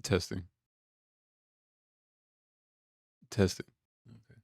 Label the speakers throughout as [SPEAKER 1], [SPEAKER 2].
[SPEAKER 1] Testing. Testing. Okay.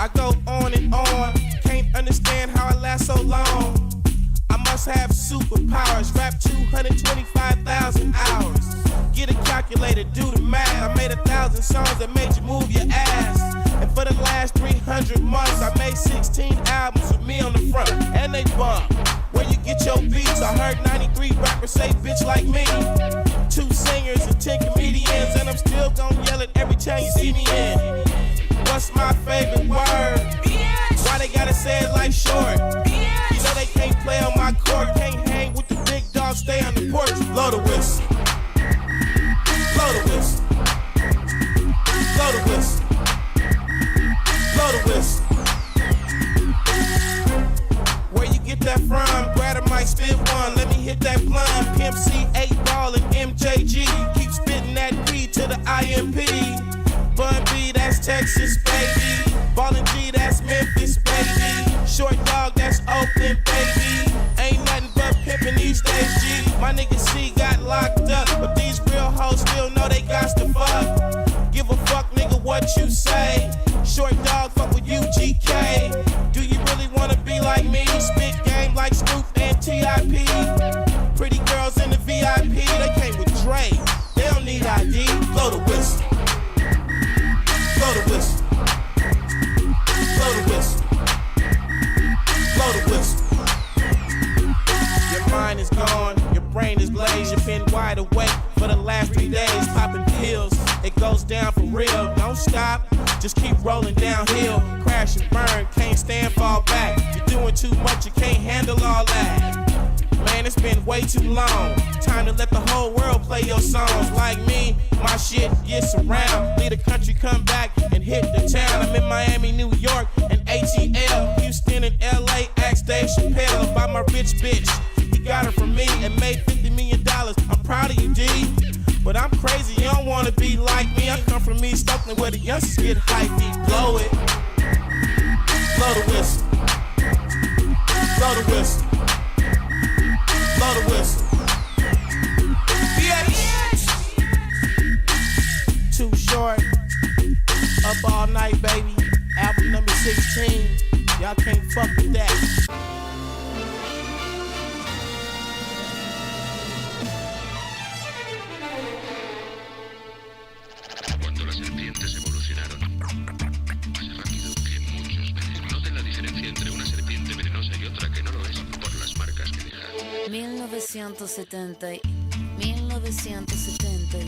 [SPEAKER 2] I go on and on, can't understand how I last so long. I must have superpowers, rap 225,000 hours. Get a calculator, do the math. I made 1,000 songs that made you move your ass. And for the last 300 months, I made 16 albums with me on the front, and they bump. Where you get your beats? I heard 93 rappers say bitch like me. 2 singers and 10 comedians, and I'm still gonna yell it every time you see me in. What's my favorite word? Why they gotta say it like short? You know they can't play on my court, can't hang with the big dogs, stay on the porch. Blow the whistle. Blow the whistle. Blow the whistle. Blow the whistle. Where you get that from? Grab a mic, spit one, let me hit that blunt. Pimp C, 8 Ball and MJG. Keep spitting that P to the IMP. Bun B, that's Texas, baby. Ballin' G, that's Memphis, baby. Short Dog, that's Oakland, baby. Ain't nothing but pimpin' these days, G. My nigga C got locked up, but these real hoes still know they got to fuck. Give a fuck, nigga, what you say. Short Dog, fuck with UGK. Do you really wanna be like me? Spit game like Snoop and TIP. Pretty girls in the VIP, they came with Dre. They don't need ID. Blow the whistle. Blow the whistle. Blow the whistle. Blow the whistle. Your mind is gone, your brain is glazed. You've been wide awake for the last 3 days, popping pills. It goes down for real. Don't stop, just keep rolling downhill. Crash and burn, can't stand, fall back. You're doing too much, you can't handle all that. Man, it's been way too long. Time to let the whole world play your songs. Like me, my shit gets around. Leave the country, come back and hit the town. I'm in Miami, New York, and ATL. Houston and LA, ask Dave Chappelle about my rich bitch. He got her from me and made $50 million. I'm proud of you, D. But I'm crazy, you don't wanna be like me. I come from East Oakland where the youngsters get hypey. Blow it. Blow the whistle. Blow the whistle. Blow the whistle. Bitch. Too short. Up all night, baby. Album number 16. Y'all can't fuck with that.
[SPEAKER 3] Cuando las 1970, 1970,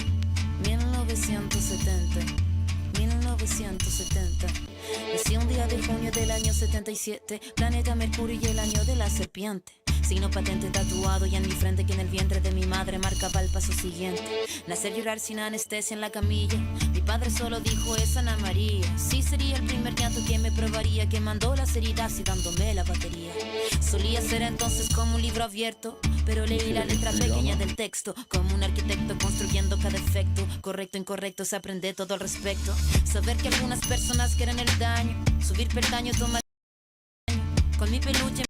[SPEAKER 3] 1970, 1970. Nací un día de junio del año 77, planeta Mercurio y el año de la serpiente. Signo patente tatuado y en mi frente que en el vientre de mi madre marcaba el paso siguiente. Nacer llorar sin anestesia en la camilla. Mi padre solo dijo es Ana María. Sí sería el primer llanto que me probaría, que mandó las heridas y dándome la batería. Solía ser entonces como un libro abierto, pero leí la letra pequeña del texto. Como un arquitecto construyendo cada efecto. Correcto, incorrecto, se aprende todo al respecto. Saber que algunas personas quieren el daño. Subir peldaño, tomar con mi peluche.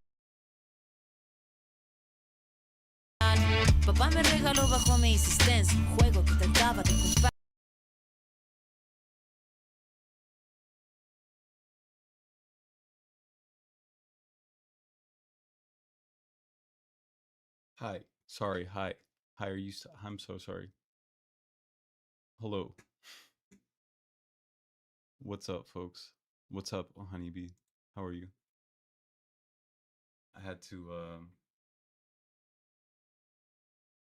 [SPEAKER 3] Papá me regaló bajo mi insistencia un juego que trataba de compartir.
[SPEAKER 1] Hi. Sorry. Hi. Hi. Are you? I'm so sorry. Hello. What's up, folks? What's up, honeybee? How are you? I had to.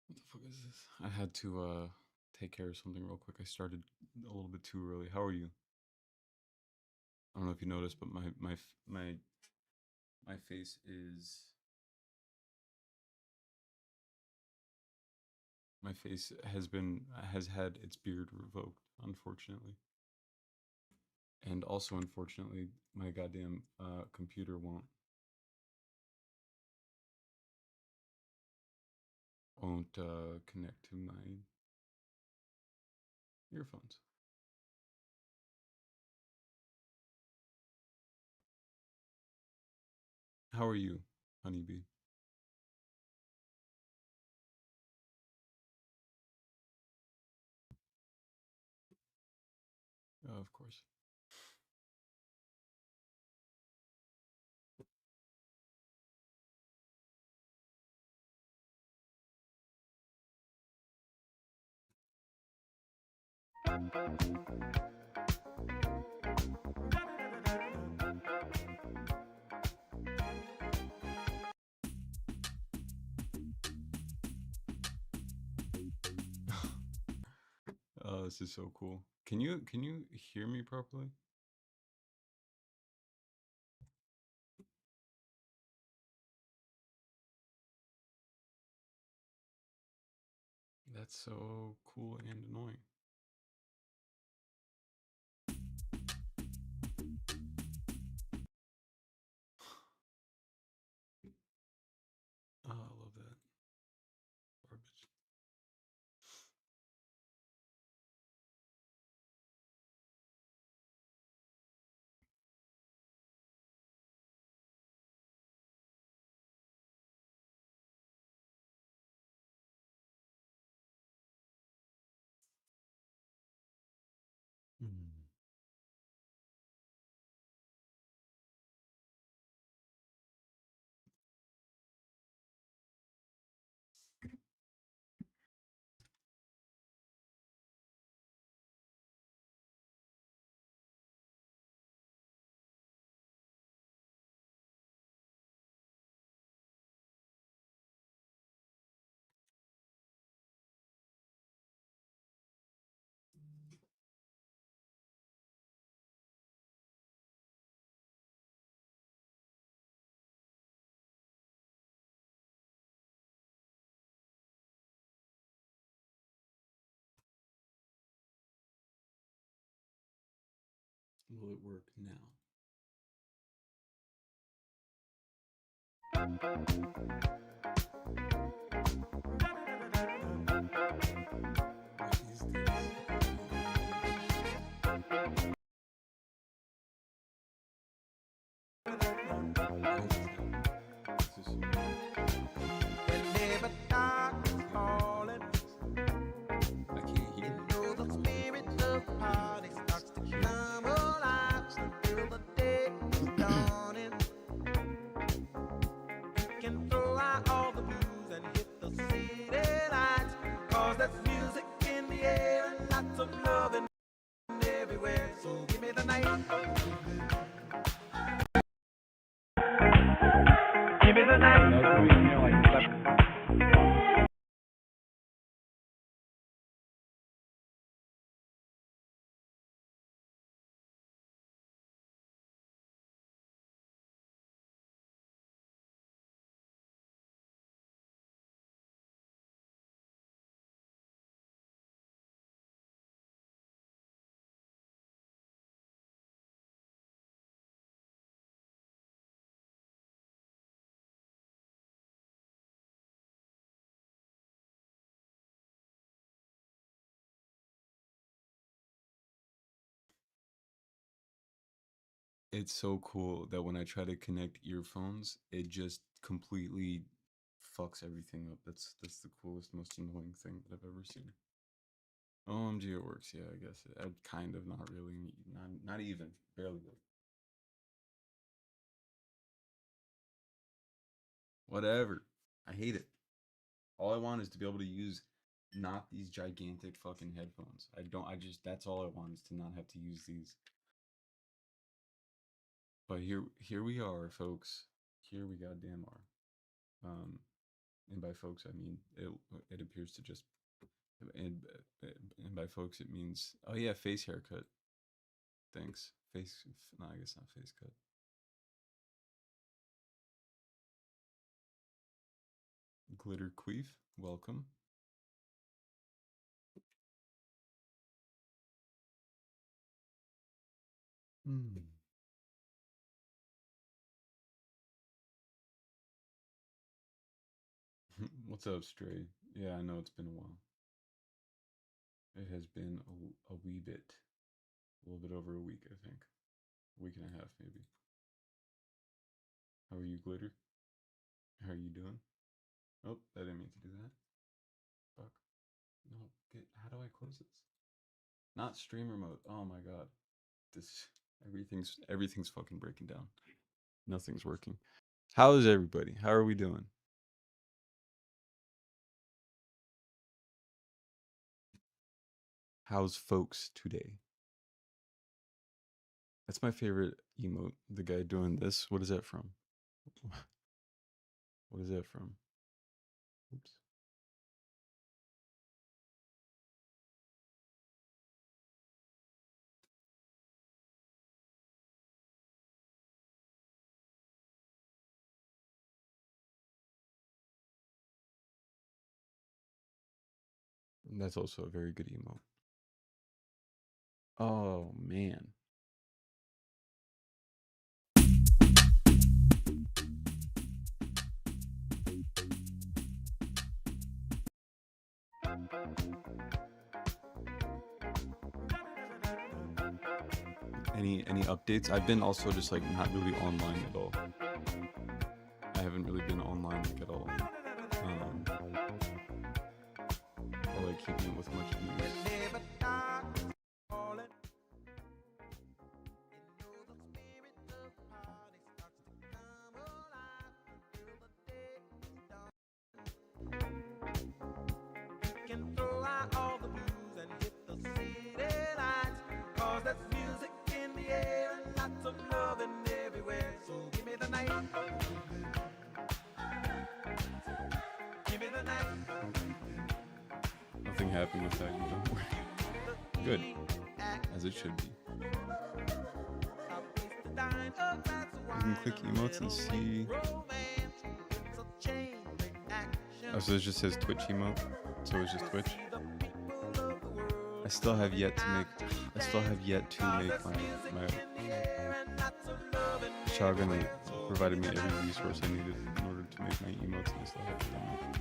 [SPEAKER 1] What the fuck is this? I had to take care of something real quick. I started a little bit too early. How are you? I don't know if you noticed, but my face is. My face has had its beard revoked, unfortunately. And also, unfortunately, my goddamn computer won't connect to my earphones. How are you, honeybee? Of course. Oh, this is so cool. Can you hear me properly? That's so cool and annoying. Oh, I love that. Garbage. Mm. Will it work now? What is this? This is so
[SPEAKER 2] Whenever darkness falling,
[SPEAKER 1] I can't hear it.
[SPEAKER 2] know the spirit of the party starts to come alive until the day is dawning. You can throw out all the blues and hit the city lights, 'cause there's music in the air and lots of loving everywhere. So give me the night. Give me the night.
[SPEAKER 1] It's so cool that when I try to connect earphones, it just completely fucks everything up. That's the coolest, most annoying thing that I've ever seen. OMG, it works. Yeah, I guess kind of, not really, not even, barely. Whatever. I hate it. All I want is to be able to use not these gigantic fucking headphones. I don't. I just. That's all I want is to not have to use these. But here we are, folks. Here we goddamn are. And by folks, I mean it appears to just. And and by folks, it means oh yeah, face haircut. Thanks. Face. No, I guess not face cut. Glitter queef. Welcome. Hmm. What's up, Stray? Yeah, I know it's been a while. It has been a wee bit. A little bit over a week, I think. A week and a half, maybe. How are you, Glitter? How are you doing? Oh, I didn't mean to do that. Fuck. No, how do I close this? Not streamer mode. Oh my god. This everything's fucking breaking down. Nothing's working. How is everybody? How are we doing? How's folks today? That's my favorite emote. The guy doing this. What is that from? What is that from? Oops. That's also a very good emote. Oh man. Any updates? I've been also just like not really online at all. I haven't really been online like at all. Or like keeping up with much news. Nothing happened with that, you don't worry. Good. As it should be. You can click emotes and see. Oh, so it just says Twitch emote? So it's just Twitch? I still have yet to make my Shogun provided me every resource I needed in order to make my emotes, and I still haven't done it.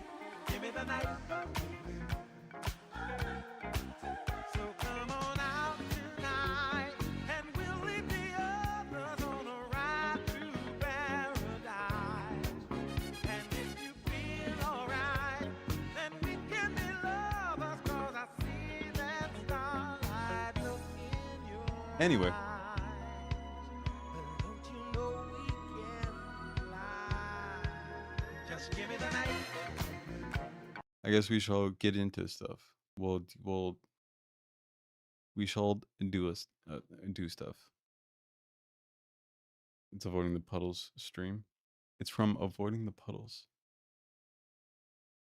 [SPEAKER 1] Anyway. I guess we shall get into stuff. We shall do stuff. It's Avoiding the Puddles stream. It's from Avoiding the Puddles.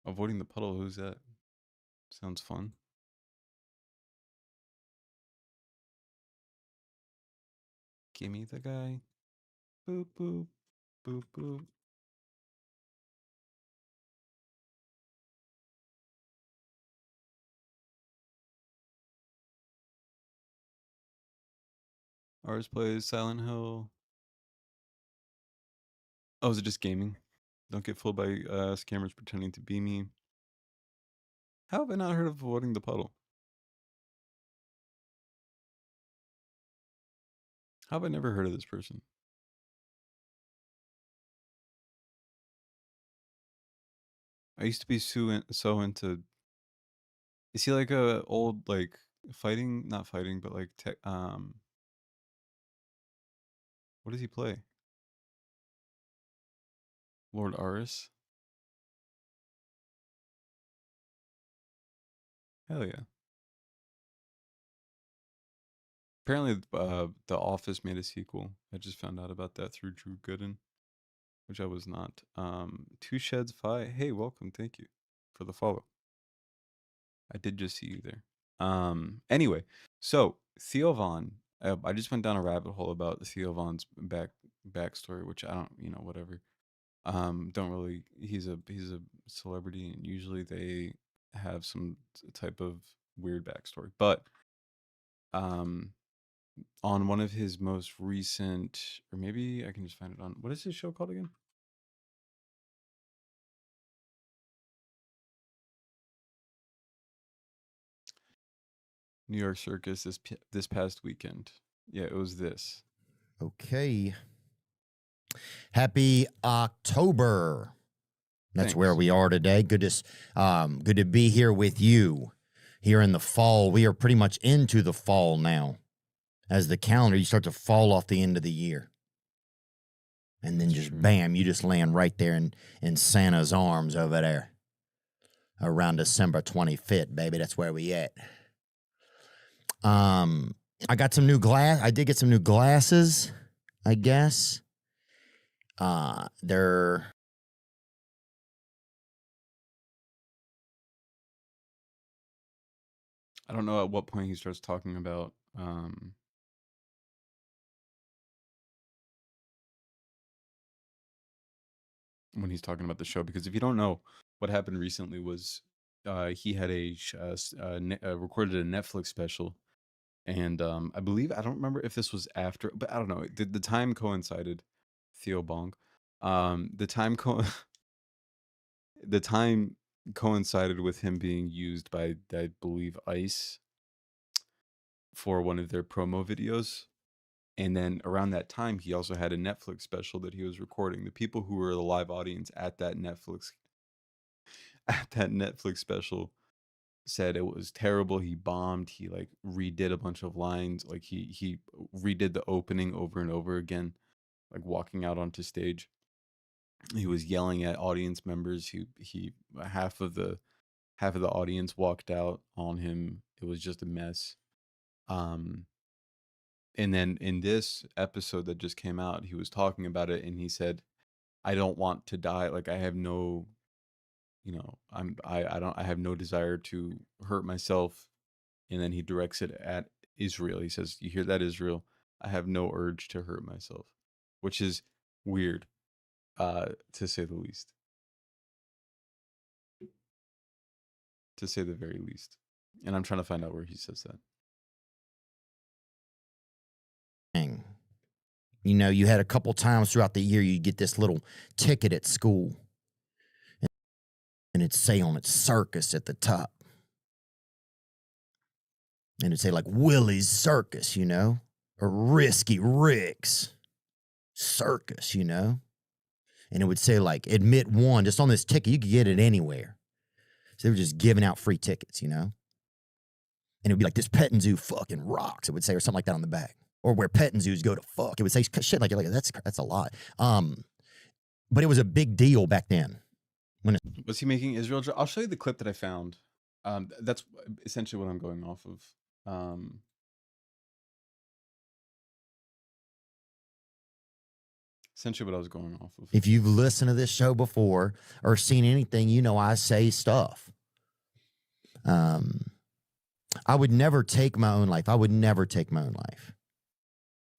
[SPEAKER 1] Avoiding the Puddle, who's that? Sounds fun. Gimme the guy. Boop, boop, boop, boop. Ours plays Silent Hill. Oh, is it just gaming? Don't get fooled by scammers pretending to be me. How have I not heard of Avoiding the Puddle? How have I never heard of this person? I used to be so into. Is he like a old like fighting? Not fighting, but like what does he play? Lord Aris. Hell yeah. Apparently, The Office made a sequel. I just found out about that through Drew Gooden, which I was not. Two Sheds Fi. Hey, welcome. Thank you for the follow. I did just see you there. Anyway, so Theo Von. I just went down a rabbit hole about Theo Von's backstory, which I don't, whatever. Don't really. He's a celebrity, and usually they have some type of weird backstory. But um, on one of his most recent, or maybe I can just find it on. What is his show called again? New York Circus this past weekend. Yeah, it was this.
[SPEAKER 4] Okay. Happy October. That's
[SPEAKER 1] Thanks.
[SPEAKER 4] where we are today. Good to be here with you here in the fall. We are pretty much into the fall now. As the calendar, you start to fall off the end of the year. And then just bam, you just land right there in Santa's arms over there. Around December 25th, baby. That's where we at. I got some new I did get some new glasses, I guess. They're
[SPEAKER 1] I don't know at what point he starts talking about when he's talking about the show, because if you don't know, what happened recently was he had recorded a Netflix special, and I believe, I don't remember if this was after, but I don't know. The time coincided. Theo Bong, the time the time coincided with him being used by, I believe, ICE for one of their promo videos. And then around that time, he also had a Netflix special that he was recording. The people who were the live audience at that Netflix special said it was terrible. He bombed. He like redid a bunch of lines. Like he redid the opening over and over again, like walking out onto stage. He was yelling at audience members. He half of the audience walked out on him. It was just a mess. And then in this episode that just came out, he was talking about it, and he said, I don't want to die. Like, I have no, I have no desire to hurt myself. And then he directs it at Israel. He says, you hear that, Israel? I have no urge to hurt myself, which is weird, to say the least. To say the very least. And I'm trying to find out where he says that.
[SPEAKER 4] You know, you had a couple times throughout the year, you get this little ticket at school, and it'd say on it circus at the top. And it'd say like Willie's Circus, you know, or Risky Rick's Circus, you know. And it would say like admit one, just on this ticket. You could get it anywhere. So they were just giving out free tickets, you know. And it would be like, this petting zoo fucking rocks, it would say, or something like that on the back. Or where petting zoos go to fuck. It would say shit like that's a lot. But it was a big deal back then.
[SPEAKER 1] Was he making Israel? I'll show you the clip that I found. That's essentially what I'm going off of. Essentially what I was going off of.
[SPEAKER 4] If you've listened to this show before or seen anything, you know I say stuff. I would never take my own life. I would never take my own life.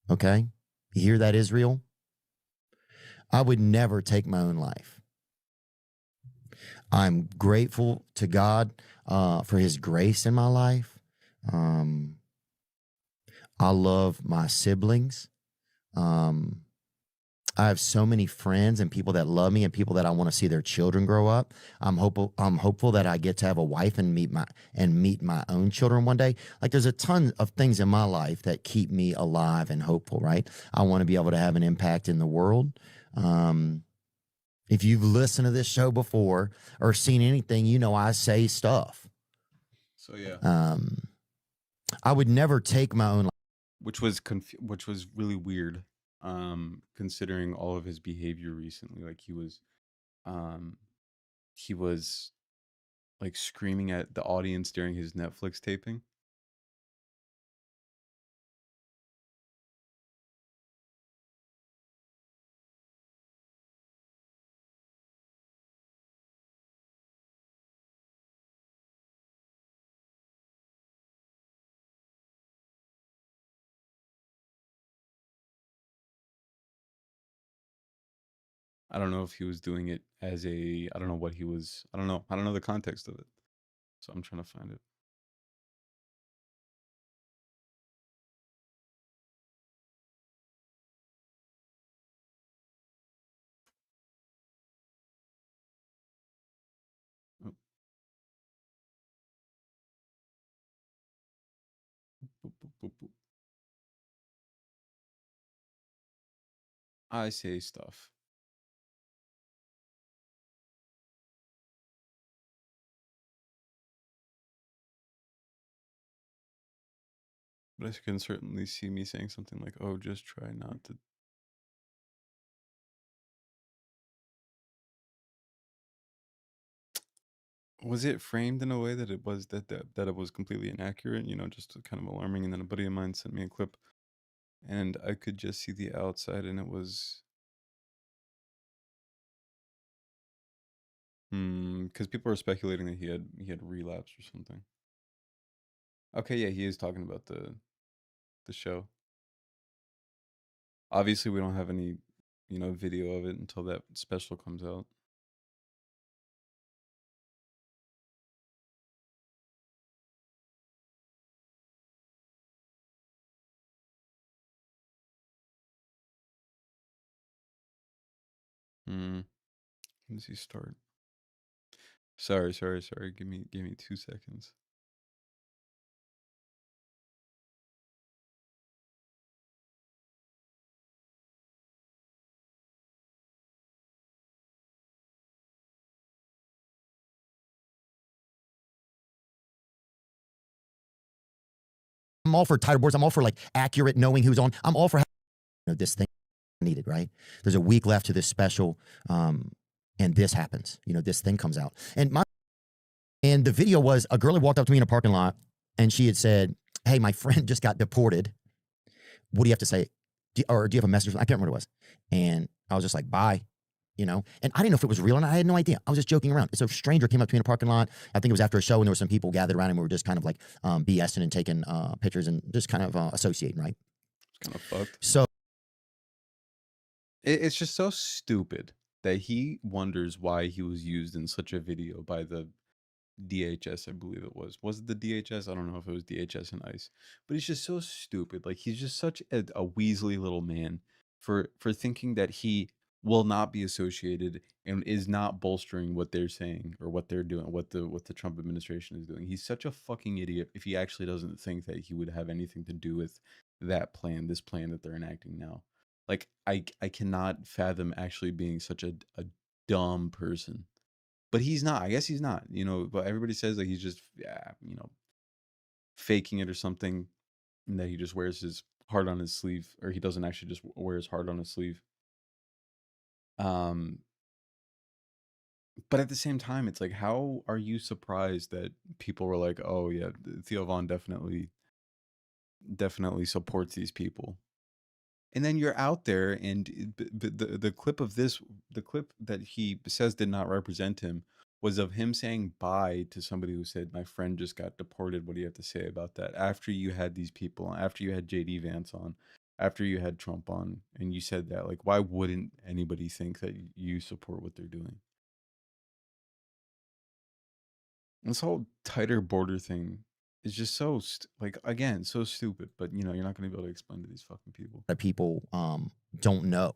[SPEAKER 4] Okay? You hear that, Israel? I would never take my own life. I'm grateful to God for his grace in my life. I love my siblings. I have so many friends and people that love me and people that I want to see their children grow up. I'm hopeful that I get to have a wife and meet my own children one day. Like there's a ton of things in my life that keep me alive and hopeful, right? I want to be able to have an impact in the world. If you've listened to this show before or seen anything, you know I say stuff.
[SPEAKER 1] So yeah,
[SPEAKER 4] I would never take my own life.
[SPEAKER 1] which was really weird, considering all of his behavior recently. Like um, he was like screaming at the audience during his Netflix taping. I don't know if he was doing it as a, I don't know what he was, I don't know. I don't know the context of it. So I'm trying to find it. Oh, boop, boop, boop, boop. I say stuff. But I can certainly see me saying something like, oh, just try not to. Was it framed in a way that it was that it was completely inaccurate, just kind of alarming? And then a buddy of mine sent me a clip and I could just see the outside and it was because people were speculating that he had relapsed or something. Okay, yeah, he is talking about the show. Obviously, we don't have any, video of it until that special comes out. Hmm. When does he start? Sorry. Give me 2 seconds.
[SPEAKER 4] I'm all for title boards. I'm all for like accurate knowing who's on. I'm all for this thing needed, right? There's a week left to this special, and this happens. This thing comes out, and the video was a girl had walked up to me in a parking lot, and she had said, "Hey, my friend just got deported. What do you have to say? Or do you have a message?" I can't remember what it was, and I was just like, "Bye." And I didn't know if it was real, and I had no idea. I was just joking around. So a stranger came up to me in a parking lot. I think it was after a show, and there were some people gathered around, and we were just kind of like BSing and taking pictures and just kind of associating, right?
[SPEAKER 1] It's kind of fucked.
[SPEAKER 4] So
[SPEAKER 1] It's just so stupid that he wonders why he was used in such a video by the DHS, I believe it was. Was it the DHS? I don't know if it was DHS and ICE. But he's just so stupid. Like he's just such a weaselly little man for thinking that he will not be associated and is not bolstering what they're saying or what they're doing, what the Trump administration is doing. He's such a fucking idiot if he actually doesn't think that he would have anything to do with this plan that they're enacting now. Like I cannot fathom actually being such a dumb person. But he's not. I guess he's not. But everybody says like he's just faking it or something, and that he just wears his heart on his sleeve, or he doesn't actually just wear his heart on his sleeve. Um, but at the same time, it's like, how are you surprised that people were like, "Oh yeah, Theo Von definitely supports these people," and then you're out there, and the clip of this, the clip that he says did not represent him, was of him saying bye to somebody who said, "My friend just got deported. What do you have to say about that?" After you had these people, after you had JD Vance on, after you had Trump on, and you said that, like, why wouldn't anybody think that you support what they're doing? This whole tighter border thing is just so like, again, so stupid. But you're not going to be able to explain to these fucking people.
[SPEAKER 4] that people don't know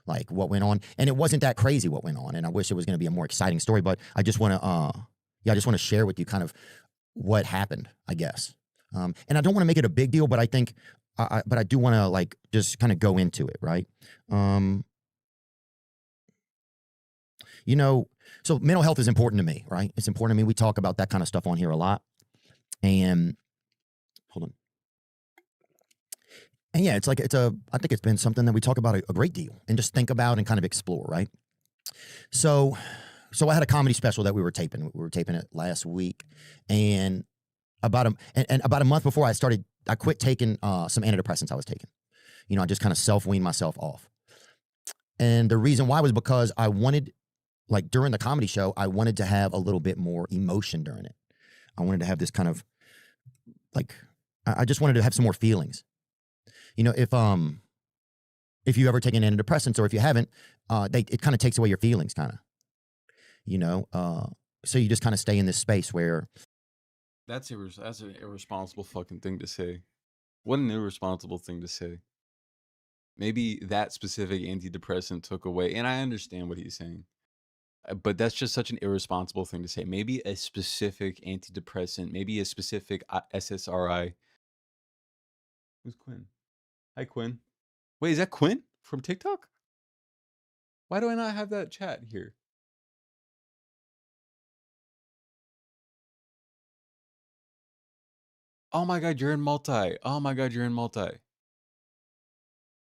[SPEAKER 4] like what went on. And it wasn't that crazy what went on. And I wish it was going to be a more exciting story, but I just want to, I just want to share with you kind of what happened, I guess. And I don't want to make it a big deal, but I think, but I do want to like just kind of go into it, right? You know, so mental health is important to me, right? It's important to me. We talk about that kind of stuff on here a lot. And hold on. And yeah, it's like, I think it's been something that we talk about a great deal and just think about and kind of explore, right? So I had a comedy special that we were taping. We were taping it last week. And about a month before I quit taking some antidepressants I was taking. You know, I just kind of self-weaned myself off. And the reason why was because I wanted, like during the comedy show, I wanted to have a little bit more emotion during it. I wanted to have this kind of like, I just wanted to have some more feelings. You know, if you ever taken antidepressants or if you haven't, it kind of takes away your feelings, kind of. You know, so you just kind of stay in this space where.
[SPEAKER 1] That's an irresponsible fucking thing to say. What an irresponsible thing to say. Maybe that specific antidepressant took away, and I understand what he's saying, but that's just such an irresponsible thing to say. Maybe a specific antidepressant, maybe a specific SSRI. Who's Quinn? Hi, Quinn. Wait, is that Quinn from TikTok? Why do I not have that chat here? Oh my god, you're in multi. Oh my god, you're in multi.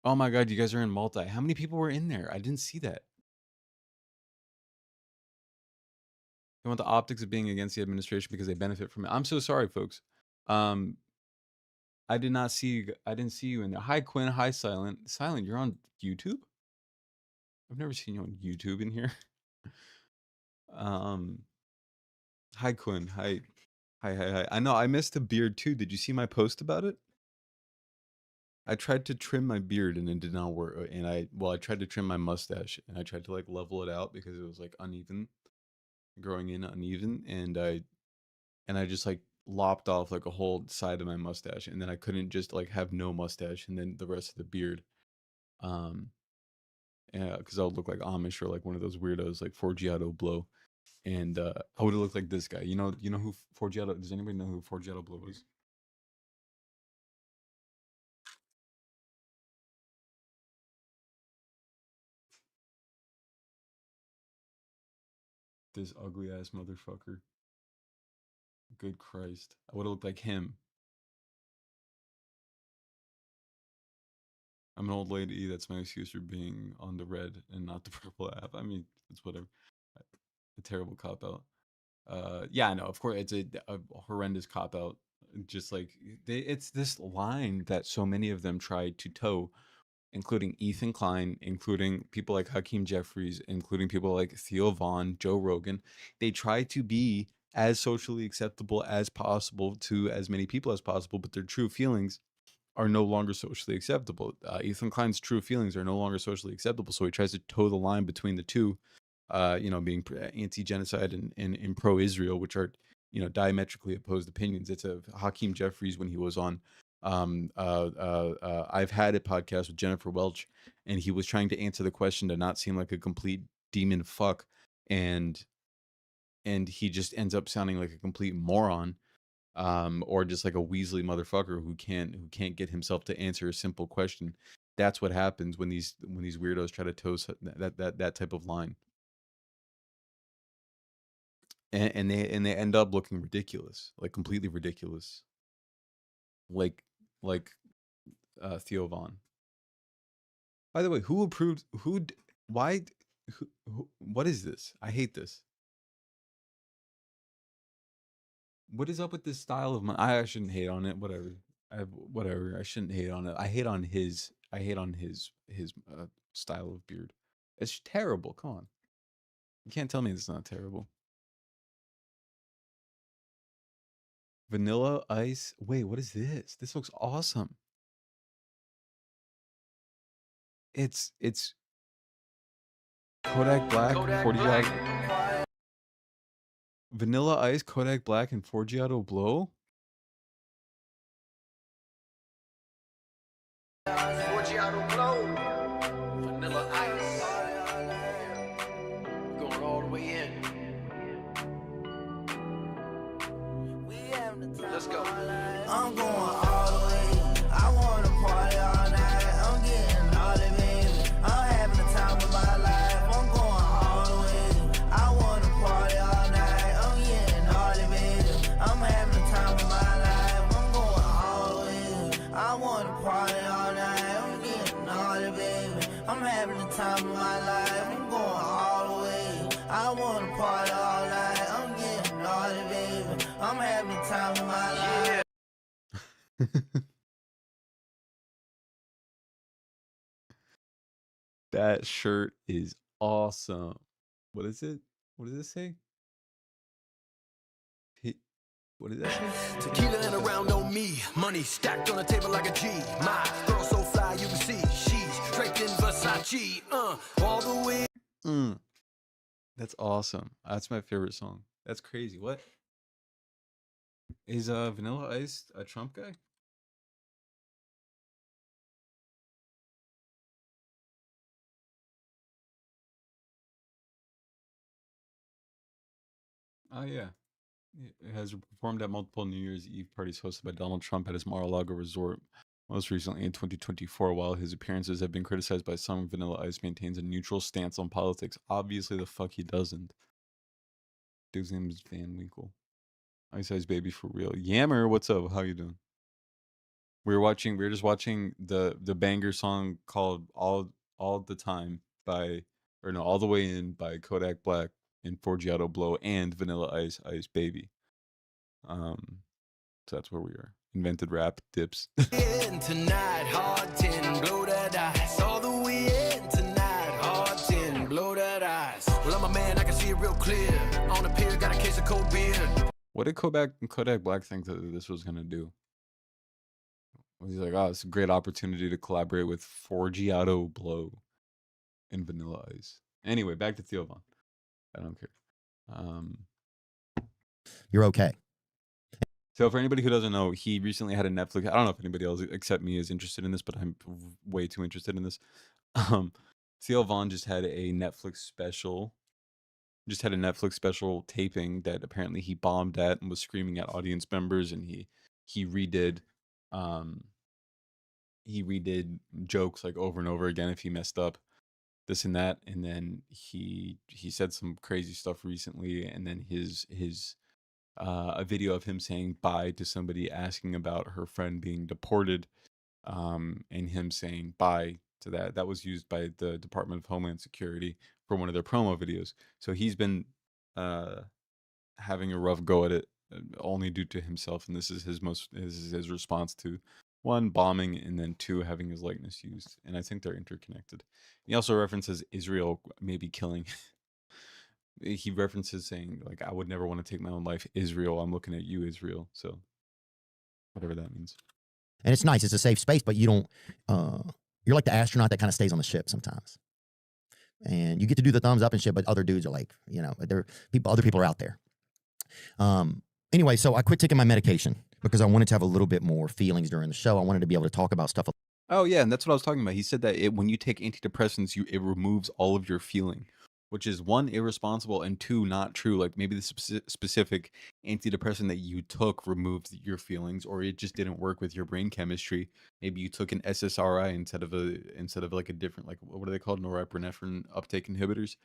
[SPEAKER 1] Oh my god, you guys are in multi. How many people were in there? I didn't see that. They want the optics of being against the administration because they benefit from it. I'm so sorry, folks. I did not see you. I didn't see you in there. Hi, Quinn. Hi, Silent. Silent, you're on YouTube? I've never seen you on YouTube in here. Hi, Quinn. Hi. Hi. I know I missed the beard too. Did you see my post about it? I tried to trim my beard and it did not work. And I tried to trim my mustache and I tried to like level it out because it was like uneven, growing in uneven. And I just like lopped off like a whole side of my mustache. And then I couldn't just like have no mustache and then the rest of the beard. Yeah, because I would look like Amish or like one of those weirdos like Forgiato Blow. And I would have looked like this guy. You know who Forgiato? Does anybody know who Forgiato Blow is? This ugly ass motherfucker. Good Christ. I would have looked like him. I'm an old lady. That's my excuse for being on the red and not the purple app. I mean, it's whatever. A terrible cop out. Yeah, I know. Of course, it's a horrendous cop out. Just like it's this line that so many of them tried to toe, including Ethan Klein, including people like Hakeem Jeffries, including people like Theo Vaughn, Joe Rogan. They try to be as socially acceptable as possible to as many people as possible, but their true feelings are no longer socially acceptable. Ethan Klein's true feelings are no longer socially acceptable, so he tries to toe the line between the two, being anti-genocide and pro-Israel, which are, diametrically opposed opinions. It's a Hakeem Jeffries when he was on I've Had It podcast with Jennifer Welch, and he was trying to answer the question to not seem like a complete demon fuck, and he just ends up sounding like a complete moron. Or just like a Weasley motherfucker who can't get himself to answer a simple question. That's what happens when these weirdos try to toe that type of line, and they end up looking ridiculous, like completely ridiculous, like Theo Vaughn. By the way, who approved? Why? What is this? I hate this. What is up with this style of I shouldn't hate on it. Whatever. Whatever. I shouldn't hate on it. I hate on his style of beard. It's terrible. Come on. You can't tell me it's not terrible. Vanilla Ice. Wait, what is this? This looks awesome. It's Kodak Black, Forgiato. Vanilla Ice, Kodak Black, and Forgiato Blow. Forgiato Blow. Vanilla Ice.
[SPEAKER 2] Let's go.
[SPEAKER 5] I'm going all the way. I wanna party all night. I'm getting all the baby. I'm having the time of my life. I'm going all the way. I wanna party all night. I'm getting all the baby. I'm having the time of my life. I'm going all the way. I wanna party all night. I'm getting all the baby. I'm having the time of my life. I'm going all the way. I wanna party all night. I'm getting all the baby. I'm having the time of my life.
[SPEAKER 1] That shirt is awesome. What is it? What does it say? What did that say?
[SPEAKER 2] Tequila and around on me. Money stacked on a table like a G. My girl so fly, you can see. She's draped in Versace. All the way.
[SPEAKER 1] That's awesome. That's my favorite song. That's crazy. What? Is Vanilla Ice a Trump guy? Oh yeah. It has performed at multiple New Year's Eve parties hosted by Donald Trump at his Mar-a-Lago resort, most recently in 2024. While his appearances have been criticized by some, Vanilla Ice maintains a neutral stance on politics. Obviously, the fuck he doesn't. Dude's name is Van Winkle. Ice Ice Baby for real. Yammer, what's up? How you doing? We were just watching the banger song called All the Time by, or no, All the Way In by Kodak Black and Forgiato Blow and Vanilla Ice Ice Baby. So that's where we are. Invented rap dips.
[SPEAKER 2] In tonight, hard 10, blow that ice. All the way in tonight, hard 10, blow that ice. Well, I'm a man, I can see it real clear. On the pier, got a case of cold beer.
[SPEAKER 1] What did Kodak Black think that this was gonna do? Was he like, oh, it's a great opportunity to collaborate with Forgiato Blow and Vanilla Ice? Anyway, back to Theo Von. I don't care.
[SPEAKER 4] You're okay.
[SPEAKER 1] So for anybody who doesn't know, he recently had a Netflix. I don't know if anybody else except me is interested in this, but I'm way too interested in this. Theo Von just had a Netflix special. Just had a Netflix special taping that apparently he bombed at and was screaming at audience members, and he redid jokes like over and over again if he messed up, this and that. And then he said some crazy stuff recently, and then his a video of him saying bye to somebody asking about her friend being deported, and him saying bye to that was used by the Department of Homeland Security for one of their promo videos. So he's been having a rough go at it, only due to himself, and this is his response to, one, bombing, and then two, having his likeness used. And I think they're interconnected. He also references Israel maybe killing. He references saying, like, I would never want to take my own life. Israel, I'm looking at you, Israel. So whatever that means.
[SPEAKER 4] And it's nice. It's a safe space, but you don't, you're like the astronaut that kind of stays on the ship sometimes. And you get to do the thumbs up and shit, but other dudes are like, you know, other people are out there. Anyway, so I quit taking my medication because I wanted to have a little bit more feelings during the show. I wanted to be able to talk about stuff.
[SPEAKER 1] Oh yeah, and that's what I was talking about. He said that when you take antidepressants, it removes all of your feeling, which is one, irresponsible, and two, not true. Like maybe the specific antidepressant that you took removed your feelings, or it just didn't work with your brain chemistry. Maybe you took an SSRI instead of like a different, like, what are they called, norepinephrine uptake inhibitors.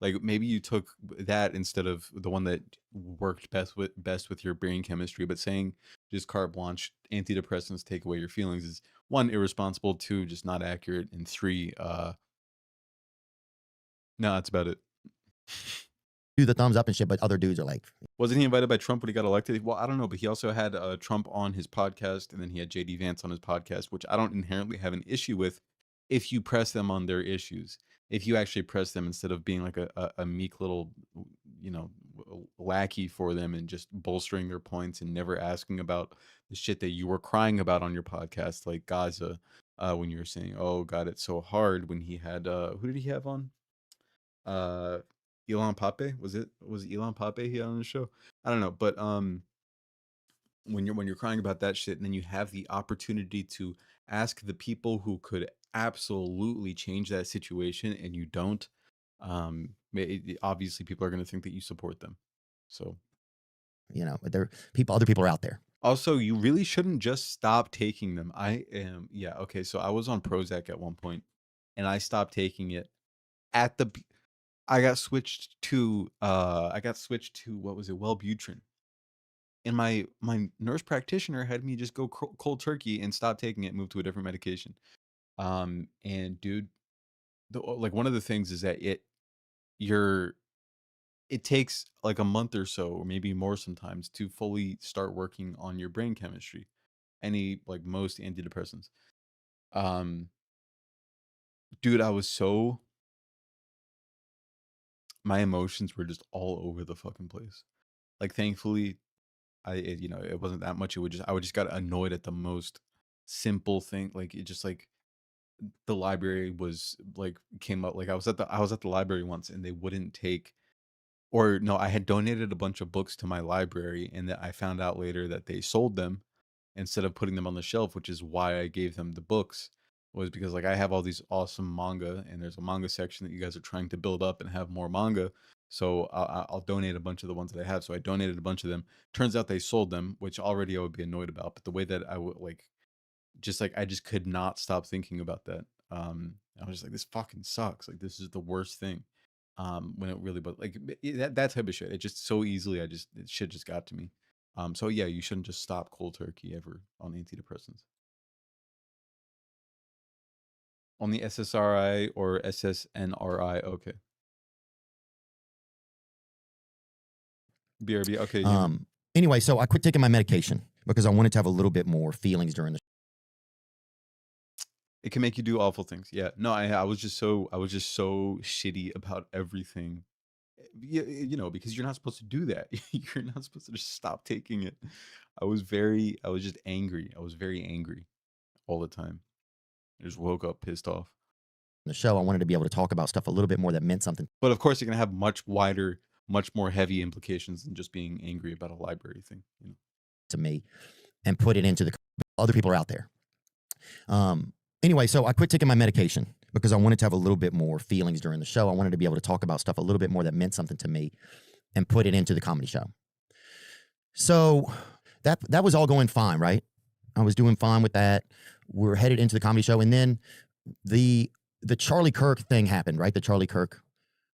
[SPEAKER 1] Like maybe you took that instead of the one that worked best with your brain chemistry. But saying just carte blanche antidepressants take away your feelings is, one, irresponsible, two, just not accurate, and three, no, that's about it.
[SPEAKER 4] Do the thumbs up and shit, but other dudes are like,
[SPEAKER 1] wasn't he invited by Trump when he got elected? Well, I don't know, but he also had Trump on his podcast, and then he had JD Vance on his podcast, which I don't inherently have an issue with if you press them on their issues. If you actually press them instead of being like a meek little, you know, lackey for them and just bolstering their points and never asking about the shit that you were crying about on your podcast, like Gaza, when you were saying, oh God, it's so hard, when he had, who did he have on? Elon Pape, was Elon Pape he had on the show? I don't know, but when you're crying about that shit, and then you have the opportunity to ask the people who could absolutely change that situation, and you don't, obviously people are going to think that you support them. So
[SPEAKER 4] You know, other people are out there.
[SPEAKER 1] Also, you really shouldn't just stop taking them. Yeah, okay. So I was on Prozac at one point, and I stopped taking it at the. I got switched to what was it? Wellbutrin, and my nurse practitioner had me just go cold turkey and stop taking it, move to a different medication. And dude, like one of the things is that it takes like a month or so, or maybe more sometimes, to fully start working on your brain chemistry. Like most antidepressants. Um, Dude, my emotions were just all over the fucking place. Like, thankfully, it wasn't that much. I would just got annoyed at the most simple thing. Like, it just like the library was like came up. Like, I was at the library once, and they wouldn't take. Or no, I had donated a bunch of books to my library, and that I found out later that they sold them instead of putting them on the shelf, which is why I gave them the books, was because like I have all these awesome manga, and there's a manga section that you guys are trying to build up and have more manga. So I'll donate a bunch of the ones that I have. So I donated a bunch of them. Turns out they sold them, which already I would be annoyed about. But the way that I would I just could not stop thinking about that. I was just like, this fucking sucks. Like, this is the worst thing. When it really, but like that type of shit, it just so easily, shit just got to me. So yeah, you shouldn't just stop cold turkey ever on antidepressants. On the SSRI or SSNRI, okay. BRB, okay.
[SPEAKER 4] Anyway, so I quit taking my medication because I wanted to have a little bit more feelings during the.
[SPEAKER 1] It can make you do awful things. Yeah, no, I was just so shitty about everything. You know, because you're not supposed to do that. You're not supposed to just stop taking it. I was just angry. I was very angry all the time. I just woke up pissed off.
[SPEAKER 4] The show, I wanted to be able to talk about stuff a little bit more that meant something.
[SPEAKER 1] But of course, you're gonna have much wider, much more heavy implications than just being angry about a library thing. You know,
[SPEAKER 4] to me, and put it into the other people are out there. Anyway, so I quit taking my medication because I wanted to have a little bit more feelings during the show. I wanted to be able to talk about stuff a little bit more that meant something to me, and put it into the comedy show. So that was all going fine, right? I was doing fine with that. We're headed into the comedy show, and then the Charlie Kirk thing happened, right? The Charlie Kirk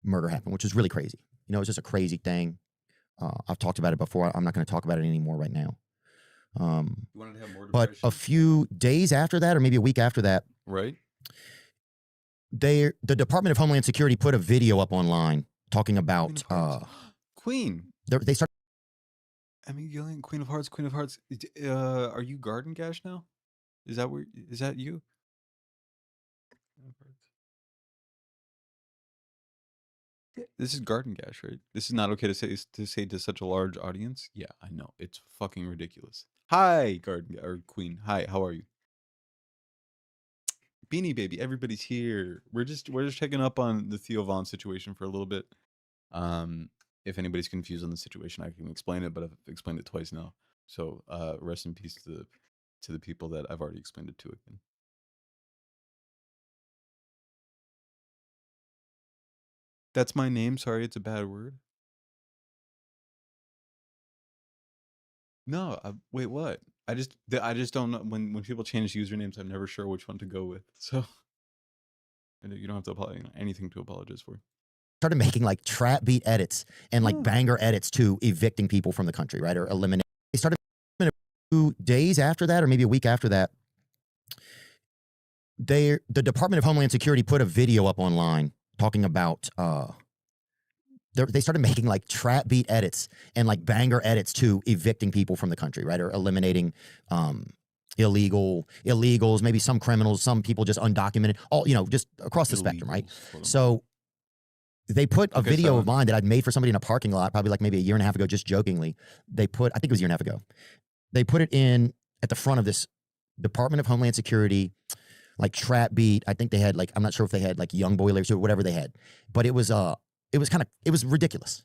[SPEAKER 4] murder happened, which was really crazy. You know, it was just a crazy thing. I've talked about it before. I'm not going to talk about it anymore right now.
[SPEAKER 1] you wanted to have more
[SPEAKER 4] But
[SPEAKER 1] depression,
[SPEAKER 4] a few days after that, or maybe a week after that,
[SPEAKER 1] right?
[SPEAKER 4] the Department of Homeland Security put a video up online talking about
[SPEAKER 1] Queen.
[SPEAKER 4] they started.
[SPEAKER 1] Emmy Gillian, Queen of Hearts, Queen of Hearts. Are you Garden Gash now? Is that you? Queen of Hearts. This is Garden Gash, right? This is not okay to say to such a large audience. Yeah, I know. It's fucking ridiculous. Hi, Garden or Queen. Hi, how are you? Beanie Baby, everybody's here. We're just checking up on the Theo Von situation for a little bit. If anybody's confused on the situation, I can explain it, but I've explained it twice now. So rest in peace to the people that I've already explained it to again. That's my name. Sorry, it's a bad word. No, wait, what? I just don't know when people change usernames. I'm never sure which one to go with. So you don't have to apologize. Anything to apologize for.
[SPEAKER 4] Started making like trap beat edits and like banger edits to evicting people from the country, right? Or eliminate. They started a few days after that, or maybe a week after that. The Department of Homeland Security put a video up online talking about they started making like trap beat edits and like banger edits to evicting people from the country, right? Or eliminating illegals, maybe some criminals, some people just undocumented, all, you know, just across the spectrum, right? So they put a video of mine that I'd made for somebody in a parking lot, probably like maybe a year and a half ago, just jokingly. I think it was a year and a half ago. They put it in at the front of this Department of Homeland Security, like trap beat. I think they had like, I'm not sure if they had like young boy lyrics or whatever they had, but it was ridiculous.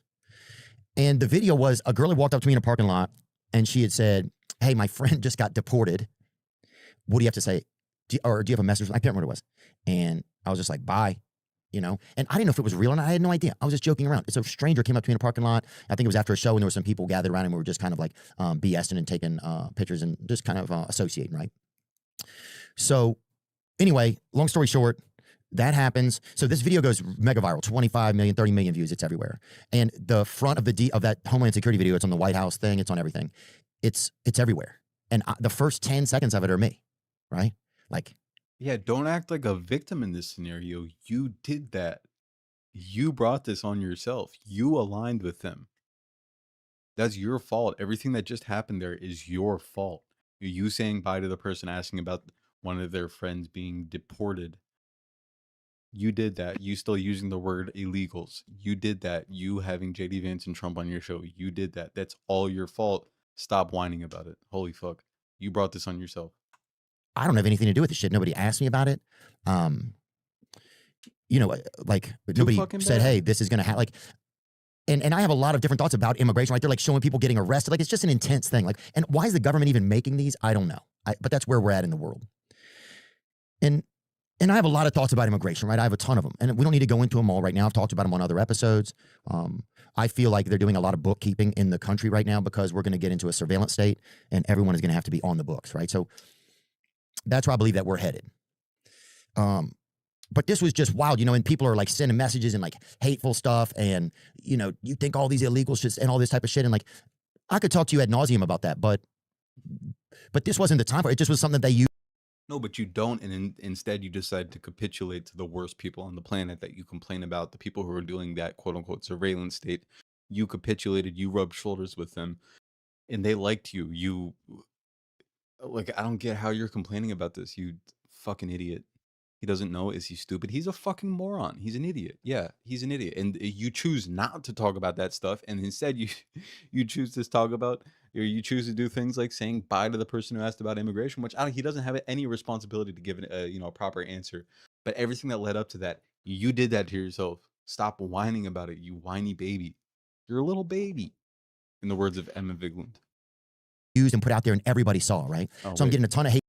[SPEAKER 4] And the video was a girl had walked up to me in a parking lot and she had said, "Hey, my friend just got deported. What do you have to say? Do you have a message?" I can't remember what it was. And I was just like, "Bye." you know? And I didn't know if it was real, and I had no idea. I was just joking around. It's a stranger came up to me in a parking lot. I think it was after a show, and there were some people gathered around, and we were just kind of like BSing and taking pictures and just kind of associating, right? So anyway, long story short, that happens. So this video goes mega viral, 25 million, 30 million views. It's everywhere. And the front of of that Homeland Security video, it's on the White House thing. It's on everything. It's everywhere. And the first 10 seconds of it are me, right? Like,
[SPEAKER 1] Yeah, don't act like a victim in this scenario. You did that. You brought this on yourself. You aligned with them. That's your fault. Everything that just happened there is your fault. You saying bye to the person asking about one of their friends being deported. You did that. You still using the word illegals. You did that. You having JD Vance and Trump on your show. You did that. That's all your fault. Stop whining about it. Holy fuck. You brought this on yourself.
[SPEAKER 4] I don't have anything to do with this shit. Nobody asked me about it. You know, like nobody said, hey, this is going to happen. Like, and I have a lot of different thoughts about immigration, right? They're like showing people getting arrested. Like, it's just an intense thing. Like, and why is the government even making these? I don't know. But that's where we're at in the world. And I have a lot of thoughts about immigration, right? I have a ton of them. And we don't need to go into them all right now. I've talked about them on other episodes. I feel like they're doing a lot of bookkeeping in the country right now because we're going to get into a surveillance state and everyone is going to have to be on the books, right? So that's where I believe that we're headed. But this was just wild, you know, and people are like sending messages and like hateful stuff. And, you know, you think all these illegals should, and all this type of shit. And like, I could talk to you ad nauseum about that, but this wasn't the time for it. It just was something that they used.
[SPEAKER 1] No, but you don't, and instead you decide to capitulate to the worst people on the planet that you complain about, the people who are doing that quote-unquote surveillance state. You capitulated, you rubbed shoulders with them, and they liked you. You, like, I don't get how you're complaining about this, you fucking idiot. He doesn't know. Is he stupid? He's a fucking moron. He's an idiot. Yeah, he's an idiot. And you choose not to talk about that stuff, and instead you choose to talk about, or you choose to do things like saying bye to the person who asked about immigration, which he doesn't have any responsibility to give a proper answer. But everything that led up to that, you did that to yourself. Stop whining about it, you whiny baby. You're a little baby, in the words of Emma Vigeland.
[SPEAKER 4] Used and put out there, and everybody saw, right? So I'm getting a ton of hate.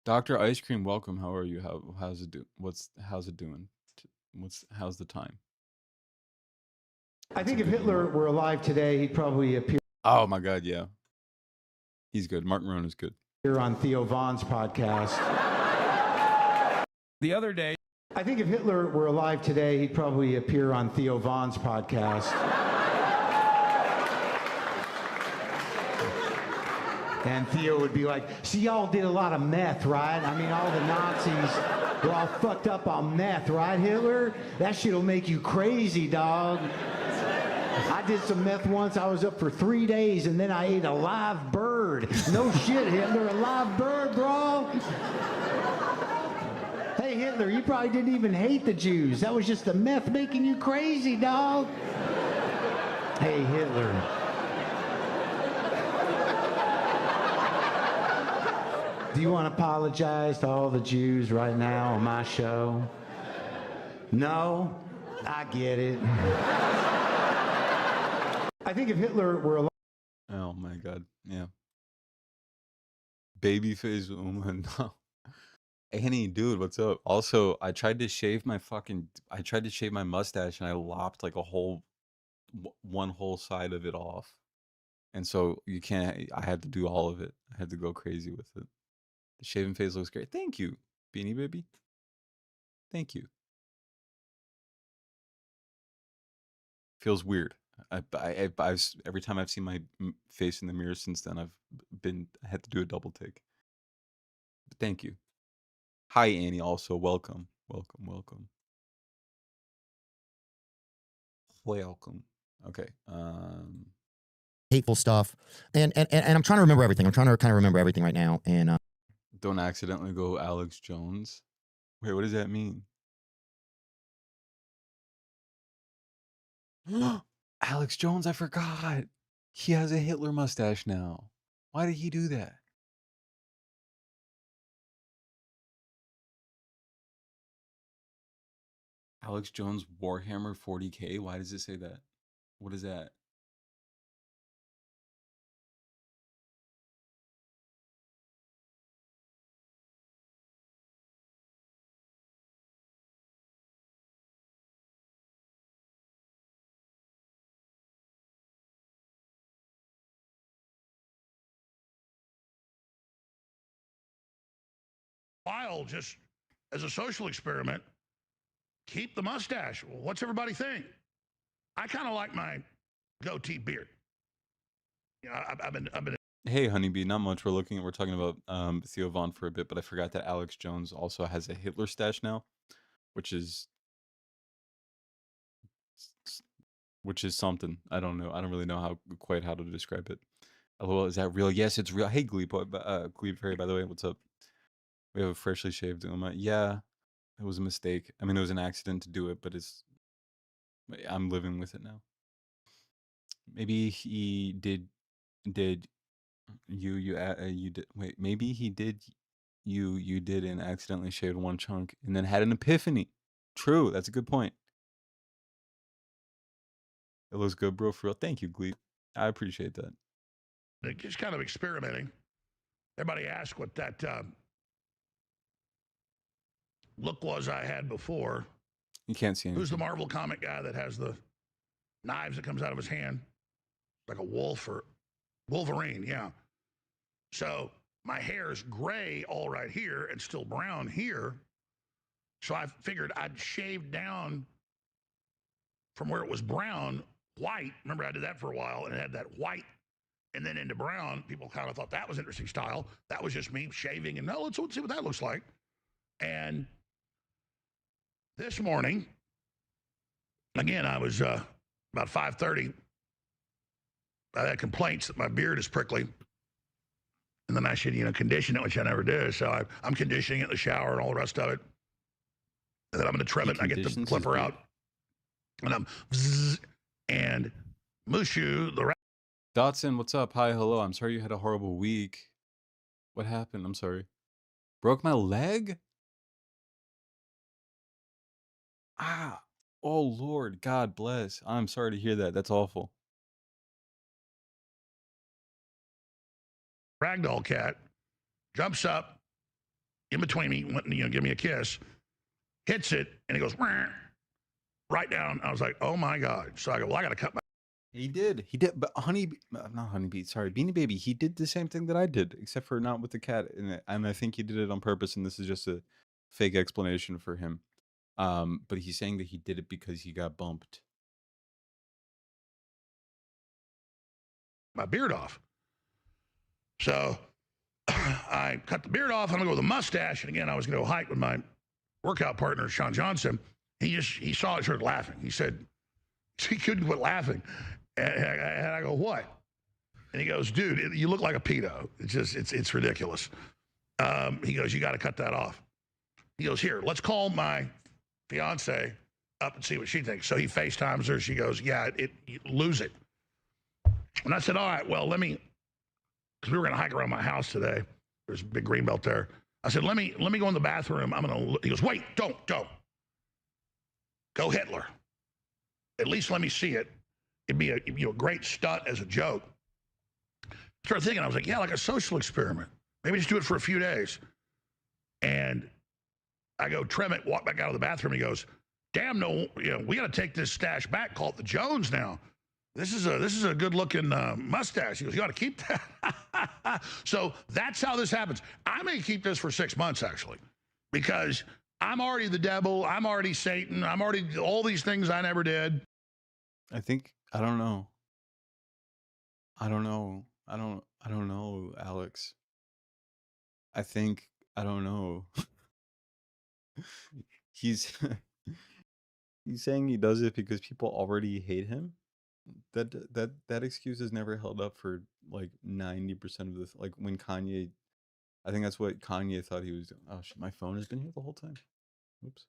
[SPEAKER 1] Dr. Ice Cream, welcome. How are you? How's it do? How's it doing? How's the time?
[SPEAKER 6] I think if Hitler were alive today, he'd probably appear.
[SPEAKER 1] Oh my God, yeah. He's good. Martin Rowan is good.
[SPEAKER 6] Here on Theo Vaughn's podcast.
[SPEAKER 2] The other day,
[SPEAKER 6] I think if Hitler were alive today, he'd probably appear on Theo Vaughn's podcast. And Theo would be like, see, y'all did a lot of meth, right? I mean, all the Nazis were all fucked up on meth, right, Hitler? That shit'll make you crazy, dog. I did some meth once. I was up for 3 days, and then I ate a live bird. No shit, Hitler, a live bird, bro. Hey, Hitler, you probably didn't even hate the Jews. That was just the meth making you crazy, dog. Hey, Hitler. Do you want to apologize to all the Jews right now on my show? No? I get it. I think if Hitler were alive...
[SPEAKER 1] Oh my God, yeah. Babyface woman, no. Annie, dude, what's up? Also, I tried to shave my mustache and I lopped like one whole side of it off. And so I had to do all of it. I had to go crazy with it. The shaven face looks great. Thank you, Beanie Baby. Thank you. Feels weird. Every time I've seen my face in the mirror since then, I had to do a double take. But thank you. Hi, Annie. Also, welcome. Welcome. Okay.
[SPEAKER 4] Hateful stuff. And I'm trying to remember everything. I'm trying to kind of remember everything right now. And
[SPEAKER 1] don't accidentally go Alex Jones. Wait, what does that mean? Alex Jones, I forgot. He has a Hitler mustache now. Why did he do that? Alex Jones Warhammer 40K? Why does it say that? What is that?
[SPEAKER 7] while, just as a social experiment, keep the mustache. Well, what's everybody think? I kind of like my goatee beard. You know, I've been.
[SPEAKER 1] Hey, Honeybee, not much. We're talking about Theo Von for a bit, but I forgot that Alex Jones also has a Hitler stash now, which is something. I don't know. I don't really know how to describe it. LOL, is that real? Yes, it's real. Hey, Gleep Fairy, by the way, what's up? We have a freshly shaved Uma. Yeah, it was a mistake. I mean, it was an accident to do it, but I'm living with it now. Maybe he did you did wait. Maybe he did you did and accidentally shaved one chunk and then had an epiphany. True, that's a good point. It looks good, bro. For real. Thank you, Gleep. I appreciate that.
[SPEAKER 7] Just kind of experimenting. Everybody asked what that look was I had before.
[SPEAKER 1] You can't see anything.
[SPEAKER 7] Who's the Marvel comic guy that has the knives that comes out of his hand? Like a wolf or Wolverine, yeah. So my hair is gray all right here and still brown here. So I figured I'd shave down from where it was brown, white. Remember, I did that for a while and it had that white and then into brown. People kind of thought that was interesting style. That was just me shaving and no, let's see what that looks like. And this morning, again, I was about 5:30. I had complaints that my beard is prickly. And then I should, condition it, which I never do. So I'm conditioning it in the shower and all the rest of it. And then I'm going to trim it. And I get the clipper out. And I'm and Mushu, the
[SPEAKER 1] Dotson, what's up? Hi, hello. I'm sorry you had a horrible week. What happened? I'm sorry. Broke my leg? Ah. Oh, Lord. God bless. I'm sorry to hear that. That's awful.
[SPEAKER 7] ragdoll cat jumps up in between me, give me a kiss, hits it, and he goes right down. I was like, oh my God. So I go, well, I got to cut my.
[SPEAKER 1] He did, but not Honeybee, sorry, Beanie Baby, he did the same thing that I did, except for not with the cat, and I think he did it on purpose, and this is just a fake explanation for him. But he's saying that he did it because he got bumped.
[SPEAKER 7] My beard off. So I cut the beard off. I'm gonna go with a mustache, and again, I was gonna go hike with my workout partner, Sean Johnson. He saw it, started laughing. He said he couldn't quit laughing, and I go, what? And he goes, dude, you look like a pedo. It's ridiculous. He goes, you got to cut that off. He goes, here, let's call my fiance up and see what she thinks. So he FaceTimes her. She goes, yeah, you lose it. And I said, all right, well, let me, because we were going to hike around my house today. There's a big green belt there. I said, let me go in the bathroom. He goes, wait, don't. Go Hitler. At least let me see it. It'd be a great stunt as a joke. Started thinking, I was like, yeah, like a social experiment. Maybe just do it for a few days. And I go trim it, walk back out of the bathroom. He goes, damn, no, we got to take this stash back, call it the Jones now. This is a good looking mustache. He goes, you got to keep that. So that's how this happens. I may keep this for 6 months, actually, because I'm already the devil. I'm already Satan. I'm already all these things I never did.
[SPEAKER 1] I don't know. I don't know, Alex. I don't know. He's saying he does it because people already hate him. That excuse has never held up for like 90% of the like when Kanye. I think that's what Kanye thought he was doing. Oh shit, my phone has been here the whole time. Oops.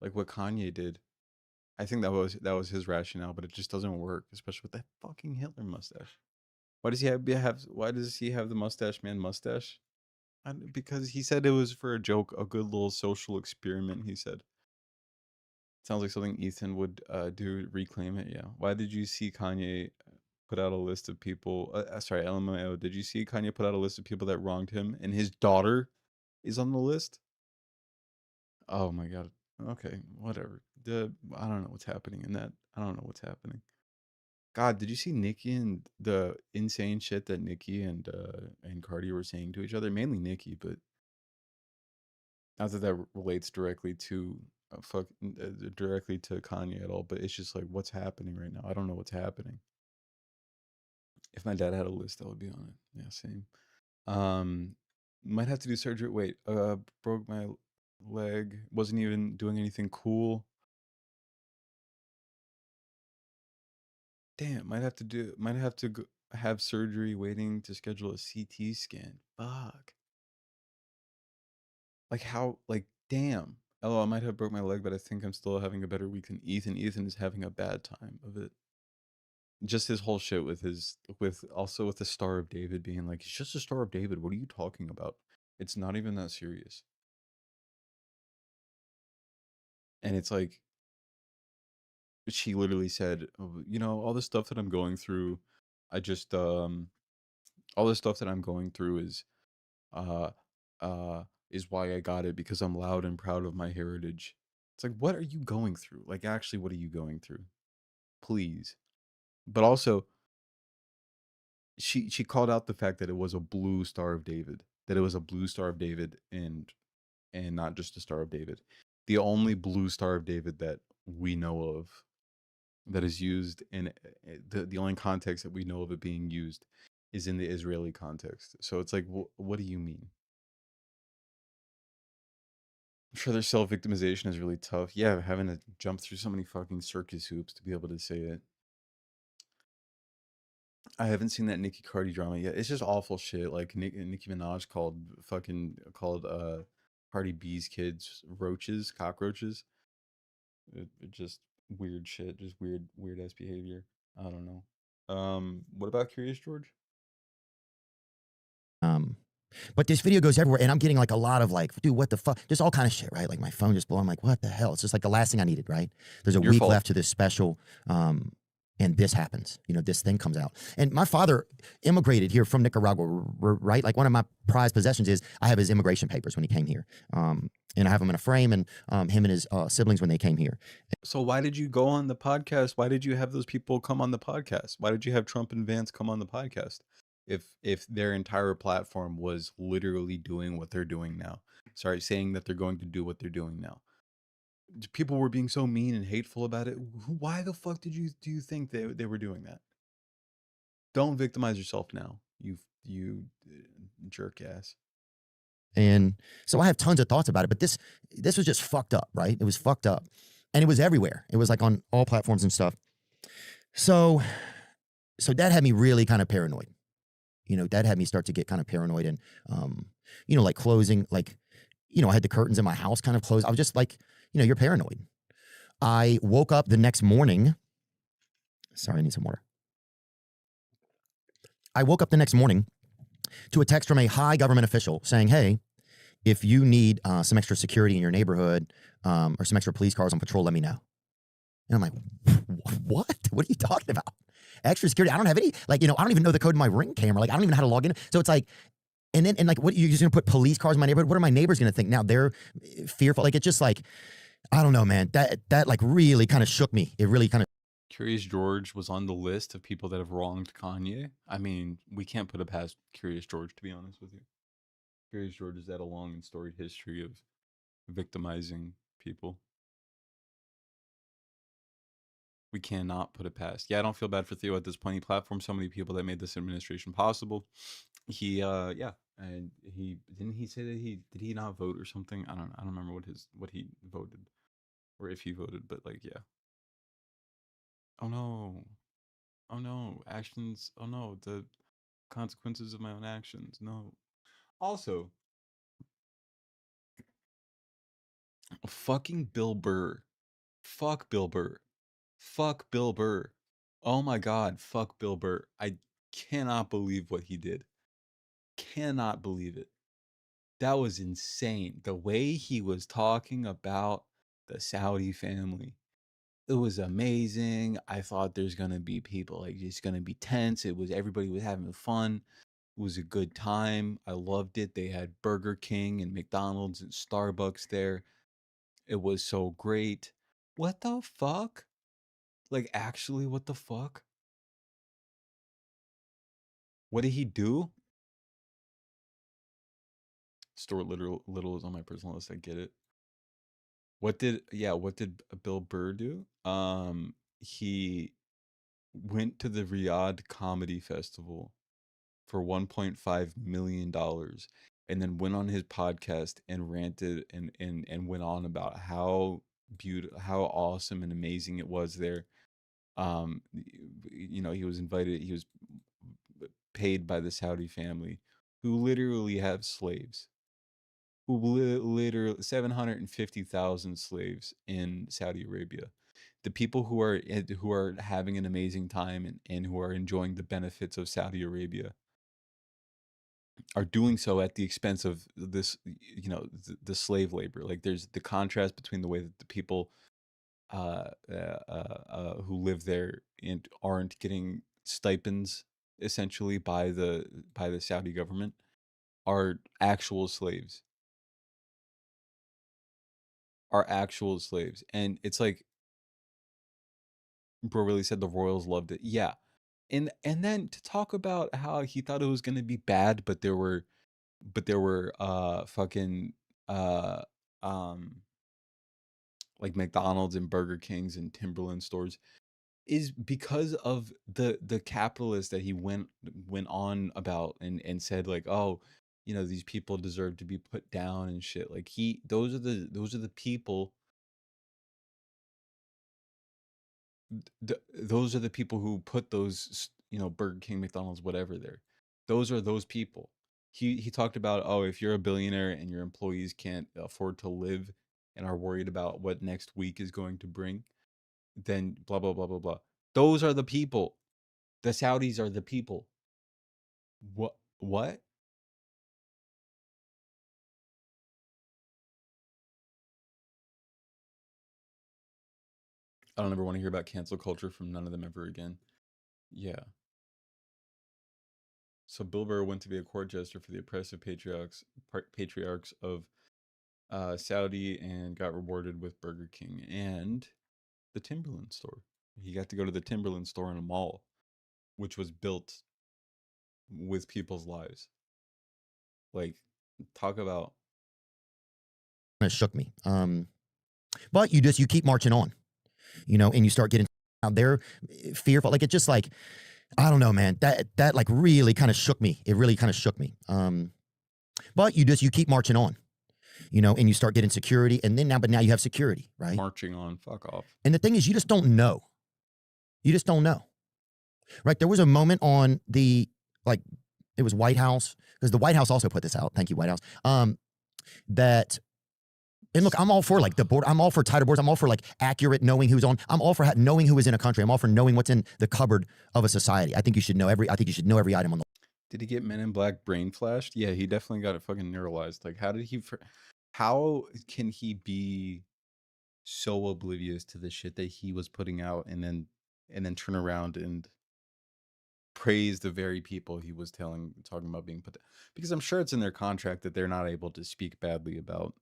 [SPEAKER 1] Like what Kanye did. I think that was his rationale, but it just doesn't work, especially with that fucking Hitler mustache. Why does he have the mustache man mustache? Because he said it was for a joke, a good little social experiment, he said. Sounds like something Ethan would do, reclaim it, yeah. Why did you see Kanye put out a list of people, sorry, LMAO, did you see Kanye put out a list of people that wronged him, and his daughter is on the list? Oh my God. Okay, whatever. I don't know what's happening in that. I don't know what's happening. God, did you see Nicki and the insane shit that Nicki and Cardi were saying to each other? Mainly Nicki, but not that that relates directly to directly to Kanye at all. But it's just like, what's happening right now? I don't know what's happening. If my dad had a list, that would be on it. Yeah, same. Um, might have to do surgery. Wait, broke my leg. Wasn't even doing anything cool. Damn, might have to have surgery waiting to schedule a CT scan. Fuck. Like how, like, damn. Oh, I might have broke my leg, but I think I'm still having a better week than Ethan. Ethan is having a bad time of it. Just his whole shit with also with the Star of David being like, he's just a Star of David. What are you talking about? It's not even that serious. And it's like, she literally said, "Oh, you know, all the stuff that I'm going through, I just, all the stuff that I'm going through uh is why I got it, because I'm loud and proud of my heritage." It's like, what are you going through? Like, actually, what are you going through? Please. But also, she called out the fact that it was a blue Star of David, that it was a blue Star of David, and not just a Star of David. The only blue Star of David that we know of that is used in the only context that we know of it being used is in the Israeli context. So it's like, what do you mean? I'm sure their self victimization is really tough. Yeah, having to jump through so many fucking circus hoops to be able to say it. I haven't seen that Nicki Cardi drama yet. It's just awful shit. Like Nicki Minaj called Cardi B's kids roaches, cockroaches. It just weird shit, just weird ass behavior. I don't know. What about Curious George?
[SPEAKER 4] But this video goes everywhere, and I'm getting like a lot of like, dude, what the fuck? Just all kind of shit, right? Like my phone just blowing. I'm like, what the hell? It's just like the last thing I needed, right? There's a
[SPEAKER 1] Your
[SPEAKER 4] week
[SPEAKER 1] fault.
[SPEAKER 4] left to this special, and this happens. You know, this thing comes out. And my father immigrated here from Nicaragua, right? Like one of my prized possessions is I have his immigration papers when he came here, and I have them in a frame, and him and his siblings when they came here.
[SPEAKER 1] So why did you go on the podcast? Why did you have those people come on the podcast? Why did you have Trump and Vance come on the podcast? If their entire platform was literally doing what they're doing now. Sorry, saying that they're going to do what they're doing now. People were being so mean and hateful about it. Why the fuck do you think they were doing that? Don't victimize yourself now. You jerk ass.
[SPEAKER 4] And so I have tons of thoughts about it, but this was just fucked up, right? It was fucked up. And it was everywhere. It was like on all platforms and stuff. So that had me really kind of paranoid. You know, that had me start to get kind of paranoid and you know, like closing, like, you know, I had the curtains in my house kind of closed. I was just like, you know, you're paranoid. I woke up the next morning. Sorry, I need some water. I woke up the next morning to a text from a high government official saying, hey, if you need some extra security in your neighborhood or some extra police cars on patrol, let me know. And I'm like, what? What are you talking about? Extra security? I don't have any, like, you know, I don't even know the code in my Ring camera. Like, I don't even know how to log in. So it's like, and like, what, you're just going to put police cars in my neighborhood? What are my neighbors going to think? Now they're fearful. Like, it's just like, I don't know, man. That like really kind of shook me. It really kind of.
[SPEAKER 1] Curious George was on the list of people that have wronged Kanye. I mean, we can't put it past Curious George, to be honest with you. Curious George has had a long and storied history of victimizing people. We cannot put it past. Yeah, I don't feel bad for Theo at this point. He platformed so many people that made this administration possible. He yeah, and he didn't he say that did he not vote or something? I don't remember what he voted or if he voted, but like yeah. Oh no. Oh no, actions. Oh no, the consequences of my own actions. No. Also, fucking Bill Burr. Fuck Bill Burr. Fuck Bill Burr. Oh my god, fuck Bill Burr. I cannot believe what he did. Cannot believe it. That was insane. The way he was talking about the Saudi family. It was amazing. I thought there's gonna be people like it's gonna be tense. Everybody was having fun. It was a good time. I loved it. They had Burger King and McDonald's and Starbucks there. It was so great. What the fuck? Like actually, what the fuck? What did he do? Stuart Little is on my personal list. I get it. What did Bill Burr do? He went to the Riyadh Comedy Festival for $1.5 million and then went on his podcast and ranted and went on about how how awesome and amazing it was there. You know, he was paid by the Saudi family who literally have slaves, who literally 750,000 slaves in Saudi Arabia. The people who are having an amazing time and who are enjoying the benefits of Saudi Arabia are doing so at the expense of this, you know, the slave labor. Like, there's the contrast between the way that the people who live there and aren't getting stipends essentially by the Saudi government are actual slaves. And it's like, bro really said the royals loved it. Yeah. And then to talk about how he thought it was going to be bad, but there were fucking uh um like McDonald's and Burger Kings and Timberland stores, is because of the capitalist that he went on about and said, like, oh, you know, these people deserve to be put down and shit. Like, those are the people, those are the people who put those, you know, Burger King, McDonald's, whatever there. Those are those people. He talked about, oh, if you're a billionaire and your employees can't afford to live and are worried about what next week is going to bring, then blah blah blah blah blah. Those are the people. The Saudis are the people. What? I don't ever want to hear about cancel culture from none of them ever again. Yeah. So Bill Burr went to be a court jester for the oppressive patriarchs of Saudi and got rewarded with Burger King and the Timberland store. He got to go to the Timberland store in a mall, which was built with people's lives. Like, talk about.
[SPEAKER 4] It shook me. But you keep marching on, you know, and you start getting out there fearful. Like, it's just like, I don't know, man. That like really kind of shook me. It really kind of shook me. But you keep marching on, you know, and you start getting security, and then now you have security, right?
[SPEAKER 1] Marching on, fuck off.
[SPEAKER 4] And the thing is, you just don't know. You just don't know, right? There was a moment on the, like, it was White House, because the White House also put this out. Thank you, White House. That, and look, I'm all for like the board. I'm all for tighter boards. I'm all for like accurate knowing who's on. I'm all for knowing who is in a country. I'm all for knowing what's in the cupboard of a society. I think you should know every item on the.
[SPEAKER 1] Did he get Men in Black brain flashed? Yeah, he definitely got it fucking neuralized. Like, how can he be so oblivious to the shit that he was putting out and then turn around and praise the very people he was talking about being put down? Because I'm sure it's in their contract that they're not able to speak badly about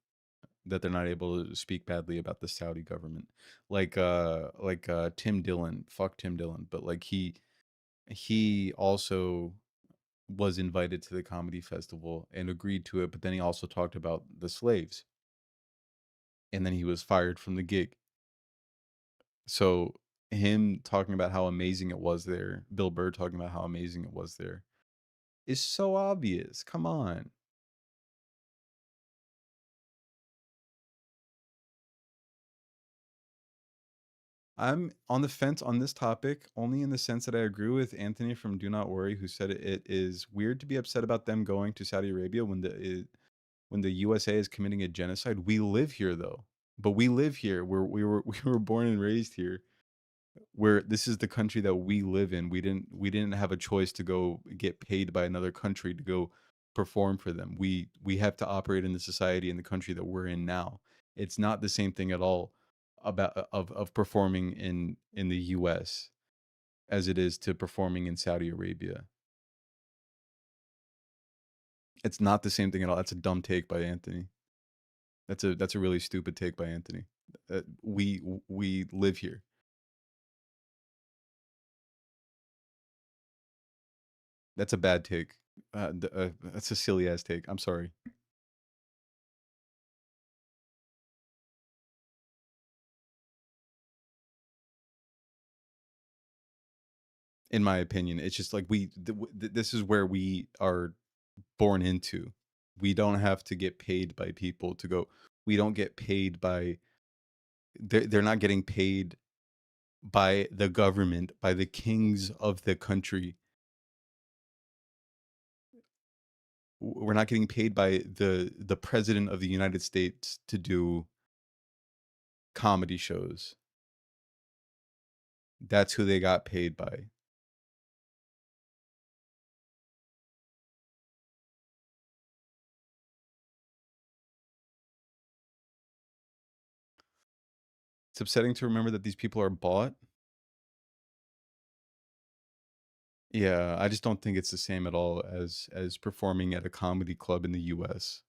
[SPEAKER 1] the Saudi government. Like Tim Dillon, fuck Tim Dillon, but like he also was invited to the comedy festival and agreed to it, but then he also talked about the slaves. And then he was fired from the gig. So him talking about how amazing it was there, Bill Burr talking about how amazing it was there, is so obvious. Come on. I'm on the fence on this topic, only in the sense that I agree with Anthony from Do Not Worry, who said it is weird to be upset about them going to Saudi Arabia when the USA is committing a genocide. We live here, though. But we live here. We were born and raised here. Where this is the country that we live in. We didn't have a choice to go get paid by another country to go perform for them. We have to operate in the society in the country that we're in now. It's not the same thing at all about of performing in the US as it is to performing in Saudi Arabia. It's not the same thing at all. That's a dumb take by Anthony. That's a really stupid take by Anthony. We live here. That's a bad take. That's a silly ass take. I'm sorry. In my opinion, it's just like this is where we are born into. We don't have to get paid by people to go. We don't get paid by. They're not getting paid by the government, by the kings of the country. We're not getting paid by the president of the United States to do comedy shows. That's who they got paid by. It's upsetting to remember that these people are bought. Yeah, I just don't think it's the same at all as performing at a comedy club in the US.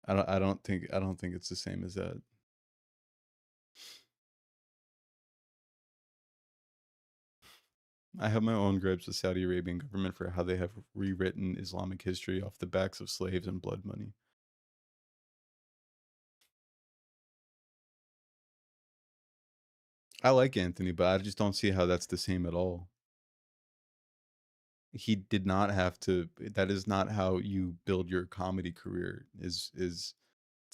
[SPEAKER 1] I don't think it's the same as that. I have my own gripes with Saudi Arabian government for how they have rewritten Islamic history off the backs of slaves and blood money. I like Anthony, but I just don't see how that's the same at all. He did not have to. That is not how you build your comedy career. Is It's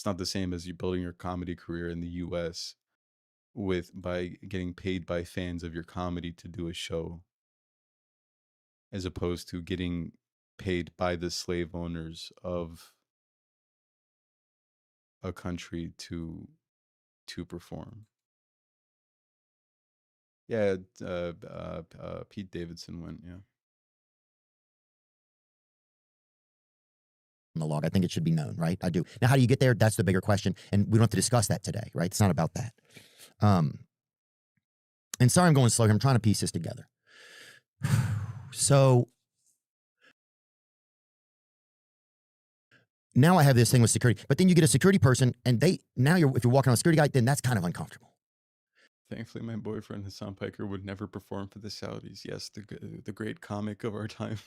[SPEAKER 1] not the same as you building your comedy career in the US with by getting paid by fans of your comedy to do a show, as opposed to getting paid by the slave owners of a country to perform. Yeah, Pete Davidson went. Yeah,
[SPEAKER 4] The log. I think it should be known, right? I do. Now, how do you get there? That's the bigger question, and we don't have to discuss that today, right? It's not about that. And sorry, I'm going slow here. I'm trying to piece this together. So now I have this thing with security, but then you get a security person, and if you're walking on a security guy, then that's kind of uncomfortable.
[SPEAKER 1] thankfully, my boyfriend Hassan Piker would never perform for the Saudis. Yes, the great comic of our time.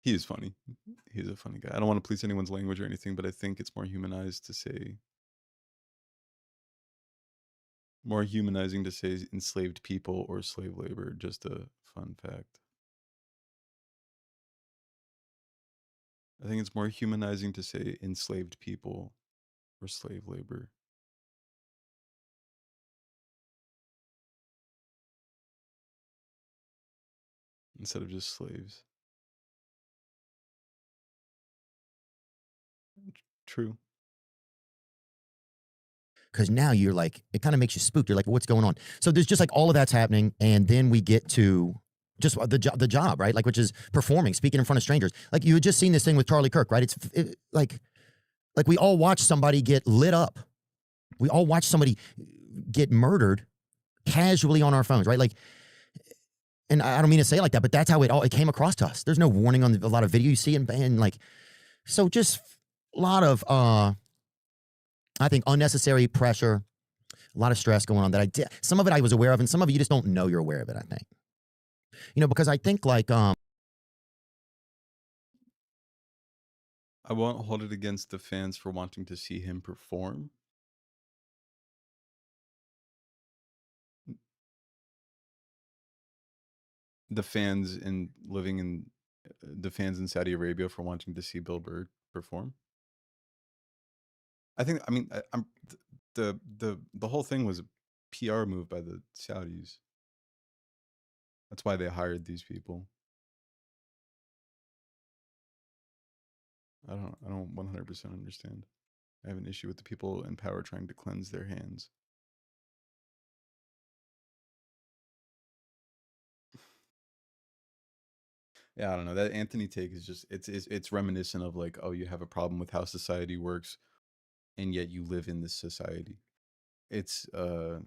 [SPEAKER 1] He is funny. He's a funny guy. I don't want to police anyone's language or anything, but I think it's more humanizing to say enslaved people or slave labor. Just a fun fact. I think it's more humanizing to say enslaved people or slave labor. Instead of just slaves. True.
[SPEAKER 4] Because now you're like, it kind of makes you spooked. You're like, well, what's going on? So there's just like all of that's happening, and then we get to just the job, right? Like, which is performing, speaking in front of strangers. Like you had just seen this thing with Charlie Kirk, right? It's like we all watch somebody get lit up. We all watch somebody get murdered casually on our phones, right? Like, and I don't mean to say it like that, but that's how it came across to us. There's no warning on a lot of video you see, and like, so just a lot of I think unnecessary pressure, a lot of stress going on that I did. Some of it I was aware of, and some of it you just don't know you're aware of it, I think. Because I think like
[SPEAKER 1] I won't hold it against the fans for wanting to see him perform. The fans in Saudi Arabia for wanting to see Bill Burr perform. I'm the whole thing was a PR move by the Saudis. That's why they hired these people. I don't 100% understand. I have an issue with the people in power trying to cleanse their hands. Yeah, I don't know. That Anthony take is just it's reminiscent of like, oh, you have a problem with how society works, and yet you live in this society. It's I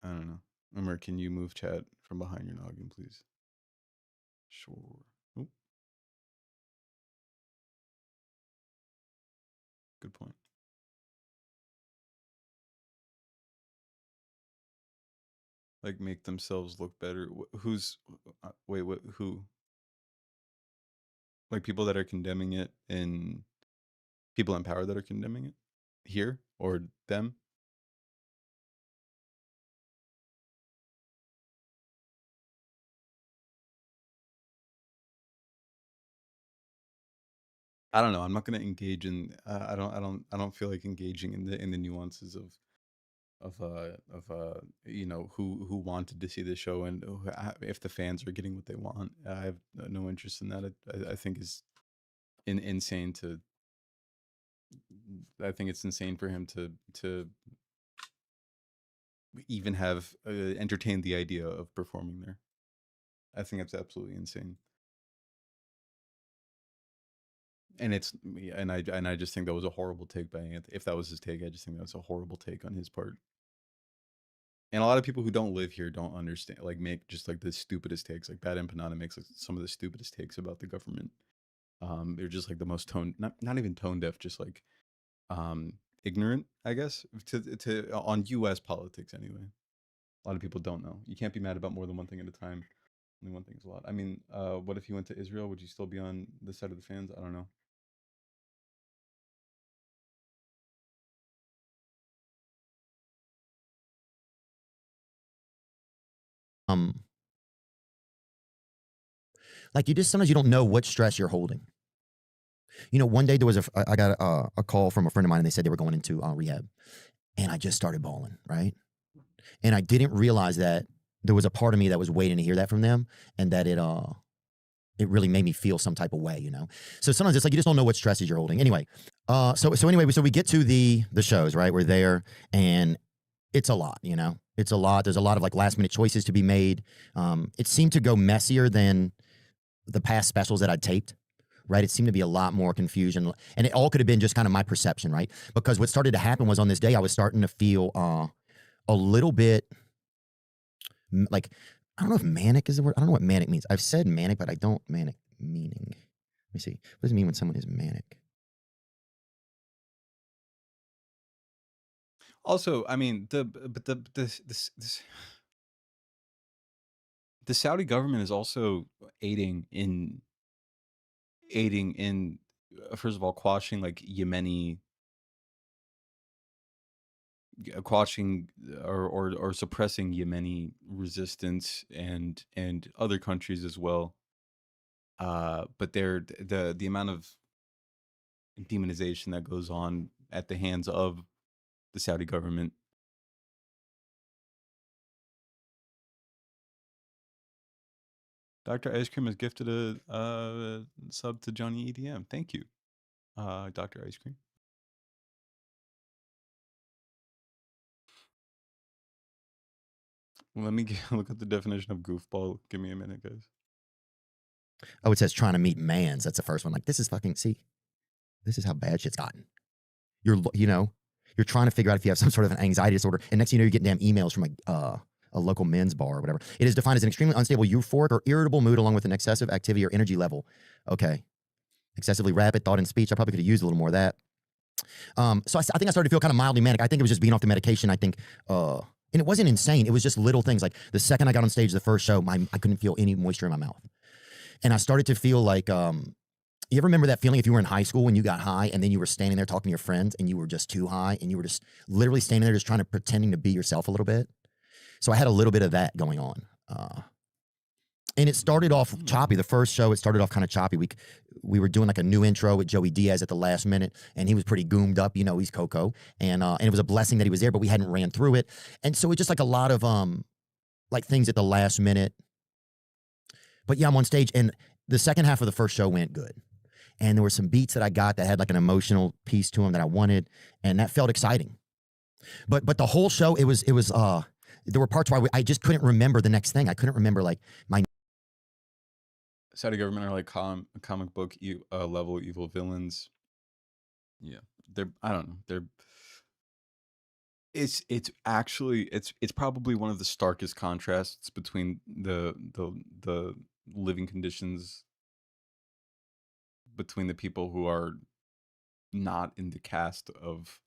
[SPEAKER 1] don't know. Umar, can you move chat from behind your noggin, please? Sure. Oop. point. Like make themselves look better. Who's wait, what, who? Like people that are condemning it, and people in power that are condemning it here, or them? I don't know. I'm not going to engage in. I don't feel like engaging in the nuances of you know, who wanted to see the show, and if the fans are getting what they want. I have no interest in that. I think is insane to. I think it's insane for him to even have entertained the idea of performing there. I think that's absolutely insane. And I just think that was a horrible take by Anthony. If that was his take, I just think that was a horrible take on his part. And a lot of people who don't live here don't understand, like make just like the stupidest takes. Like Bad Empanada makes like some of the stupidest takes about the government. They're just like the most not even tone deaf, just like ignorant, I guess, to on US politics anyway. A lot of people don't know. You can't be mad about more than one thing at a time. Only one thing is a lot. I mean, what if you went to Israel? Would you still be on the side of the fans? I don't know.
[SPEAKER 4] Like you just sometimes you don't know what stress you're holding. You know, one day there was I got a call from a friend of mine, and they said they were going into rehab, and I just started bawling, right? And I didn't realize that there was a part of me that was waiting to hear that from them, and that it really made me feel some type of way, you know. So sometimes it's like you just don't know what stresses you're holding. Anyway, so anyway, so we get to the shows, right? We're there, and it's a lot, you know. It's a lot. There's a lot of like last minute choices to be made. It seemed to go messier than the past specials that I'd taped. Right, it seemed to be a lot more confusion, and it all could have been just kind of my perception, right? Because what started to happen was on this day, I was starting to feel a little bit like, I don't know if manic is the word. I don't know what manic means. I've said manic, but I don't manic meaning. Let me see. What does it mean when someone is manic?
[SPEAKER 1] Also, I mean, the Saudi government is also aiding in first of all quashing like Yemeni quashing or suppressing Yemeni resistance and other countries as well. But the amount of demonization that goes on at the hands of the Saudi government. Dr. Ice Cream has gifted a sub to Johnny EDM. Thank you, Dr. Ice Cream. Let me look at the definition of goofball. Give me a minute, guys.
[SPEAKER 4] Oh, it says trying to meet mans. That's the first one. Like, this is fucking, see, this is how bad shit's gotten. You know, you're trying to figure out if you have some sort of an anxiety disorder, and next thing you know, you're getting damn emails from a local men's bar or whatever. It is defined as an extremely unstable, euphoric, or irritable mood along with an excessive activity or energy level. Okay. Excessively rapid thought and speech. I probably could have used a little more of that. So I think I started to feel kind of mildly manic. I think it was just being off the medication. I think, and it wasn't insane. It was just little things. Like the second I got on stage the first show, I couldn't feel any moisture in my mouth. And I started to feel like, you ever remember that feeling if you were in high school when you got high and then you were standing there talking to your friends and you were just too high and you were just literally standing there just trying to pretending to be yourself a little bit? So I had a little bit of that going on. And it started off choppy. The first show, it started off kind of choppy. We were doing like a new intro with Joey Diaz at the last minute, and he was pretty goomed up. You know, he's Coco. And it was a blessing that he was there, but we hadn't ran through it. And so it's just like a lot of like things at the last minute. But yeah, I'm on stage, and the second half of the first show went good. And there were some beats that I got that had like an emotional piece to them that I wanted, and that felt exciting. But the whole show, it was there were parts where I just couldn't remember the next thing. I couldn't remember like my
[SPEAKER 1] Saudi government are like comic book level evil villains. Yeah, I don't know. It's actually it's probably one of the starkest contrasts between the living conditions between the people who are not in the cast of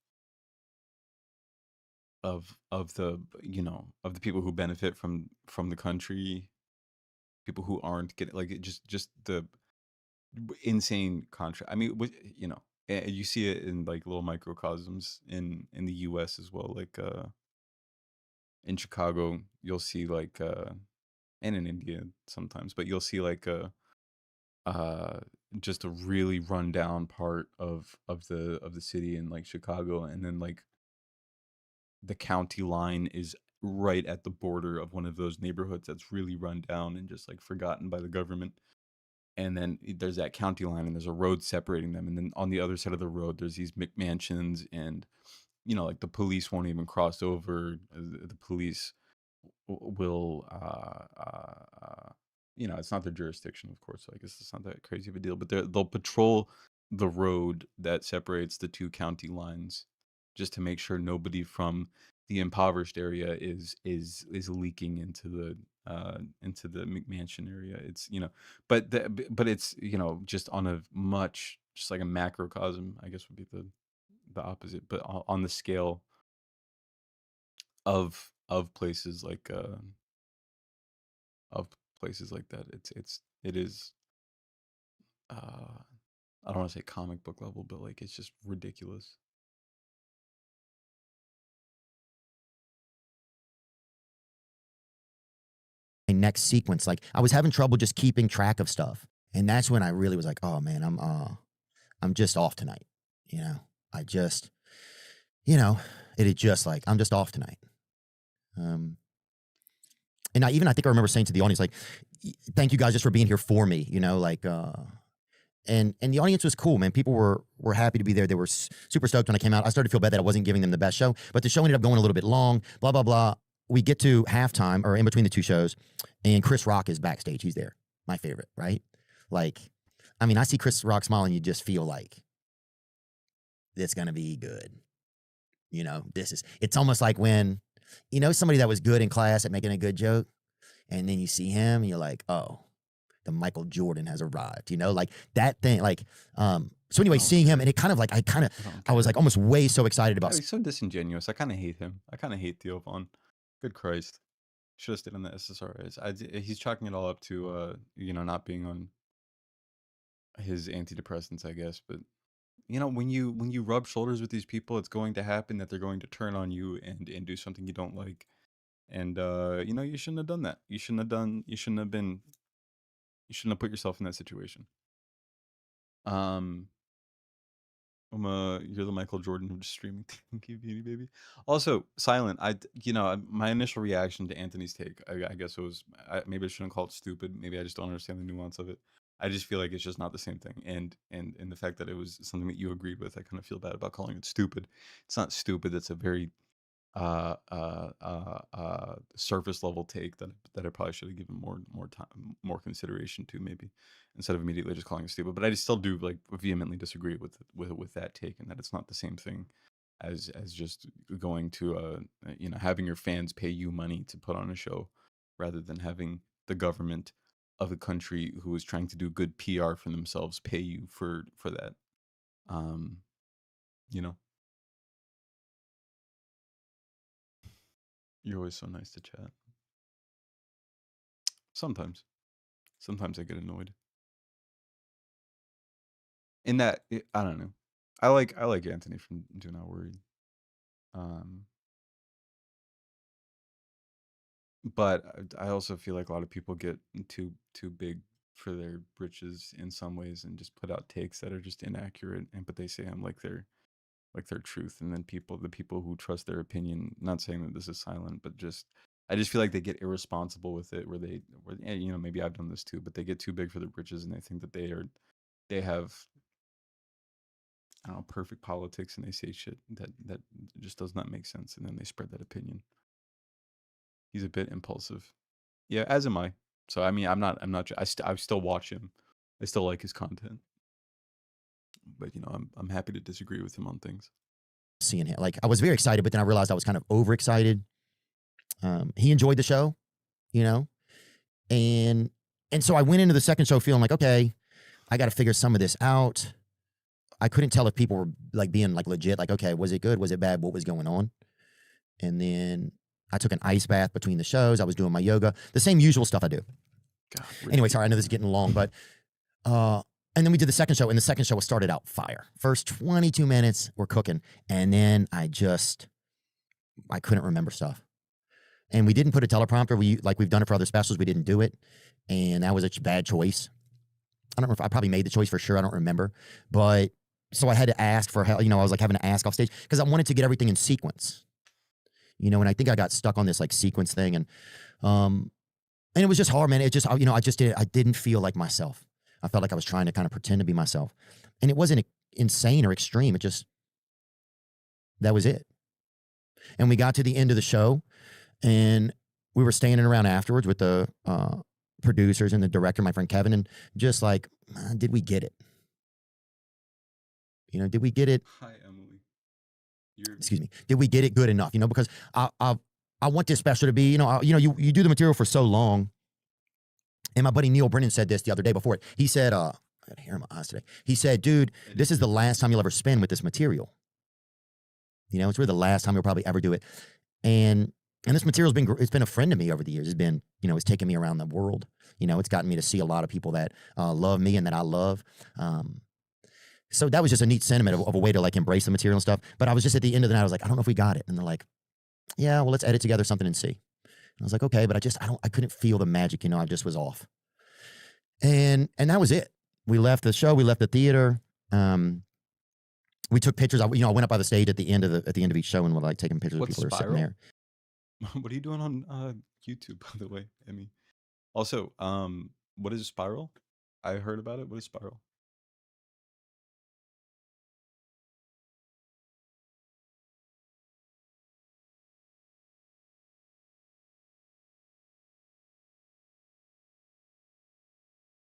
[SPEAKER 1] the, you know, of the people who benefit from the country, people who aren't getting, like, it just the insane contrast. I mean, you know, you see it in like little microcosms in the US as well, like in Chicago you'll see like and in India sometimes, but you'll see like uh just a really rundown part of the city in like Chicago, and then like the county line is right at the border of one of those neighborhoods that's really run down and just like forgotten by the government. And then there's that county line and there's a road separating them, and then on the other side of the road there's these McMansions, and you know, like the police won't even cross over. The police will you know, it's not their jurisdiction, of course, so I guess it's not that crazy of a deal, but they'll patrol the road that separates the two county lines just to make sure nobody from the impoverished area is leaking into the McMansion area. It's, you know, but it's, you know, just on a much, just like a macrocosm, I guess would be the opposite, but on the scale of places like of places like that, it is uh I don't want to say comic book level, but like it's just ridiculous.
[SPEAKER 4] Next sequence. Like I was having trouble just keeping track of stuff. And that's when I really was like, oh man, I'm just off tonight. You know, I just, you know, it is just like, I'm just off tonight. And I think I remember saying to the audience, like, thank you guys just for being here for me, you know, like, and the audience was cool, man. People were happy to be there. They were super stoked when I came out. I started to feel bad that I wasn't giving them the best show, but the show ended up going a little bit long, blah, blah, blah. We get to halftime or in between the two shows, and Chris Rock is backstage. He's there. My favorite, right? Like, I mean, I see Chris Rock smile and you just feel like it's going to be good. You know, it's almost like when, you know, somebody that was good in class at making a good joke, and then you see him and you're like, oh, the Michael Jordan has arrived, you know, like that thing, like, so anyway, seeing him, and it kind of like, I was like almost way so excited about.
[SPEAKER 1] Oh, he's so disingenuous. I kind of hate him. I kind of hate THEO. Good Christ. Should have stayed on the SSRIs. He's chalking it all up to, you know, not being on his antidepressants, I guess. But, you know, when you rub shoulders with these people, it's going to happen that they're going to turn on you and do something you don't like. And, you know, you shouldn't have done that. You shouldn't have put yourself in that situation. You're the Michael Jordan of just streaming Beauty Baby. Also, Silent. You know, my initial reaction to Anthony's take, I guess it was, maybe I shouldn't call it stupid. Maybe I just don't understand the nuance of it. I just feel like it's just not the same thing. And the fact that it was something that you agreed with, I kind of feel bad about calling it stupid. It's not stupid. It's a very surface level take that I probably should have given more time, more consideration to, maybe, instead of immediately just calling it stupid. But I still do like vehemently disagree with that take, and that it's not the same thing as just going to you know, having your fans pay you money to put on a show, rather than having the government of the country who is trying to do good PR for themselves pay you for that. You know. You're always so nice to chat. Sometimes I get annoyed. In that, I don't know. I like Anthony from Do Not Worry. But I also feel like a lot of people get too big for their britches in some ways, and just put out takes that are just inaccurate, and but they say them like they're truth, and then the people who trust their opinion, not saying that this is Silent, but just, I just feel like they get irresponsible with it, where you know, maybe I've done this too, but they get too big for their britches, and they think that they have, I don't know, perfect politics, and they say shit that just does not make sense, and then they spread that opinion. He's a bit impulsive. Yeah, as am I. So I mean, I'm not I still watch him. I still like his content. But, you know, I'm happy to disagree with him on things.
[SPEAKER 4] Seeing him, like, I was very excited, but then I realized I was kind of overexcited. He enjoyed the show, you know, and so I went into the second show feeling like, okay, I got to figure some of this out. I couldn't tell if people were like being like legit, like, okay, was it good? Was it bad? What was going on? And then I took an ice bath between the shows. I was doing my yoga, the same usual stuff I do.
[SPEAKER 1] God,
[SPEAKER 4] Anyway, sorry, I know this is getting long, but and then we did the second show, and the second show started out fire. First 22 minutes, we're cooking, and then I couldn't remember stuff. And we didn't put a teleprompter. We've done it for other specials. We didn't do it, and that was a bad choice. I don't know if I probably made the choice for sure. I don't remember, but so I had to ask for help. I was like having to ask off stage because I wanted to get everything in sequence. And I think I got stuck on this like sequence thing, and it was just hard, man. It just, I didn't feel like myself. I felt like I was trying to kind of pretend to be myself, and it wasn't insane or extreme. That was it. And we got to the end of the show, and we were standing around afterwards with the producers and the director, my friend Kevin, and just like, did we get it? Did we get it?
[SPEAKER 1] Hi, Emily.
[SPEAKER 4] Excuse me. Did we get it good enough? Because I want this special to be, you do the material for so long. And my buddy Neil Brennan said this the other day before it. He said, I got hair in my eyes today. He said, dude, this is the last time you'll ever spend with this material. It's really the last time you'll probably ever do it. And this material's been a friend to me over the years. It's been, it's taken me around the world. It's gotten me to see a lot of people that love me and that I love. So that was just a neat sentiment of a way to like embrace the material and stuff. But I was just at the end of the night, I was like, I don't know if we got it. And they're like, yeah, well, let's edit together something and see. And I was like, okay, but I couldn't feel the magic, I just was off. And that was it. We left the show, we left the theater. We took pictures. I went up by the stage at the end of each show and was like taking pictures of people that were sitting there.
[SPEAKER 1] What are you doing on YouTube, by the way, Emmy? Also, what is Spiral? I heard about it. What is Spiral?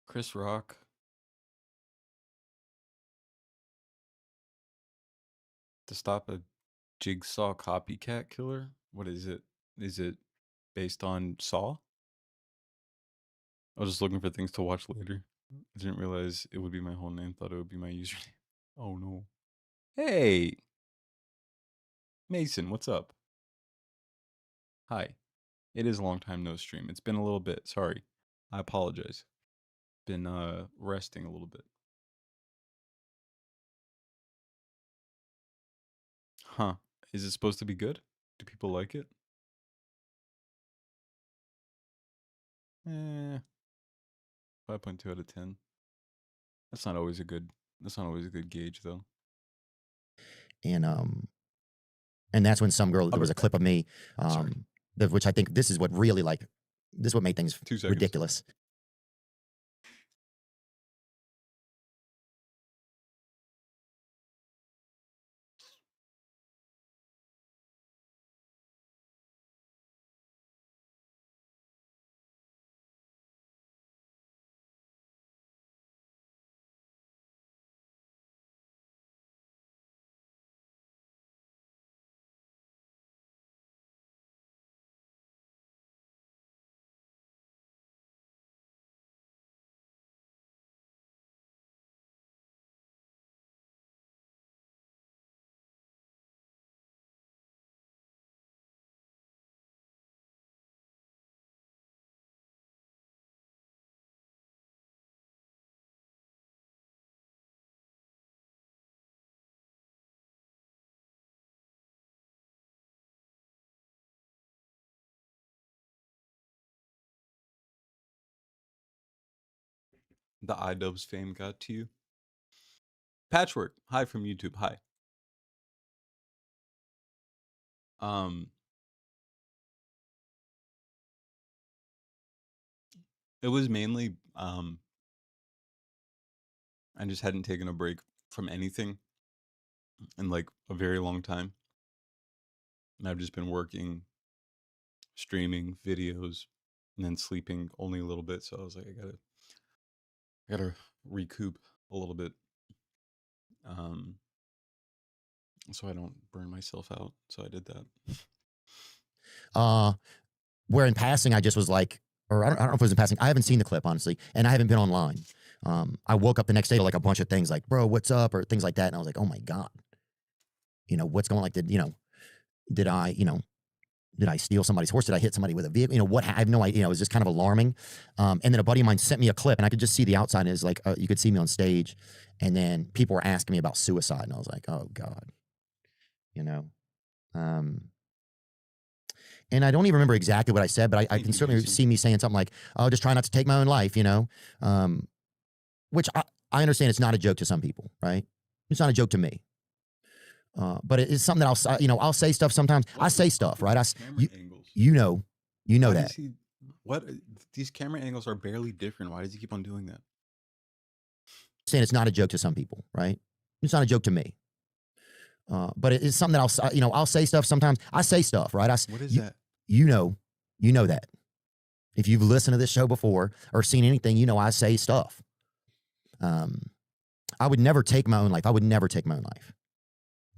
[SPEAKER 1] Chris Rock. To stop a Jigsaw copycat killer? What is it? Is it based on Saw? I was just looking for things to watch later. I didn't realize it would be my whole name. Thought it would be my username. Oh no. Hey! Mason, what's up? Hi. It is a long time no stream. It's been a little bit. Sorry. I apologize. Been resting a little bit. Huh. Is it supposed to be good? Do people like it? 5.2 out of 10. That's not always a good gauge though.
[SPEAKER 4] And that's when there was a clip of me, which I think this is what really this is what made things
[SPEAKER 1] 2 seconds.
[SPEAKER 4] ridiculous.
[SPEAKER 1] The iDubbbz fame got to you. Patchwork. Hi from YouTube. Hi. It was mainly I just hadn't taken a break from anything in like a very long time. And I've just been working, streaming videos, and then sleeping only a little bit. So I was like, I gotta recoup a little bit. So I don't burn myself out. So I did that.
[SPEAKER 4] Where in passing, I just was like, or I don't know if it was in passing. I haven't seen the clip, honestly, and I haven't been online. I woke up the next day to like a bunch of things like, bro, what's up? Or things like that. And I was like, oh my God, what's going on? Like, did I steal somebody's horse? Did I hit somebody with a vehicle? What? I have no idea. It was just kind of alarming. And then a buddy of mine sent me a clip, and I could just see the outside. Is like you could see me on stage, and then people were asking me about suicide, and I was like, oh God, And I don't even remember exactly what I said, but I can certainly see me saying something like, "Oh, just try not to take my own life," which I understand it's not a joke to some people, right? It's not a joke to me. But it's something that I'll say stuff sometimes. I say stuff, right? You know that.
[SPEAKER 1] What? These camera angles are barely different. Why does he keep on doing that?
[SPEAKER 4] Saying it's not a joke to some people, right? It's not a joke to me. But it's something that I'll say stuff sometimes. I say stuff, right?
[SPEAKER 1] What is that?
[SPEAKER 4] You know that. If you've listened to this show before or seen anything, I say stuff. I would never take my own life. I would never take my own life.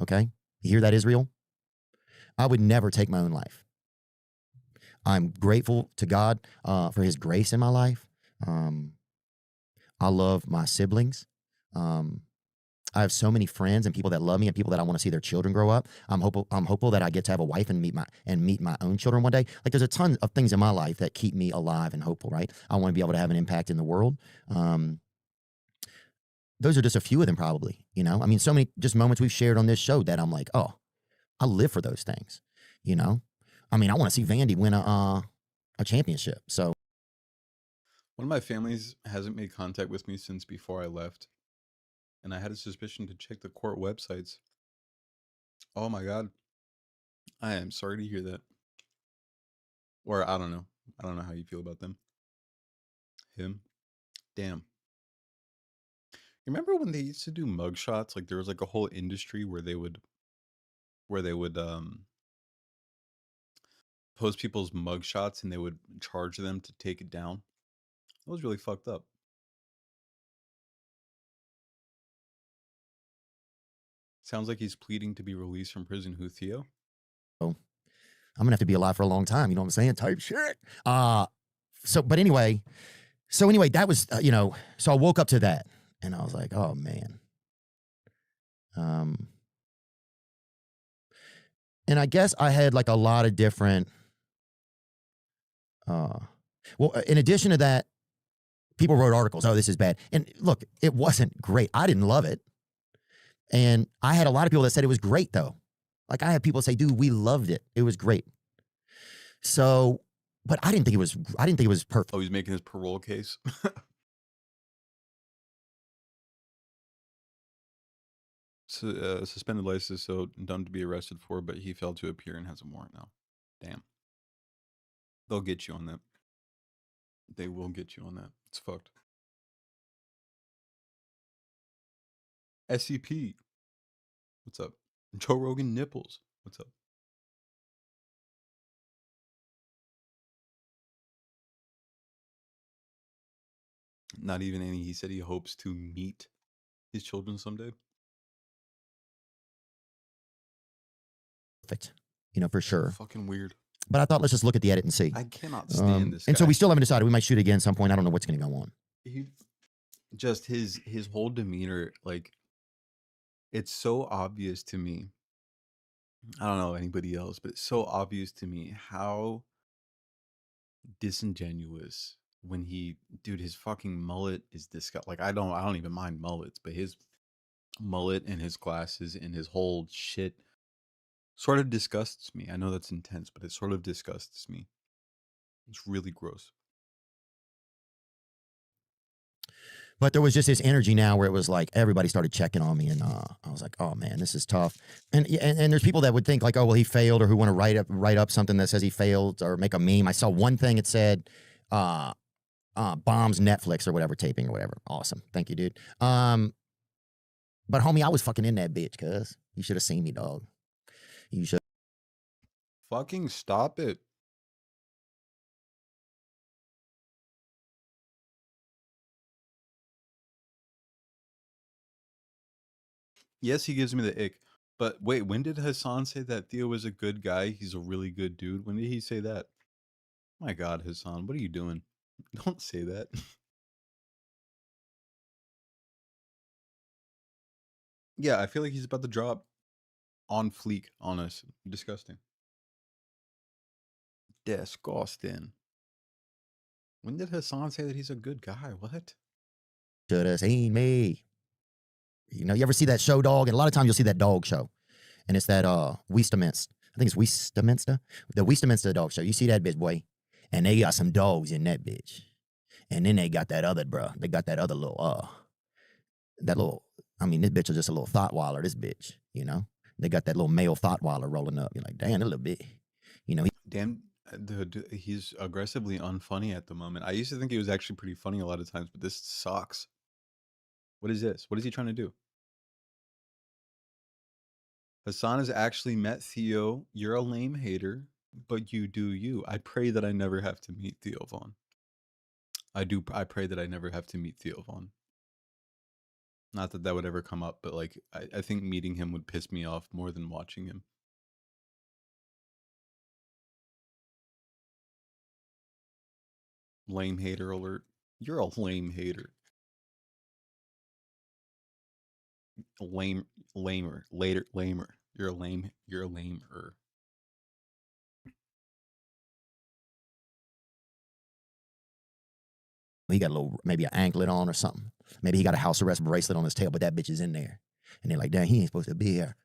[SPEAKER 4] Okay? You hear that, Israel? I would never take my own life. I'm grateful to God for his grace in my life. I love my siblings. I have so many friends and people that love me and people that I want to see their children grow up. I'm hopeful that I get to have a wife and meet my own children one day. Like there's a ton of things in my life that keep me alive and hopeful, right? I want to be able to have an impact in the world. Those are just a few of them probably, I mean, so many just moments we've shared on this show that I'm like, oh, I live for those things, I mean, I want to see Vandy win a championship. So
[SPEAKER 1] one of my families hasn't made contact with me since before I left. And I had a suspicion to check the court websites. Oh my God. I am sorry to hear that. Or I don't know. I don't know how you feel about them. Him. Damn. Remember when they used to do mugshots? Like there was like a whole industry where they would post people's mugshots and they would charge them to take it down. That was really fucked up. Sounds like he's pleading to be released from prison. Who, Theo?
[SPEAKER 4] I'm gonna have to be alive for a long time. You know what I'm saying? Type shit. But anyway, that was So I woke up to that, and I was like, oh man. And I guess I had like a lot of different. In addition to that, people wrote articles. Oh, this is bad. And look, it wasn't great. I didn't love it. And I had a lot of people that said it was great, though. Like I had people say, dude, we loved it. It was great. So, but I didn't think it was perfect.
[SPEAKER 1] Oh, he's making his parole case. Suspended license, so done to be arrested for, but he failed to appear and has a warrant now. Damn. They'll get you on that. They will get you on that. It's fucked. SCP. What's up? Joe Rogan nipples. What's up? Not even any. He said he hopes to meet his children someday.
[SPEAKER 4] Perfect. For sure.
[SPEAKER 1] So fucking weird.
[SPEAKER 4] But I thought, let's just look at the edit and see.
[SPEAKER 1] I cannot stand this guy.
[SPEAKER 4] And so we still haven't decided. We might shoot again at some point. I don't know what's going to go on.
[SPEAKER 1] Just his whole demeanor, like, it's so obvious to me. I don't know anybody else, but it's so obvious to me how disingenuous when his fucking mullet is disgusting. Like, I don't even mind mullets, but his mullet and his glasses and his whole shit sort of disgusts me. I know that's intense, but it sort of disgusts me. It's really gross.
[SPEAKER 4] But there was just this energy now where it was like everybody started checking on me, and I was like, "Oh man, this is tough." And there's people that would think like, "Oh well, he failed," or who want to write up something that says he failed, or make a meme. I saw one thing it said, "Bombs Netflix" or whatever, taping or whatever. Awesome, thank you, dude. But homie, I was fucking in that bitch, cuz you should have seen me, dog. You should
[SPEAKER 1] fucking stop it. Yes, he gives me the ick. But wait, when did Hassan say that Theo is a good guy? He's a really good dude. When did he say that? My God, Hassan, what are you doing? Don't say that. Yeah, I feel like he's about to drop on fleek on us. Disgusting. Disgusting. When did Hassan say that he's a good guy? What?
[SPEAKER 4] Should have seen me. You know, you ever see that show, dog? And a lot of times you'll see that dog show. And it's that Weestaminster. I think it's Weestaminster. The Weestaminster dog show. You see that bitch, boy? And they got some dogs in that bitch. And then they got that other, bro. They got that other little, I mean, this bitch is just a little thoughtweiler, this bitch, you know? They got that little male thoughtweiler rolling up. You're like, damn, a little bit. You know,
[SPEAKER 1] Damn, he's aggressively unfunny at the moment. I used to think he was actually pretty funny a lot of times, but this sucks. What is this? What is he trying to do? Hassan has actually met Theo. You're a lame hater, but you do you. I pray that I never have to meet Theo Vaughn. I pray that I never have to meet Theo Vaughn. Not that that would ever come up, but like I think meeting him would piss me off more than watching him. Lame hater alert. You're a lame hater. Lamer. Lamer. You're a lame. You're a lamer.
[SPEAKER 4] he got a little, maybe an anklet on or something. Maybe he got a house arrest bracelet on his tail, but that bitch is in there. And they're like, damn, he ain't supposed to be here.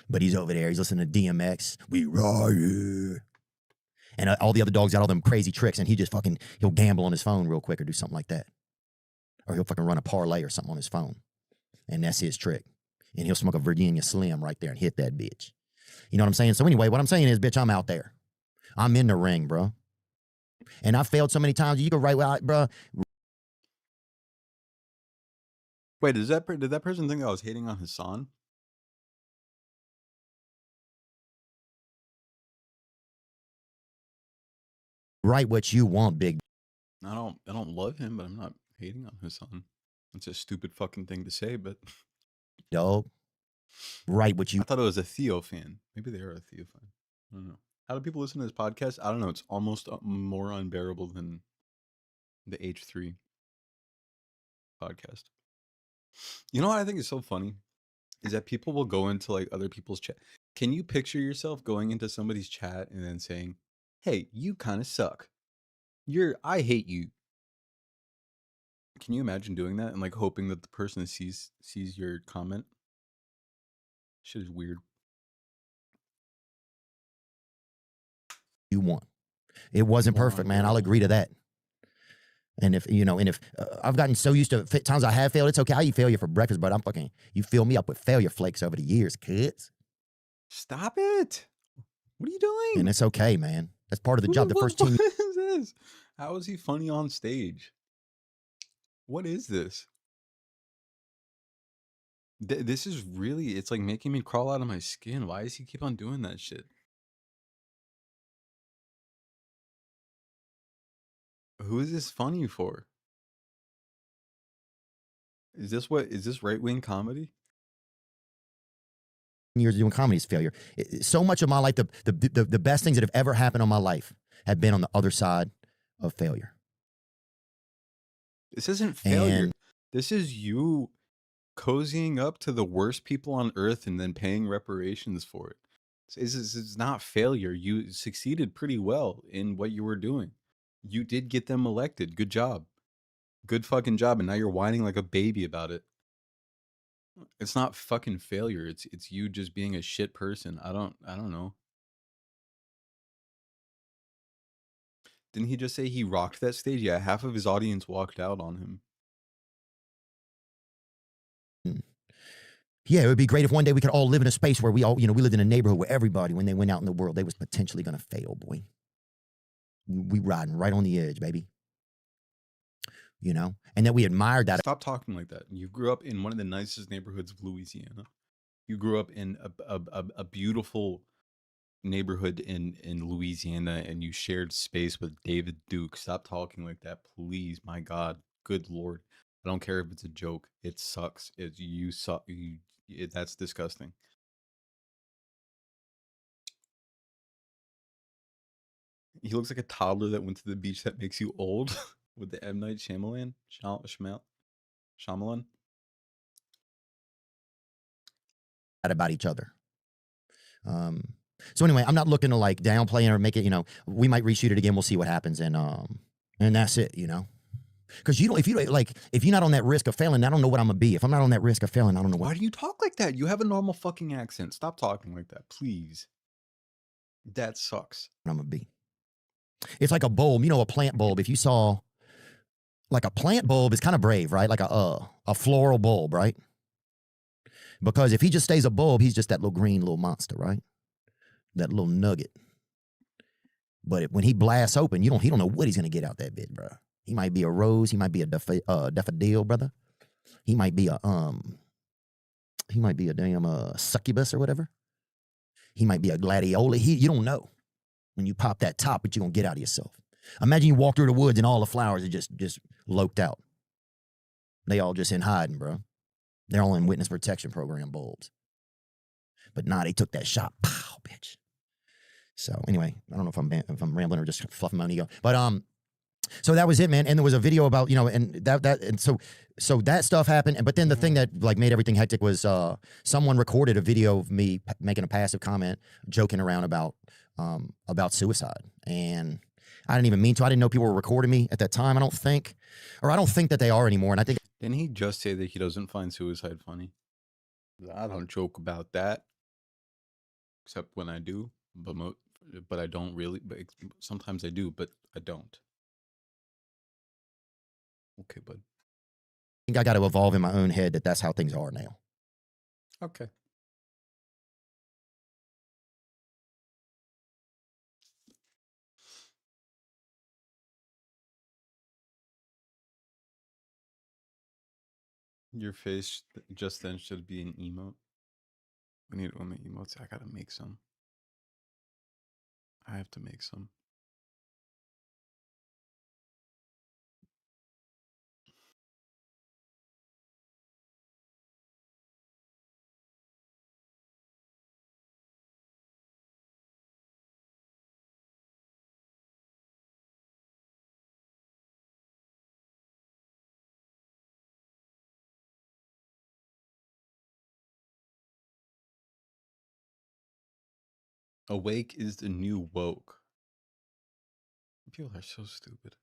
[SPEAKER 4] But he's over there. He's listening to DMX. We riot. And all the other dogs got all them crazy tricks, and he just fucking, he'll gamble on his phone real quick or do something like that. Or he'll fucking run a parlay or something on his phone. And that's his trick. And he'll smoke a Virginia Slim right there and hit that bitch. You know what I'm saying? So anyway, what I'm saying is, bitch, I'm out there. I'm in the ring, bro. And I failed so many times. You can write, well, bro.
[SPEAKER 1] Wait, did that person think I was hating on Hassan?
[SPEAKER 4] Write what you want, big.
[SPEAKER 1] I don't love him, but I'm not hating on Hassan. It's a stupid fucking thing to say, but
[SPEAKER 4] dog. Write what you.
[SPEAKER 1] I thought it was a Theo fan. Maybe they are a Theo fan. I don't know. How do people listen to this podcast? I don't know. It's almost more unbearable than the H3 podcast. You know what I think is so funny? Is that people will go into like other people's chat. Can you picture yourself going into somebody's chat and then saying, hey, you kind of suck. I hate you. Can you imagine doing that and like hoping that the person sees your comment? Shit is weird.
[SPEAKER 4] You want. It wasn't perfect, man. I'll agree to that. And if, you know, I've gotten so used to times I have failed, it's okay. I eat failure for breakfast, but you fill me up with failure flakes over the years, kids.
[SPEAKER 1] Stop it. What are you doing?
[SPEAKER 4] And it's okay, man. That's part of the job. The first team.
[SPEAKER 1] What is this? How is he funny on stage? What is this? This is really, it's like making me crawl out of my skin. Why does he keep on doing that shit? Who is this funny for? Is this right-wing comedy?
[SPEAKER 4] Years doing comedy is failure. So much of my life, the best things that have ever happened on my life have been on the other side of failure.
[SPEAKER 1] This isn't failure. This is you cozying up to the worst people on earth and then paying reparations for it. It's not failure. You succeeded pretty well in what you were doing. You did get them elected. Good job. Good fucking job. And now you're whining like a baby about it. It's not fucking failure. It's you just being a shit person. I don't know. Didn't he just say he rocked that stage? Yeah, half of his audience walked out on him.
[SPEAKER 4] Yeah, it would be great if one day we could all live in a space where we all, you know, we lived in a neighborhood where everybody, when they went out in the world, they was potentially going to fail, boy. We riding right on the edge, baby. You know, and that we admired that.
[SPEAKER 1] Stop talking like that. You grew up in one of the nicest neighborhoods of Louisiana. You grew up in a beautiful neighborhood in Louisiana, and you shared space with David Duke. Stop talking like that, please. My God, good Lord. I don't care if it's a joke. It sucks. You suck. That's disgusting. He looks like a toddler that went to the beach that makes you old with the M. Night Shyamalan.
[SPEAKER 4] about each other. So anyway, I'm not looking to like downplay it or make it, you know, we might reshoot it again. We'll see what happens. And that's it, you know, because if you're not on that risk of failing, I don't know what I'm gonna be. If I'm not on that risk of failing, I don't know what.
[SPEAKER 1] Why do you talk like that? You have a normal fucking accent. Stop talking like that, please. That sucks.
[SPEAKER 4] I'm gonna be. It's like a bulb, you know, a plant bulb. If you saw like a plant bulb is kind of brave, right? Like a floral bulb, right? Because if he just stays a bulb, he's just that little green little monster, right? That little nugget. But when he blasts open, he don't know what he's gonna get out that bit, bro. He might be a rose, he might be a daffodil, brother. He might be a damn succubus or whatever. He might be a gladiola. You don't know when you pop that top what you're gonna get out of yourself. Imagine you walk through the woods and all the flowers are just loped out. They all just in hiding, bro. They're all in witness protection program bulbs. But nah, they took that shot. Pow, bitch. So anyway, I don't know if I'm rambling or just fluffing my own ego. But so that was it, man. And there was a video about, you know, and so that stuff happened. But then the thing that like made everything hectic was someone recorded a video of me making a passive comment, joking around about suicide. And I didn't even mean to. I didn't know people were recording me at that time, I don't think. Or I don't think that they are anymore. And I think.
[SPEAKER 1] Didn't he just say that he doesn't find suicide funny? I don't joke about that. Except when I do. But I don't really. But sometimes I do, but I don't. Okay, bud.
[SPEAKER 4] I think I got to evolve in my own head that that's how things are now.
[SPEAKER 1] Okay. Your face just then should be an emote. We need to make emotes. I gotta make some. I have to make some. Awake is the new woke. People are so stupid.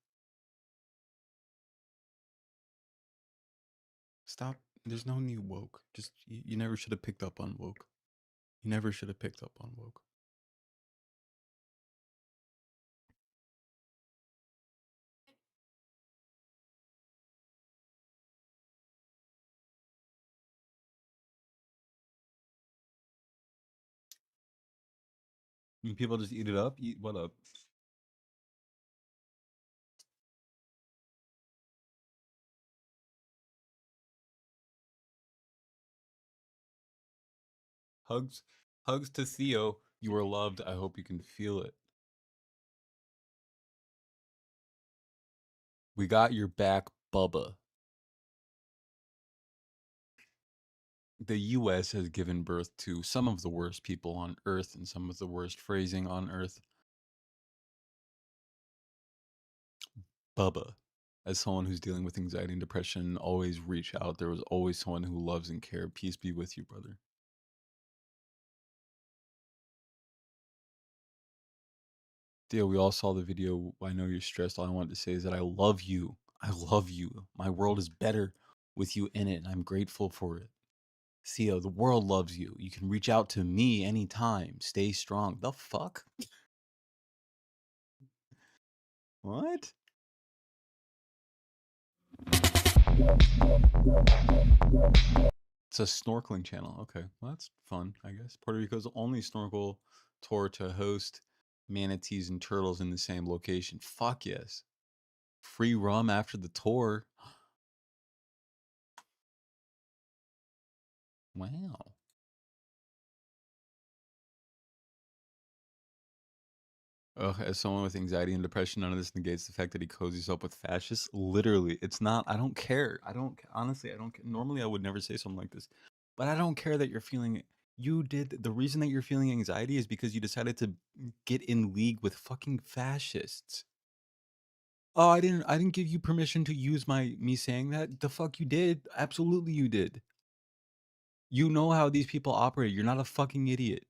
[SPEAKER 1] Stop. There's no new woke. Just you never should have picked up on woke. You never should have picked up on woke. People just eat it up. Eat what up? Hugs to Theo. You are loved. I hope you can feel it. We got your back, Bubba. The US has given birth to some of the worst people on earth and some of the worst phrasing on earth. Bubba, as someone who's dealing with anxiety and depression, always reach out. There was always someone who loves and cares. Peace be with you, brother. Theo, we all saw the video. I know you're stressed. All I wanted to say is that I love you. I love you. My world is better with you in it, and I'm grateful for it. Theo, the world loves you. You can reach out to me anytime. Stay strong. The fuck? What? It's a snorkeling channel. Okay, well, that's fun, I guess. Puerto Rico's only snorkel tour to host manatees and turtles in the same location. Fuck yes. Free rum after the tour. Wow. Ugh, as someone with anxiety and depression, none of this negates the fact that he cozies up with fascists. Literally, it's not. I don't care. Honestly, I don't care. Normally, I would never say something like this, but I don't care that you're feeling it. You did. The reason that you're feeling anxiety is because you decided to get in league with fucking fascists. Oh, I didn't give you permission to use me saying that. The fuck you did. Absolutely, you did. You know how these people operate. You're not a fucking idiot.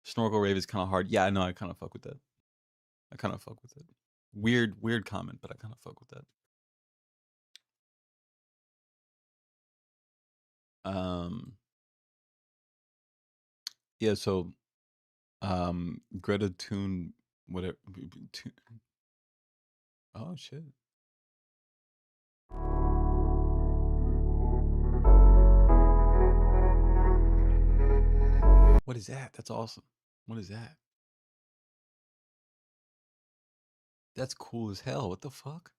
[SPEAKER 1] Snorkel rave is kind of hard. Yeah, I know. I kind of fuck with that. I kind of fuck with it. Weird comment, but I kind of fuck with that. Yeah. So, Greta Thun, whatever. Oh shit. What is that? That's awesome. What is that? That's cool as hell. What the fuck?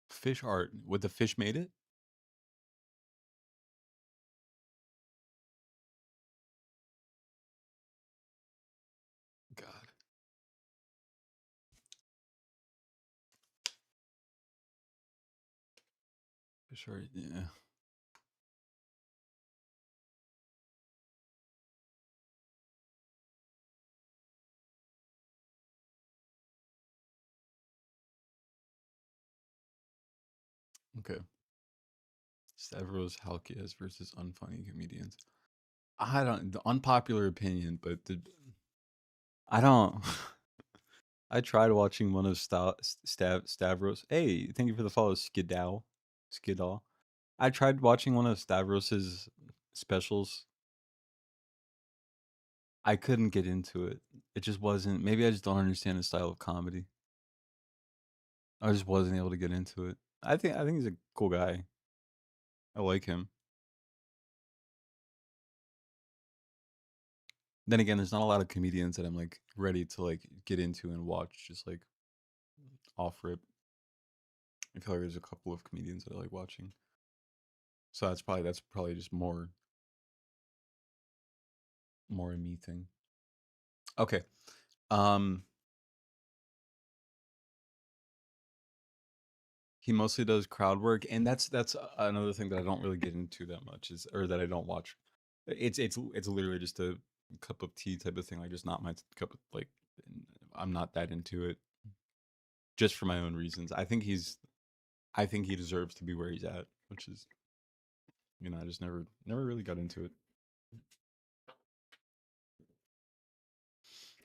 [SPEAKER 1] Fish art. What, the fish made it? God. Fish art. Yeah. Okay. Stavros Halkias versus unfunny comedians. I don't. The unpopular opinion, but I don't. I tried watching one of Stavros. Hey, thank you for the follow, Skidal. I tried watching one of Stavros's specials. I couldn't get into it. It just wasn't. Maybe I just don't understand the style of comedy. I just wasn't able to get into it. I think he's a cool guy. I like him. Then again, there's not a lot of comedians that I'm like ready to like get into and watch just like off rip. I feel like there's a couple of comedians that I like watching. So that's probably just more a me thing. Okay. He mostly does crowd work, and that's another thing that I don't really get into that much is, or that I don't watch. It's literally just a cup of tea type of thing, like just not my cup of, like, I'm not that into it just for my own reasons. I think he deserves to be where he's at, which is, I just never really got into it.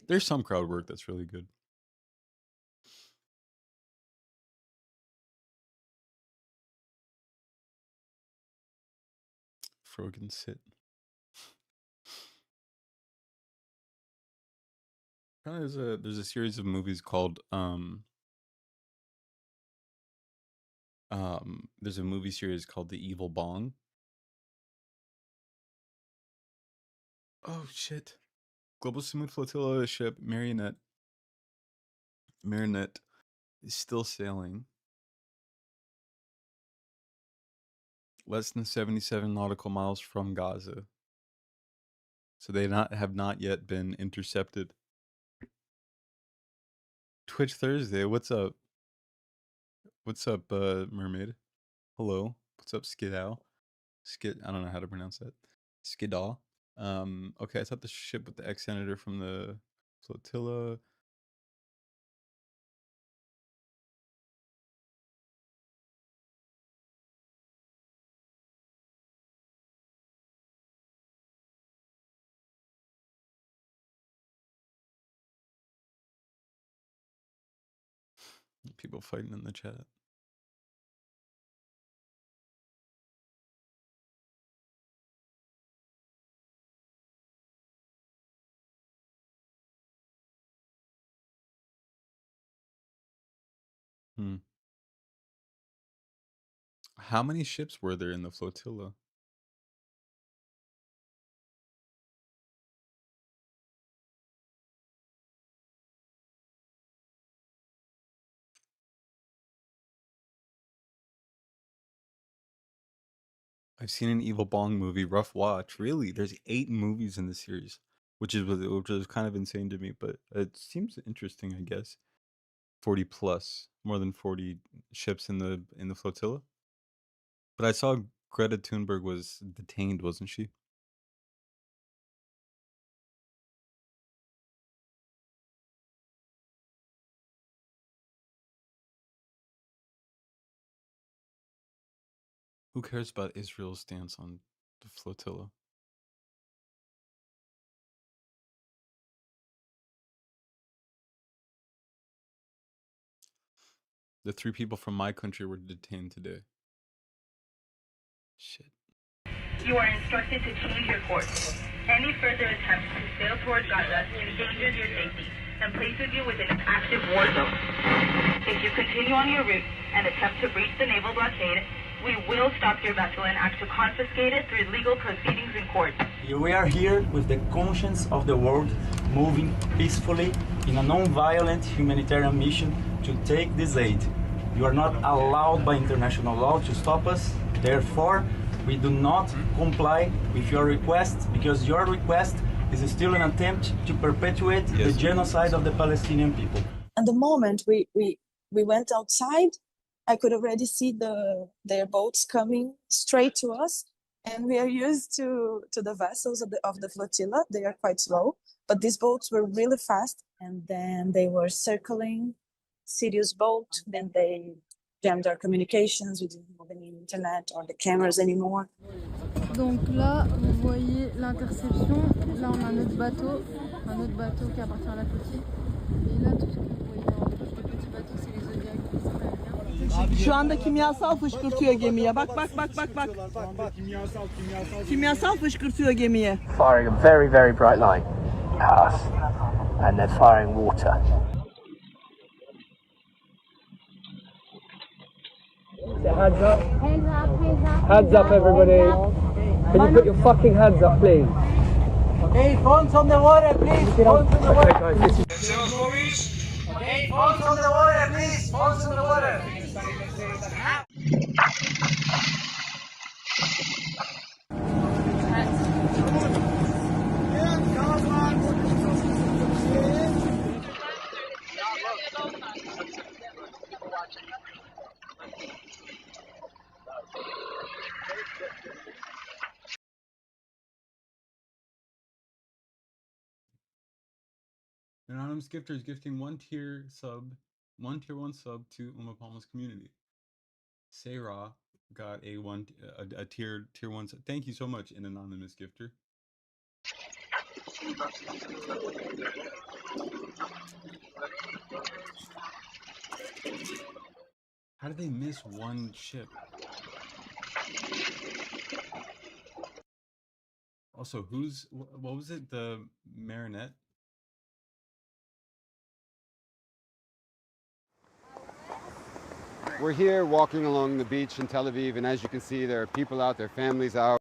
[SPEAKER 1] There's some crowd work that's really good. Frogan sit. There's a series of movies called there's a movie series called The Evil Bong. Oh shit. Global Smooth Flotilla ship Marionette is still sailing. Less than 77 nautical miles from Gaza. So they have not yet been intercepted. Twitch Thursday, what's up? What's up, mermaid? Hello. What's up, Skidal? I don't know how to pronounce that. Skidal. Okay, I thought the ship with the ex-senator from the flotilla. People fighting in the chat. How many ships were there in the flotilla? I've seen an Evil Bong movie, rough watch. Really? There's 8 movies in the series, which is kind of insane to me, but it seems interesting, I guess. 40 plus, more than 40 ships in the flotilla. But I saw Greta Thunberg was detained, wasn't she? Who cares about Israel's stance on the flotilla? The 3 people from my country were detained today. Shit.
[SPEAKER 8] You are instructed to change your course. Any further attempts to sail toward Gaza endangers your safety and places you within an active war zone. If you continue on your route and attempt to breach the naval blockade, we will stop your vessel and act to confiscate it through legal proceedings in court.
[SPEAKER 9] We are here with the conscience of the world moving peacefully in a non-violent humanitarian mission to take this aid. You are not allowed by international law to stop us. Therefore, we do not comply with your request because your request is still an attempt to perpetuate the genocide of the Palestinian people.
[SPEAKER 10] At the moment we went outside, I could already see their boats coming straight to us, and we are used to the vessels of the flotilla. They are quite slow, but these boats were really fast, and then they were circling Syria's boat. Then they jammed our communications. We didn't have any internet or the cameras anymore.
[SPEAKER 11] Donc là, vous voyez l'interception. Là, on a un autre bateau qui appartient à la flottille. Et là, tout ce que vous voyez en rouge, les petits bateaux, c'est les Zodiacs, les Israéliens.
[SPEAKER 12] Şu anda kimyasal fışkırtıyor gemiye. Bak. Kimyasal fışkırtıyor gemiye.
[SPEAKER 13] Firing a very, very bright light at us, and they're firing water. Hands up. Hands up, everybody. Can you put your fucking hands up, please?
[SPEAKER 12] Okay, phones on the water, please. Phones on the water.
[SPEAKER 13] Okay, phones on the water, please. Phones on the water.
[SPEAKER 1] Anonymous gifter is gifting one tier 1 sub to Uma Palma's community. Sarah got a tier 1 sub. Thank you so much, an anonymous gifter. How did they miss one ship? Also, what was it? The Marinette?
[SPEAKER 14] We're here walking along the beach in Tel Aviv, and as you can see, there are people out, their families out.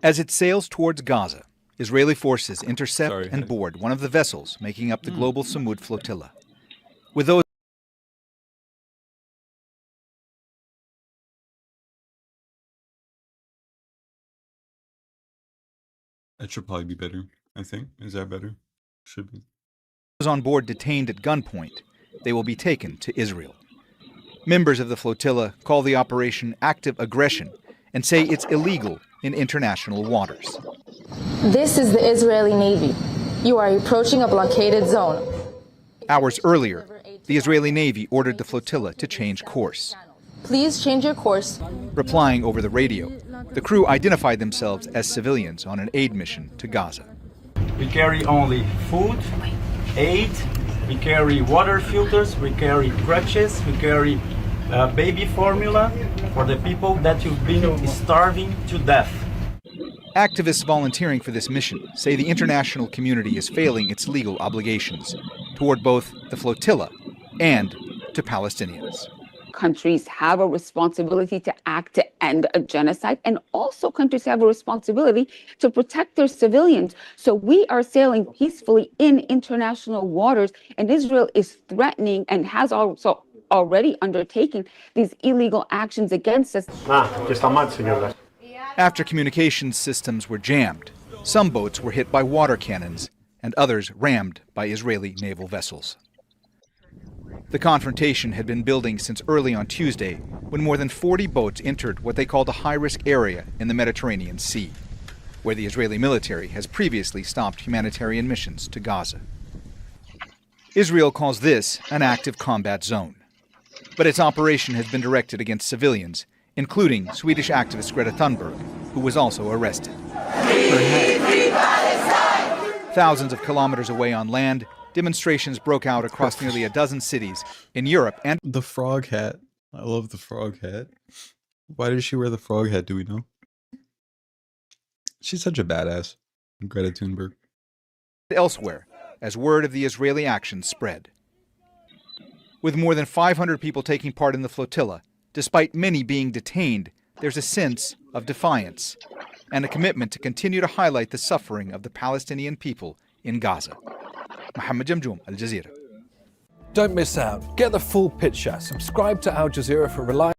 [SPEAKER 15] As it sails towards Gaza, Israeli forces intercept and board one of the vessels making up the global Samud flotilla. With those
[SPEAKER 1] That should probably be better, I think. Is that better? Should be.
[SPEAKER 15] on board detained at gunpoint, they will be taken to Israel. Members of the flotilla call the operation active aggression and say it's illegal in international waters.
[SPEAKER 16] This is the Israeli Navy. You are approaching a blockaded zone.
[SPEAKER 15] Hours earlier, the Israeli Navy ordered the flotilla to change course.
[SPEAKER 16] Please change your course.
[SPEAKER 15] Replying over the radio, the crew identified themselves as civilians on an aid mission to Gaza.
[SPEAKER 9] We carry only food, aid, we carry water filters, we carry crutches, we carry baby formula for the people that have been starving to death.
[SPEAKER 15] Activists volunteering for this mission say the international community is failing its legal obligations toward both the flotilla and to Palestinians.
[SPEAKER 17] Countries have a responsibility to act to end a genocide, and also countries have a responsibility to protect their civilians. So we are sailing peacefully in international waters, and Israel is threatening and has also already undertaking these illegal actions against us.
[SPEAKER 15] After communications systems were jammed, some boats were hit by water cannons and others rammed by Israeli naval vessels. The confrontation had been building since early on Tuesday, when more than 40 boats entered what they called a high-risk area in the Mediterranean Sea, where the Israeli military has previously stopped humanitarian missions to Gaza. Israel calls this an active combat zone, but its operation has been directed against civilians, including Swedish activist Greta Thunberg, who was also arrested. Thousands of kilometers away on land, demonstrations broke out across nearly a dozen cities in Europe and
[SPEAKER 1] the frog hat. I love the frog hat. Why does she wear the frog hat, do we know? She's such a badass, Greta Thunberg.
[SPEAKER 15] elsewhere as word of the Israeli action spread. With more than 500 people taking part in the flotilla, despite many being detained, there's a sense of defiance and a commitment to continue to highlight the suffering of the Palestinian people in Gaza. Mohammed Jamjoom, Al Jazeera.
[SPEAKER 13] Don't miss out. Get the full picture. Subscribe to Al Jazeera for reliable.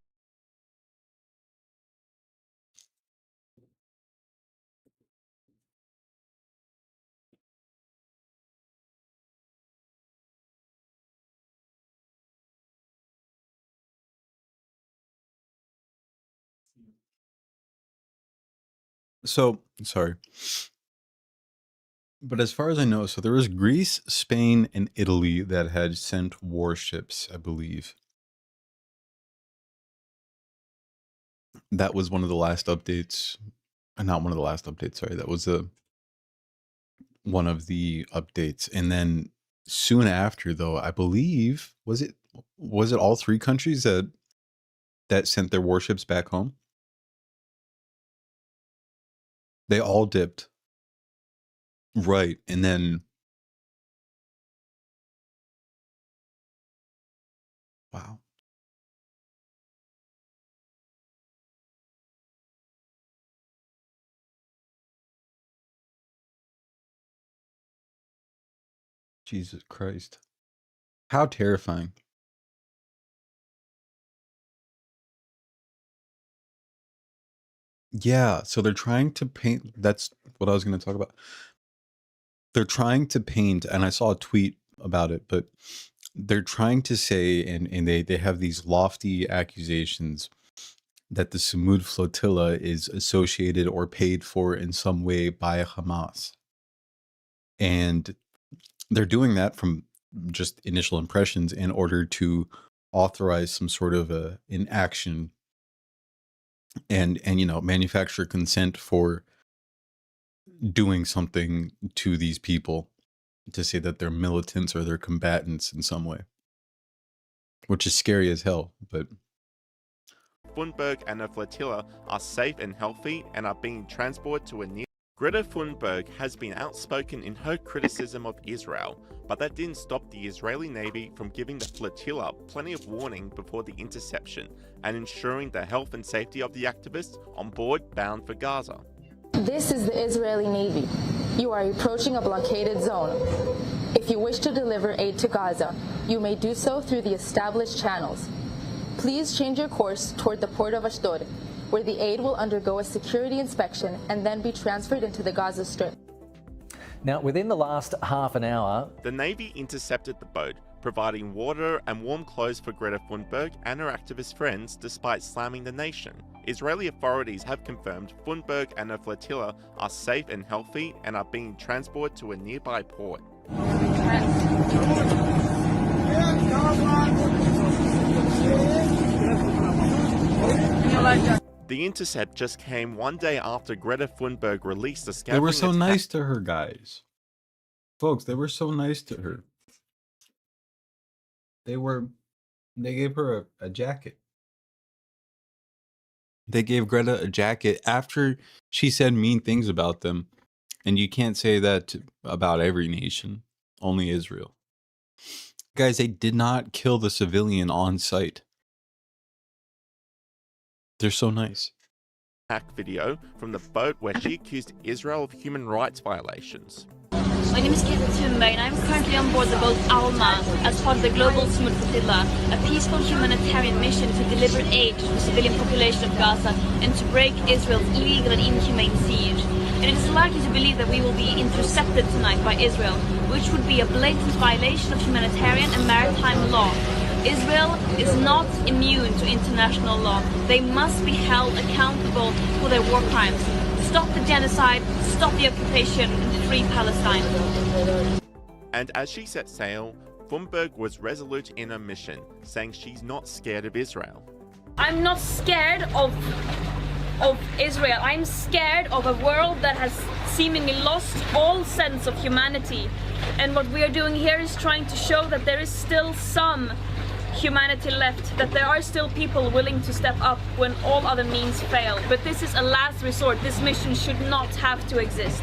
[SPEAKER 1] So, sorry. But as far as I know, so there was Greece, Spain, and Italy that had sent warships, I believe. That was one of the last updates. Not one of the last updates, sorry. That was one of the updates. And then soon after, though, I believe, was it all three countries that sent their warships back home? They all dipped. Right. And then, wow. Jesus Christ. How terrifying. Yeah, so they're trying to paint, that's what I was going to talk about. They're trying to paint, and I saw a tweet about it, but they're trying to say, and they have these lofty accusations that the Samud flotilla is associated or paid for in some way by Hamas. And they're doing that from just initial impressions in order to authorize some sort of an action and manufacture consent for doing something to these people, to say that they're militants or they're combatants in some way, which is scary as hell. But
[SPEAKER 18] Thunberg and her flotilla are safe and healthy and are being transported to a near. Greta Thunberg has been outspoken in her criticism of Israel, but that didn't stop the Israeli Navy from giving the flotilla plenty of warning before the interception and ensuring the health and safety of the activists on board bound for Gaza.
[SPEAKER 16] This is the Israeli Navy. You are approaching a blockaded zone. If you wish to deliver aid to Gaza, you may do so through the established channels. Please change your course toward the port of Ashdod, where the aid will undergo a security inspection and then be transferred into the Gaza Strip.
[SPEAKER 19] Now, within the last half an hour,
[SPEAKER 18] the Navy intercepted the boat, providing water and warm clothes for Greta Thunberg and her activist friends despite slamming the nation. Israeli authorities have confirmed Thunberg and her flotilla are safe and healthy and are being transported to a nearby port. The intercept just came one day after Greta Thunberg released a scattering.
[SPEAKER 1] They were so nice to her, guys. Folks, they were so nice to her. They gave her a jacket. They gave Greta a jacket after she said mean things about them. And you can't say that about every nation, only Israel. Guys, they did not kill the civilian on sight. They're so nice.
[SPEAKER 18] Video from the boat where she accused Israel of human rights violations.
[SPEAKER 20] My name is Kate Thunberg and I'm currently on board the boat Alma as part of the Global Smooth Flotilla, a peaceful humanitarian mission to deliver aid to the civilian population of Gaza and to break Israel's illegal and inhumane siege. And it is likely to believe that we will be intercepted tonight by Israel, which would be a blatant violation of humanitarian and maritime law. Israel is not immune to international law. They must be held accountable for their war crimes. Stop the genocide, stop the occupation, and free Palestine.
[SPEAKER 18] And as she set sail, Thunberg was resolute in her mission, saying she's not scared of Israel.
[SPEAKER 20] I'm not scared of Israel. I'm scared of a world that has seemingly lost all sense of humanity. And what we are doing here is trying to show that there is still some humanity left, that there are still people willing to step up when all other means fail. But this is a last resort. This mission should not have to exist.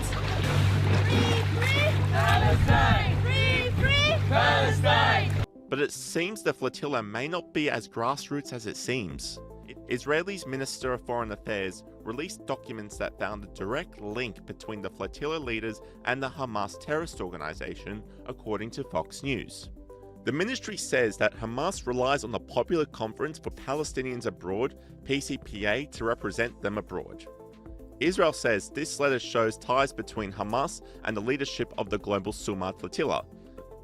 [SPEAKER 5] Free Palestine! Free Palestine!
[SPEAKER 18] But it seems the flotilla may not be as grassroots as it seems. Israel's Minister of Foreign Affairs released documents that found a direct link between the flotilla leaders and the Hamas terrorist organization, according to Fox News. The ministry says that Hamas relies on the Popular Conference for Palestinians Abroad, PCPA, to represent them abroad. Israel says this letter shows ties between Hamas and the leadership of the global Sumad flotilla.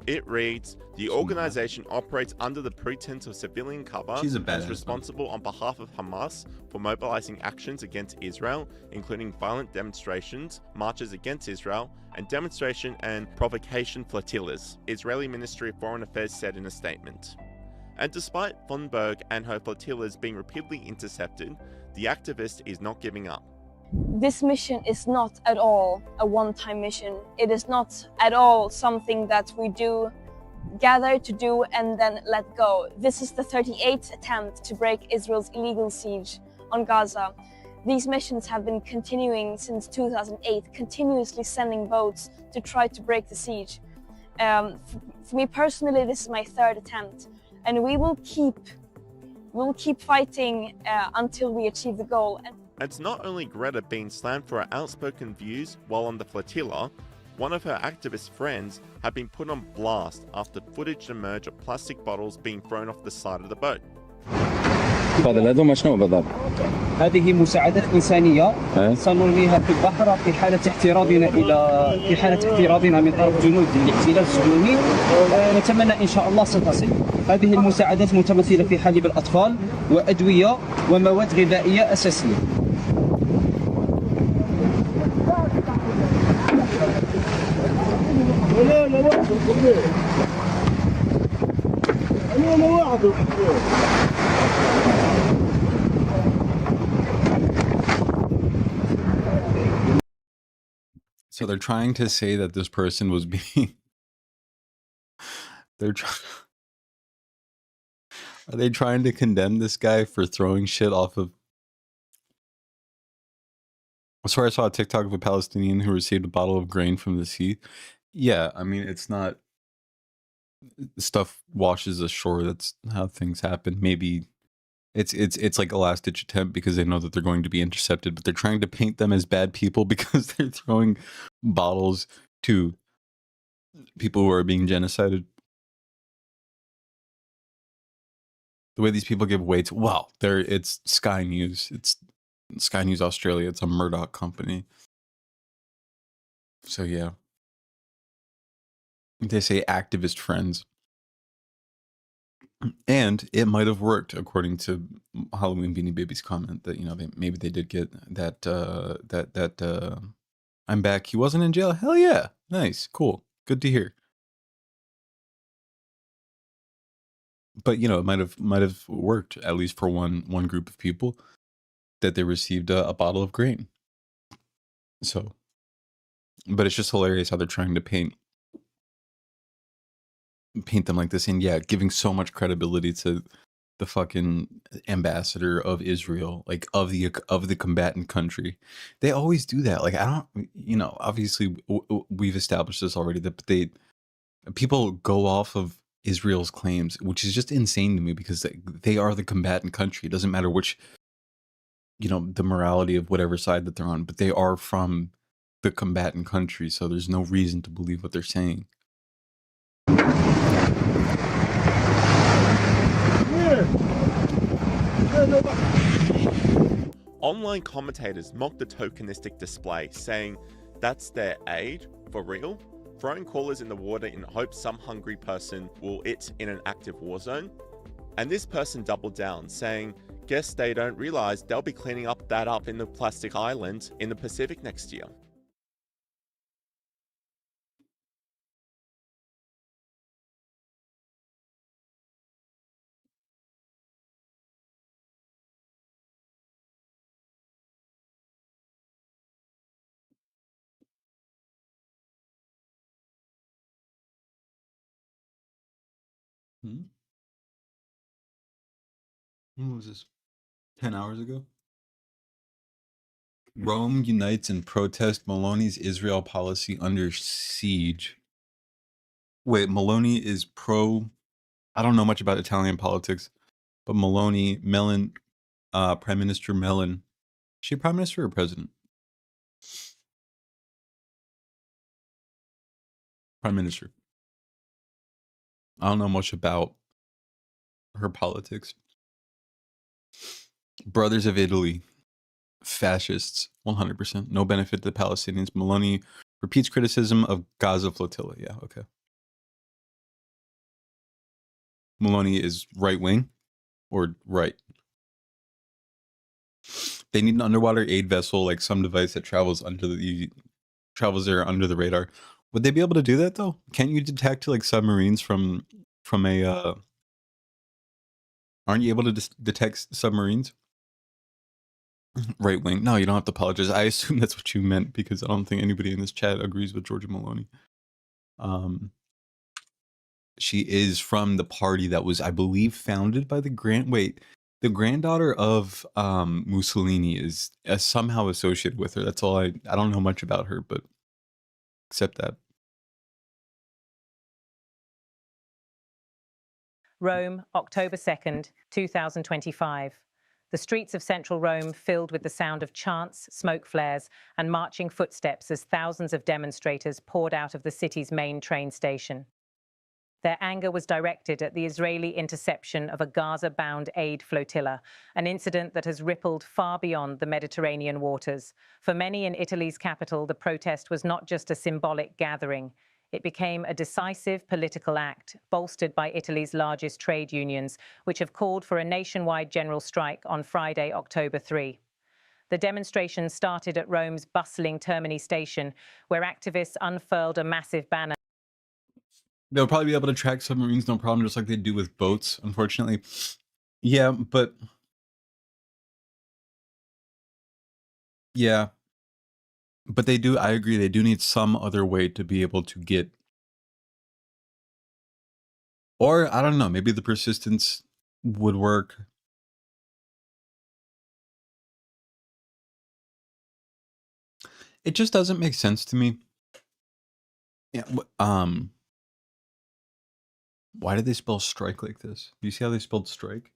[SPEAKER 18] It reads, the organization operates under the pretense of civilian cover
[SPEAKER 1] She's a
[SPEAKER 18] and is
[SPEAKER 1] badass,
[SPEAKER 18] responsible on behalf of Hamas for mobilizing actions against Israel, including violent demonstrations, marches against Israel, and demonstration and provocation flotillas, Israeli Ministry of Foreign Affairs said in a statement. And despite Thunberg and her flotillas being repeatedly intercepted, the activist is not giving up.
[SPEAKER 10] This mission is not at all a one-time mission. It is not at all something that we do, gather to do and then let go. This is the 38th attempt to break Israel's illegal siege on Gaza. These missions have been continuing since 2008, continuously sending boats to try to break the siege. For me personally, this is my third attempt, and we will keep fighting until we achieve the goal.
[SPEAKER 18] It's not only Greta being slammed for her outspoken views while on the flotilla, one of her activist friends had been put on blast after footage emerged of plastic bottles being thrown off the side of the boat.
[SPEAKER 21] تفضل هذوما شنو بالضبط؟ هذه مساعدات إنسانية سنرميها في البحر في حالة احترازنا من طرف جنود الاحتلال الصهيوني. نتمنى إن شاء الله ستصل. هذه المساعدات متمثلة في حليب الأطفال وأدوية ومواد غذائية أساسية.
[SPEAKER 1] So they're trying to say that this person was being are they trying to condemn this guy for throwing shit off of? So I saw a TikTok of a Palestinian who received a bottle of grain from the sea. Yeah, I mean, it's not stuff washes ashore. That's how things happen. Maybe it's like a last ditch attempt because they know that they're going to be intercepted, but they're trying to paint them as bad people because they're throwing bottles to people who are being genocided. The way these people give weight to, wow, it's Sky News. It's Sky News Australia. It's a Murdoch company. So yeah. They say activist friends. And it might have worked, according to Halloween Beanie Baby's comment, that, you know, maybe they did get that I'm back. He wasn't in jail. Hell yeah. Nice. Cool. Good to hear. But, you know, it might have worked, at least for one group of people, that they received a bottle of grain. So, but it's just hilarious how they're trying to paint them like this, and yeah, giving so much credibility to the fucking ambassador of Israel, like of the combatant country. They always do that. Like, I don't, you know, obviously we've established this already, that people go off of Israel's claims, which is just insane to me, because they are the combatant country. It doesn't matter which, you know, the morality of whatever side that they're on, but they are from the combatant country, so there's no reason to believe what they're saying.
[SPEAKER 18] Online commentators mocked the tokenistic display, saying that's their aid for real, throwing callers in the water in hopes some hungry person will it in an active war zone. And this person doubled down, saying, guess they don't realize they'll be cleaning up in the plastic island in the Pacific next year.
[SPEAKER 1] When was this? 10 hours ago? Rome unites in protest Maloney's Israel policy under siege. Wait, Maloney is pro... I don't know much about Italian politics, but Prime Minister Mellon. Is she Prime Minister or President? Prime Minister. I don't know much about her politics. Brothers of Italy. Fascists. 100%. No benefit to the Palestinians. Maloney repeats criticism of Gaza flotilla. Yeah, okay. Maloney is right-wing or right? They need an underwater aid vessel, like some device that travels there under the radar. Would they be able to do that though? Can't you detect like submarines from a? Aren't you able to detect submarines? Right wing. No, you don't have to apologize. I assume that's what you meant because I don't think anybody in this chat agrees with Giorgia Maloney. She is from the party that was, I believe, founded by the granddaughter of Mussolini is somehow associated with her. That's all I don't know much about her, but except that.
[SPEAKER 3] Rome, October 2nd, 2025. The streets of central Rome filled with the sound of chants, smoke flares, and marching footsteps as thousands of demonstrators poured out of the city's main train station. Their anger was directed at the Israeli interception of a Gaza-bound aid flotilla, an incident that has rippled far beyond the Mediterranean waters. For many in Italy's capital, the protest was not just a symbolic gathering. It became a decisive political act, bolstered by Italy's largest trade unions, which have called for a nationwide general strike on Friday, October 3. The demonstration started at Rome's bustling Termini station, where activists unfurled a massive banner.
[SPEAKER 1] They'll probably be able to track submarines, no problem, just like they do with boats, unfortunately. Yeah, but... Yeah. But they do, I agree, they do need some other way to be able to get... Or, I don't know, maybe the persistence would work. It just doesn't make sense to me. Yeah, why did they spell strike like this? Do you see how they spelled strike?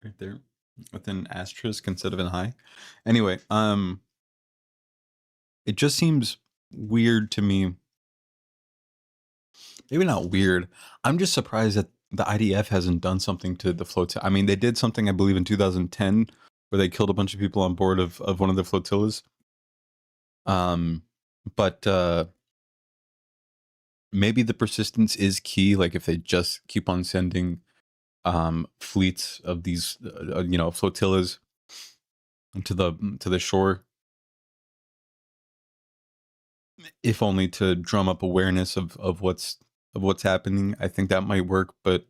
[SPEAKER 1] Right there. With an asterisk instead of an I. Anyway, it just seems weird to me. Maybe not weird. I'm just surprised that the IDF hasn't done something to the flotilla. I mean, they did something, I believe, in 2010, where they killed a bunch of people on board of one of the flotillas. But maybe the persistence is key. Like if they just keep on sending fleets of these, flotillas to the shore, if only to drum up awareness of what's happening. I think that might work, but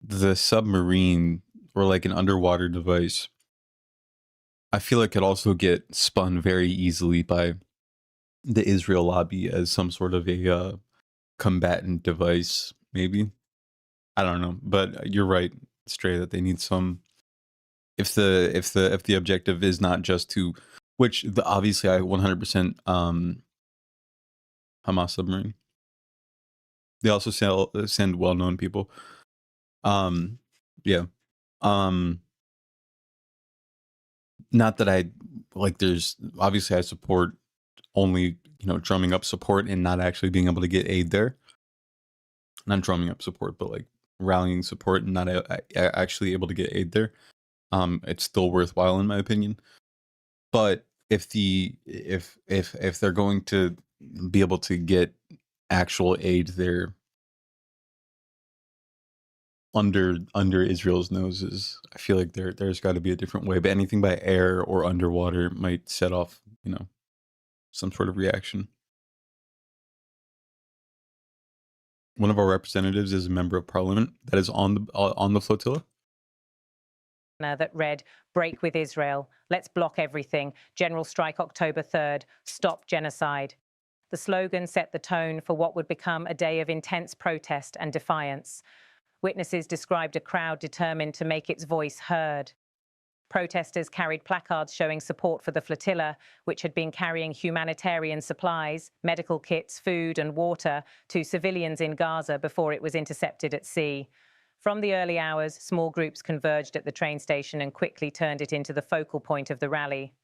[SPEAKER 1] the submarine or like an underwater device, I feel like could also get spun very easily by the Israel lobby as some sort of a combatant device, maybe. I don't know, but you're right, Stray, that they need some. If the objective is not just to, which obviously I 100% Hamas submarine. They also send well-known people. Yeah. not that I like. There's obviously I support only drumming up support and not actually being able to get aid there. Not drumming up support, but like rallying support and not actually able to get aid there. It's still worthwhile in my opinion. But if they're going to be able to get actual aid there under Israel's noses, I feel like there's got to be a different way. But anything by air or underwater might set off some sort of reaction. One of our representatives is a member of parliament that is on the flotilla.
[SPEAKER 3] That read, "Break with Israel. Let's block everything. General strike October 3rd. Stop genocide." The slogan set the tone for what would become a day of intense protest and defiance. Witnesses described a crowd determined to make its voice heard. Protesters carried placards showing support for the flotilla, which had been carrying humanitarian supplies, medical kits, food and water to civilians in Gaza before it was intercepted at sea. From the early hours, small groups converged at the train station and quickly turned it into the focal point of the rally.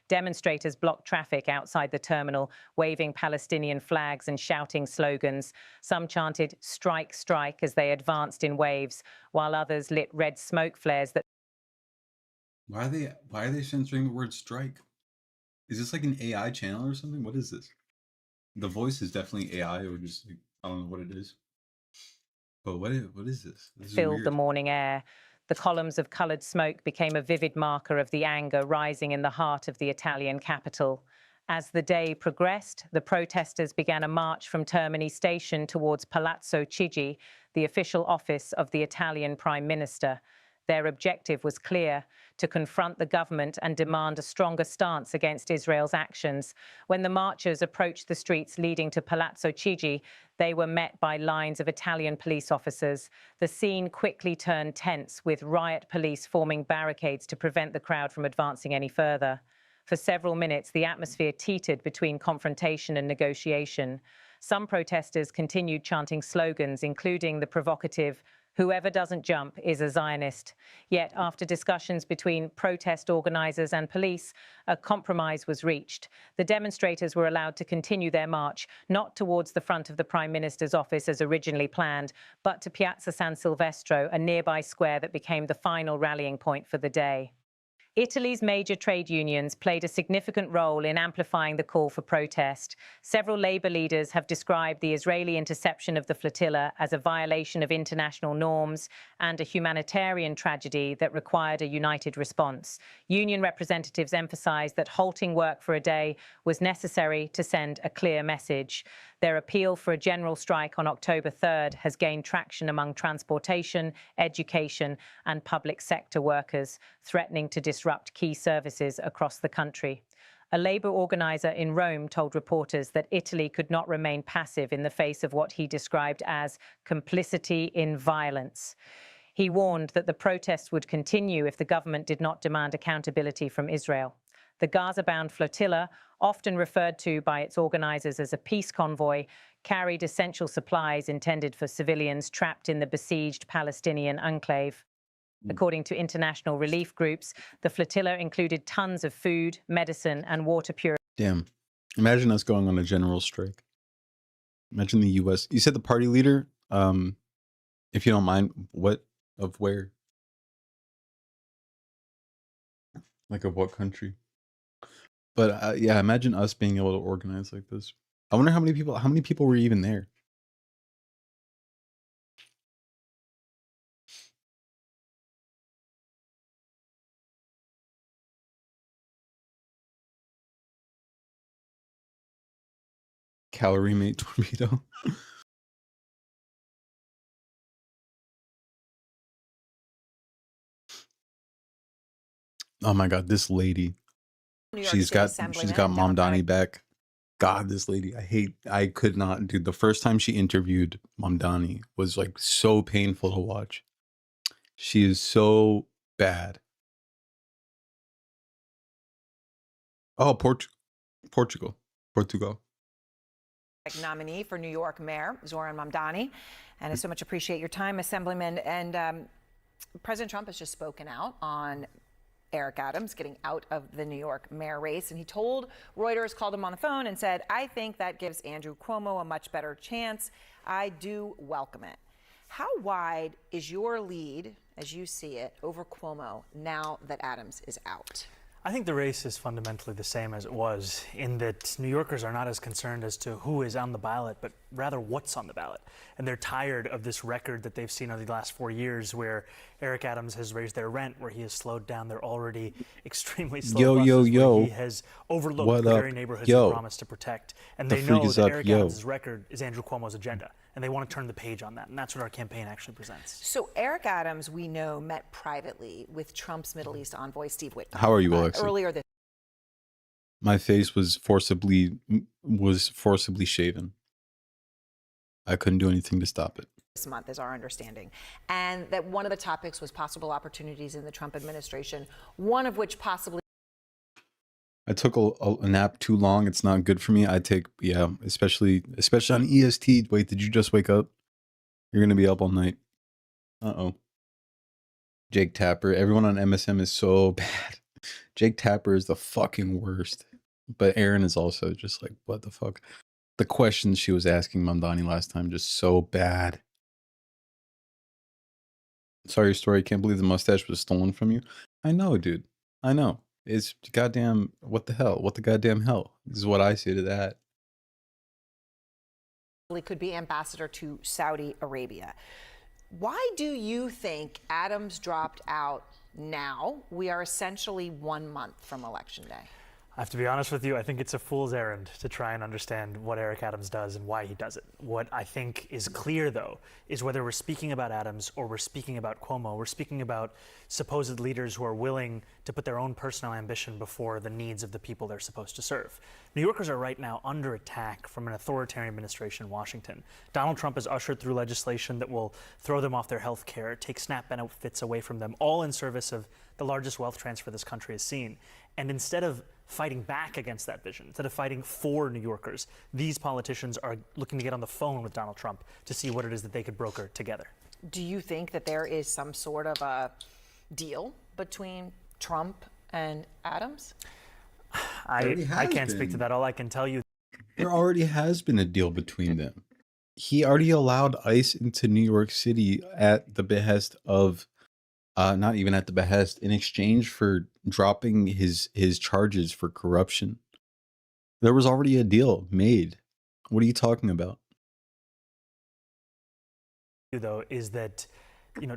[SPEAKER 3] Demonstrators blocked traffic outside the terminal, waving Palestinian flags and shouting slogans. Some chanted, "Strike, strike," as they advanced in waves, while others lit red smoke flares that...
[SPEAKER 1] Why are they censoring the word strike? Is this like an AI channel or something? What is this? The voice is definitely AI, or just like, I don't know what it is. But what is this? This is
[SPEAKER 3] filled
[SPEAKER 1] weird.
[SPEAKER 3] the morning air. The columns of coloured smoke became a vivid marker of the anger rising in the heart of the Italian capital. As the day progressed, the protesters began a march from Termini station towards Palazzo Chigi, the official office of the Italian Prime Minister. Their objective was clear: to confront the government and demand a stronger stance against Israel's actions. When the marchers approached the streets leading to Palazzo Chigi, they were met by lines of Italian police officers. The scene quickly turned tense, with riot police forming barricades to prevent the crowd from advancing any further. For several minutes, the atmosphere teetered between confrontation and negotiation. Some protesters continued chanting slogans, including the provocative, "Whoever doesn't jump is a Zionist." Yet, after discussions between protest organisers and police, a compromise was reached. The demonstrators were allowed to continue their march, not towards the front of the Prime Minister's office as originally planned, but to Piazza San Silvestro, a nearby square that became the final rallying point for the day. Italy's major trade unions played a significant role in amplifying the call for protest. Several Labour leaders have described the Israeli interception of the flotilla as a violation of international norms and a humanitarian tragedy that required a united response. Union representatives emphasised that halting work for a day was necessary to send a clear message. Their appeal for a general strike on October 3rd has gained traction among transportation, education and public sector workers, threatening to disrupt key services across the country. A Labour organiser in Rome told reporters that Italy could not remain passive in the face of what he described as complicity in violence. He warned that the protests would continue if the government did not demand accountability from Israel. The Gaza-bound flotilla, often referred to by its organisers as a peace convoy, carried essential supplies intended for civilians trapped in the besieged Palestinian enclave. According to international relief groups, the flotilla included tons of food, medicine and water purifiers.
[SPEAKER 1] Damn. Imagine us going on a general strike. Imagine the U.S. You said the party leader, if you don't mind, where? Like of what country? But yeah, imagine us being able to organize like this. I wonder how many people were even there. Calorie mate torpedo. Oh my god, this lady. She's got Mamdani back. God, this lady. I could not, dude. The first time she interviewed Mamdani was like so painful to watch. She is so bad. Oh, Portugal.
[SPEAKER 2] Nominee for New York Mayor Zoran Mamdani, and I so much appreciate your time, Assemblyman. And President Trump has just spoken out on Eric Adams getting out of the New York mayor race. And he told Reuters, called him on the phone and said, I think that gives Andrew Cuomo a much better chance. I do welcome it. How wide is your lead, as you see it, over Cuomo now that Adams is out?
[SPEAKER 6] I think the race is fundamentally the same as it was, in that New Yorkers are not as concerned as to who is on the ballot, but rather what's on the ballot. And they're tired of this record that they've seen over the last 4 years where Eric Adams has raised their rent, where he has slowed down their already extremely slow buses, where he has overlooked the very neighborhoods he promised to protect. And they know that Eric Adams' record is Andrew Cuomo's agenda, and they want to turn the page on that. And that's what our campaign actually presents.
[SPEAKER 2] So Eric Adams, we know, met privately with Trump's Middle East envoy, Steve Witkoff.
[SPEAKER 1] How are you, Alexa?
[SPEAKER 2] Earlier this
[SPEAKER 1] My face was forcibly shaven. I couldn't do anything to stop it.
[SPEAKER 2] month is our understanding. And that one of the topics was possible opportunities in the Trump administration, one of which possibly
[SPEAKER 1] I took a nap too long. It's not good for me. I take, especially on EST. Wait, did you just wake up? You're going to be up all night. Uh-oh. Jake Tapper. Everyone on MSM is so bad. Jake Tapper is the fucking worst. But Aaron is also just like, what the fuck? The questions she was asking Mamdani last time, just so bad. Sorry, story. Can't believe the mustache was stolen from you. I know, dude. I know. It's goddamn, what the hell? What the goddamn hell? This is what I say to that.
[SPEAKER 2] could be ambassador to Saudi Arabia. Why do you think Adams dropped out now? We are essentially 1 month from Election Day.
[SPEAKER 6] I have to be honest with you, I think it's a fool's errand to try and understand what Eric Adams does and why he does it. What I think is clear, though, is whether we're speaking about Adams or we're speaking about Cuomo, we're speaking about supposed leaders who are willing to put their own personal ambition before the needs of the people they're supposed to serve. New Yorkers are right now under attack from an authoritarian administration in Washington. Donald Trump has ushered through legislation that will throw them off their health care, take SNAP benefits away from them, all in service of the largest wealth transfer this country has seen. And instead of fighting back against that vision, instead of fighting for New Yorkers, these politicians are looking to get on the phone with Donald Trump to see what it is that they could broker together.
[SPEAKER 2] Do you think that there is some sort of a deal between Trump and Adams?
[SPEAKER 6] I can't speak to that. All I can tell you,
[SPEAKER 1] there already has been a deal between them. He already allowed ICE into New York City at the behest of, not even at the behest, in exchange for dropping his charges for corruption. There was already a deal made. What are you talking about?
[SPEAKER 6] though, is that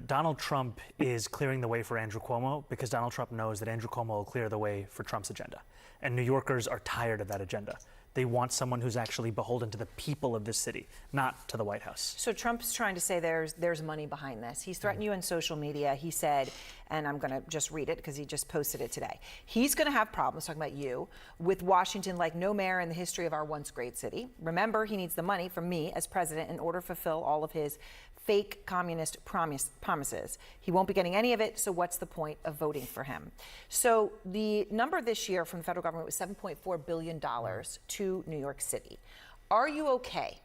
[SPEAKER 6] Donald Trump is clearing the way for Andrew Cuomo because Donald Trump knows that Andrew Cuomo will clear the way for Trump's agenda. And New Yorkers are tired of that agenda. They want someone who's actually beholden to the people of this city, not to the White House.
[SPEAKER 2] So Trump's trying to say there's money behind this. He's threatened you on social media. He said, and I'm going to just read it because he just posted it today. He's going to have problems, talking about you, with Washington like no mayor in the history of our once great city. Remember, he needs the money from me as president in order to fulfill all of his fake communist promises. He won't be getting any of it, so what's the point of voting for him? So the number this year from the federal government was $7.4 billion to New York City. Are you okay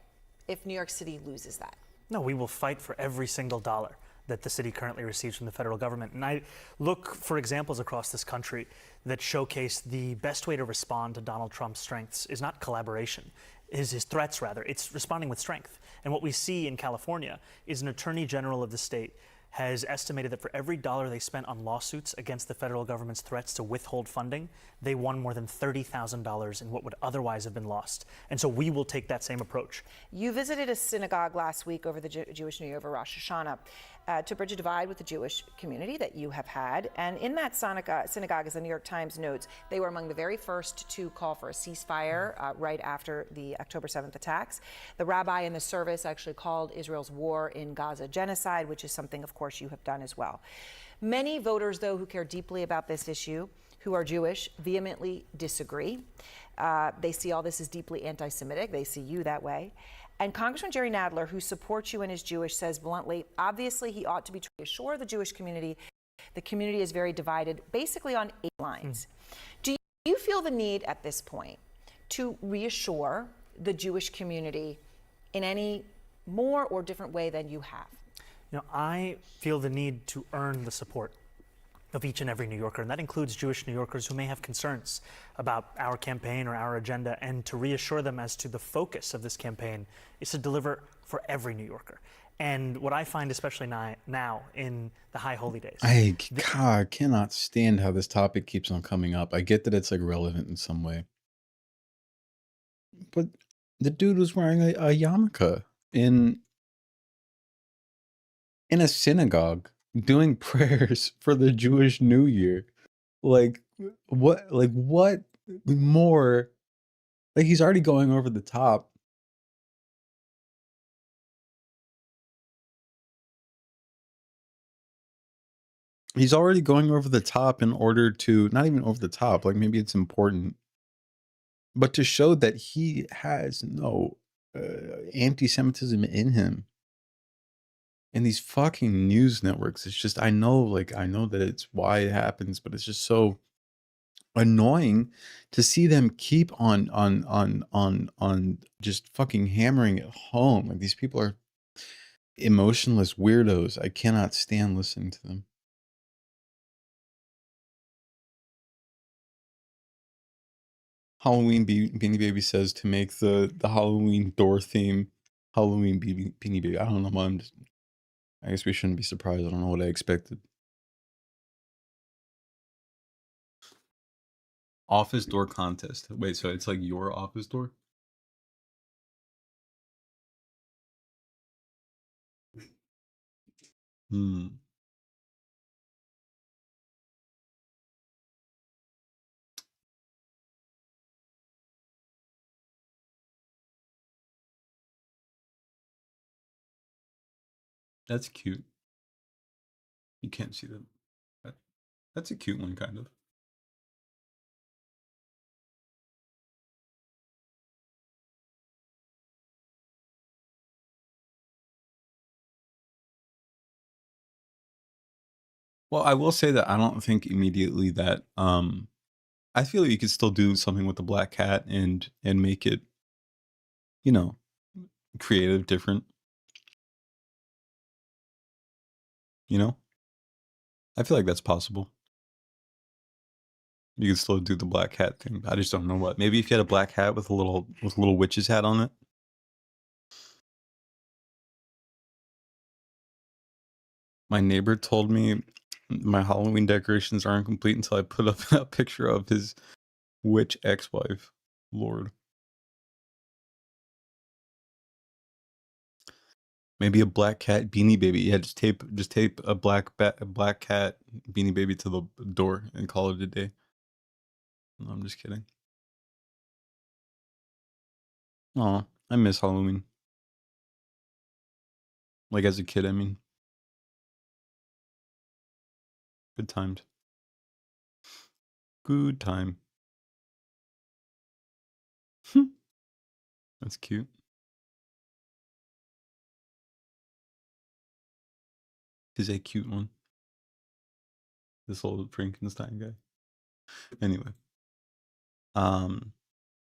[SPEAKER 2] if New York City loses that?
[SPEAKER 6] No, we will fight for every single dollar that the city currently receives from the federal government. And I look for examples across this country that showcase the best way to respond to Donald Trump's strengths is not collaboration, is his threats rather, it's responding with strength. And what we see in California is an attorney general of the state has estimated that for every dollar they spent on lawsuits against the federal government's threats to withhold funding, they won more than $30,000 in what would otherwise have been lost. And so we will take that same approach.
[SPEAKER 2] You visited a synagogue last week over the Jewish New Year, over Rosh Hashanah, to bridge a divide with the Jewish community that you have had. And in that synagogue, as the New York Times notes, they were among the very first to call for a ceasefire right after the October 7th attacks. The rabbi in the service actually called Israel's war in Gaza genocide, which is something, of course, you have done as well. Many voters, though, who care deeply about this issue, who are Jewish, vehemently disagree. They see all this as deeply anti-Semitic. They see you that way. And Congressman Jerry Nadler, who supports you and is Jewish, says bluntly, obviously he ought to be trying to assure the Jewish community. The community is very divided, basically on 8 lines. Do you feel the need at this point to reassure the Jewish community in any more or different way than you have?
[SPEAKER 6] I feel the need to earn the support of each and every New Yorker, and that includes Jewish New Yorkers who may have concerns about our campaign or our agenda, and to reassure them as to the focus of this campaign is to deliver for every New Yorker. And what I find, especially now in the high holy days,
[SPEAKER 1] I cannot stand how this topic keeps on coming up. I get that it's like relevant in some way, but the dude was wearing a yarmulke in a synagogue doing prayers for the Jewish New Year. Like what more? Like he's already going over the top. He's already going over the top in order to, not even over the top, like maybe it's important, but to show that he has no anti-Semitism in him. And these fucking news networks, it's just, I know that it's why it happens, but it's just so annoying to see them keep on just fucking hammering it home. Like these people are emotionless weirdos. I cannot stand listening to them. Halloween Beanie Baby says to make the Halloween door theme Halloween Beanie Baby. I don't know, I guess we shouldn't be surprised. I don't know what I expected. Office door contest. Wait, so it's like your office door? Hmm. That's cute. You can't see them. That's a cute one, kind of. Well, I will say that I don't think immediately that I feel like you could still do something with the black cat and make it, you know, creative, different. You know? I feel like that's possible. You can still do the black hat thing. I just don't know what. Maybe if you had a black hat with a little witch's hat on it. My neighbor told me my Halloween decorations aren't complete until I put up a picture of his witch ex-wife. Lord. Maybe a black cat beanie baby. Yeah, just tape a black cat beanie baby to the door and call it a day. No, I'm just kidding. Aw, I miss Halloween. Like as a kid, I mean. Good times. Good time. That's cute. Is a cute one. This old Frankenstein guy. Anyway.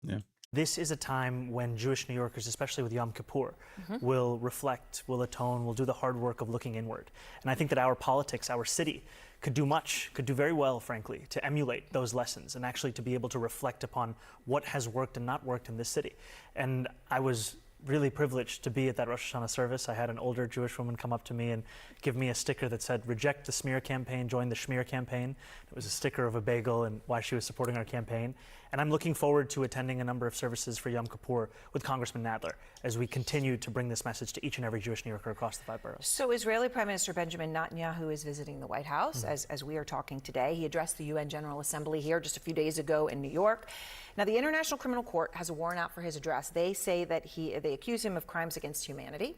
[SPEAKER 1] Yeah.
[SPEAKER 6] This is a time when Jewish New Yorkers, especially with Yom Kippur, will reflect, will atone, will do the hard work of looking inward. And I think that our politics, our city, could do very well, frankly, to emulate those lessons and actually to be able to reflect upon what has worked and not worked in this city. And I was really privileged to be at that Rosh Hashanah service. I had an older Jewish woman come up to me and give me a sticker that said, "Reject the smear campaign, join the Schmear campaign." It was a sticker of a bagel and why she was supporting our campaign. And I'm looking forward to attending a number of services for Yom Kippur with Congressman Nadler as we continue to bring this message to each and every Jewish New Yorker across the 5 boroughs.
[SPEAKER 2] So Israeli Prime Minister Benjamin Netanyahu is visiting the White House as we are talking today. He addressed the UN General Assembly here just a few days ago in New York. Now, the International Criminal Court has a warrant out for his address. They say that they accuse him of crimes against humanity.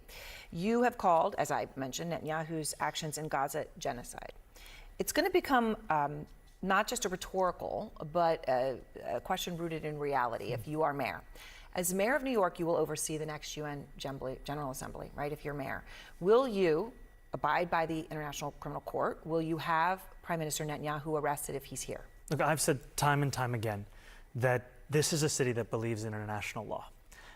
[SPEAKER 2] You have called, as I mentioned, Netanyahu's actions in Gaza genocide. It's going to become not just a rhetorical, but a question rooted in reality if you are mayor. As mayor of New York, you will oversee the next UN General Assembly, right, if you're mayor. Will you abide by the International Criminal Court? Will you have Prime Minister Netanyahu arrested if he's here?
[SPEAKER 6] Look, I've said time and time again that this is a city that believes in international law,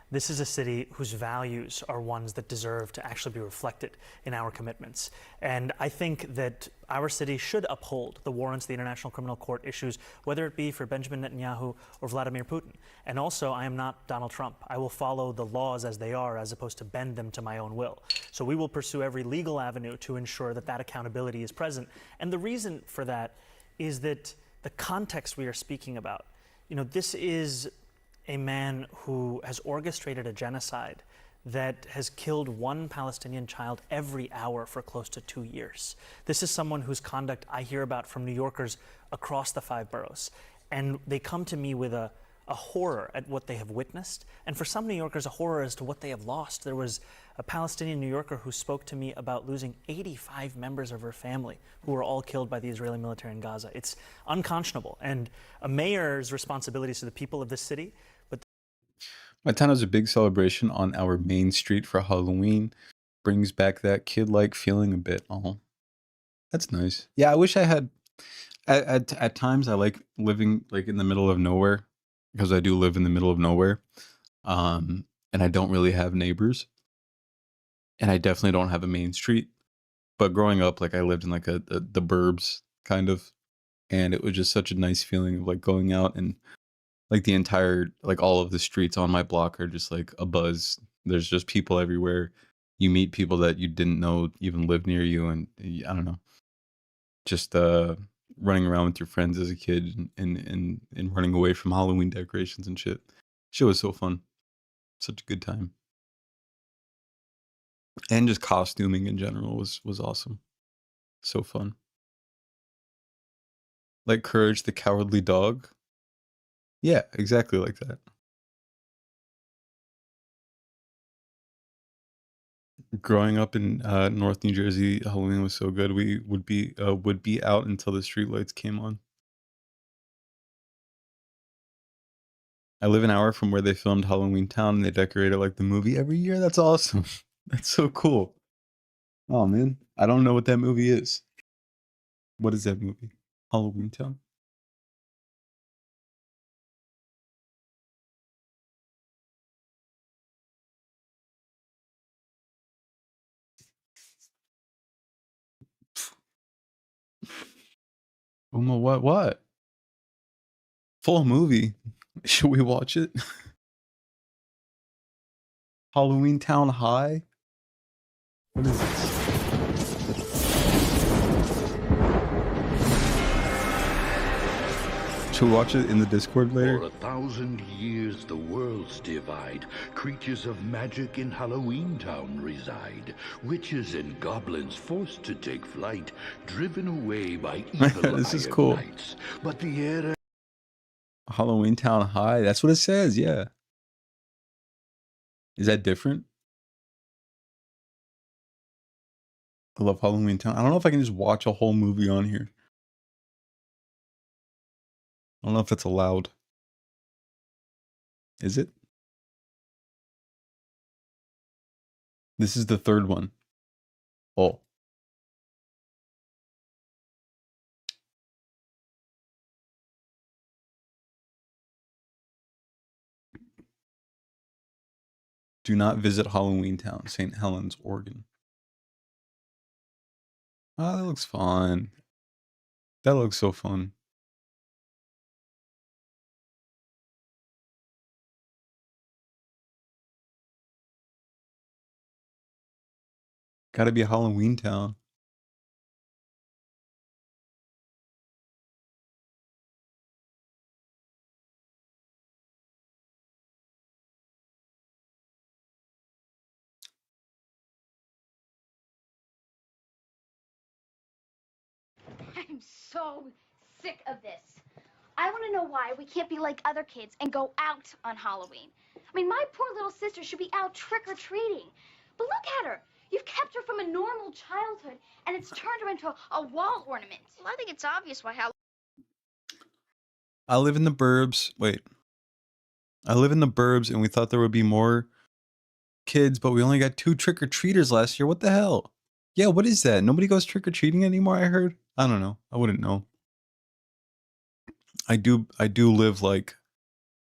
[SPEAKER 6] This is a city whose values are ones that deserve to actually be reflected in our commitments. And I think that our city should uphold the warrants the International Criminal Court issues, whether it be for Benjamin Netanyahu or Vladimir Putin. And also, I am not Donald Trump. I will follow the laws as they are, as opposed to bend them to my own will. So we will pursue every legal avenue to ensure that that accountability is present. And the reason for that is that the context we are speaking about, this is a man who has orchestrated a genocide that has killed one Palestinian child every hour for close to 2 years. This is someone whose conduct I hear about from New Yorkers across the 5 boroughs. And they come to me with a horror at what they have witnessed. And for some New Yorkers, a horror as to what they have lost. There was a Palestinian New Yorker who spoke to me about losing 85 members of her family who were all killed by the Israeli military in Gaza. It's unconscionable. And a mayor's responsibility is to the people of this city.
[SPEAKER 1] My town has a big celebration on our main street for Halloween. Brings back that kid-like feeling a bit. Oh, that's nice. Yeah, I wish I had. At times, I like living like in the middle of nowhere, because I do live in the middle of nowhere, and I don't really have neighbors, and I definitely don't have a main street. But growing up, like I lived in like the burbs kind of, and it was just such a nice feeling of like going out and like the entire, like all of the streets on my block are just like a buzz. There's just people everywhere. You meet people that you didn't know even lived near you, and I don't know, just running around with your friends as a kid and running away from Halloween decorations and shit. Shit was so fun. Such a good time. And just costuming in general was awesome. So fun. Like Courage the Cowardly Dog. Yeah, exactly like that. Growing up in North New Jersey, Halloween was so good. We would be out until the streetlights came on. I live an hour from where they filmed Halloween Town, and they decorate it like the movie every year. That's awesome. That's so cool. Oh man, I don't know what that movie is. What is that movie? Halloween Town? Uma, what? Full movie. Should we watch it? Halloween Town High? What is this? Should we watch it in the Discord later?
[SPEAKER 7] For 1,000 years the worlds divide. Creatures of magic in Halloween Town reside. Witches and goblins forced to take flight, driven away by evil
[SPEAKER 1] This is
[SPEAKER 7] iron
[SPEAKER 1] cool.
[SPEAKER 7] knights. But the era
[SPEAKER 1] Halloween Town High. That's what it says, yeah. Is that different? I love Halloween Town. I don't know if I can just watch a whole movie on here. I don't know if that's allowed. Is it? This is the third one. Oh. Do not visit Halloween Town, St. Helens, Oregon. Oh, that looks fun. That looks so fun. Gotta be a Halloween Town.
[SPEAKER 22] I'm so sick of this. I want to know why we can't be like other kids and go out on Halloween. I mean, my poor little sister should be out trick-or-treating. But look at her. You've kept her from a normal childhood, and it's turned her into a wall ornament. Well, I think it's obvious why Halloween...
[SPEAKER 1] I live in the burbs. Wait. I live in the burbs, and we thought there would be more kids, but we only got 2 trick-or-treaters last year. What the hell? Yeah, what is that? Nobody goes trick-or-treating anymore, I heard? I don't know. I wouldn't know. I do live like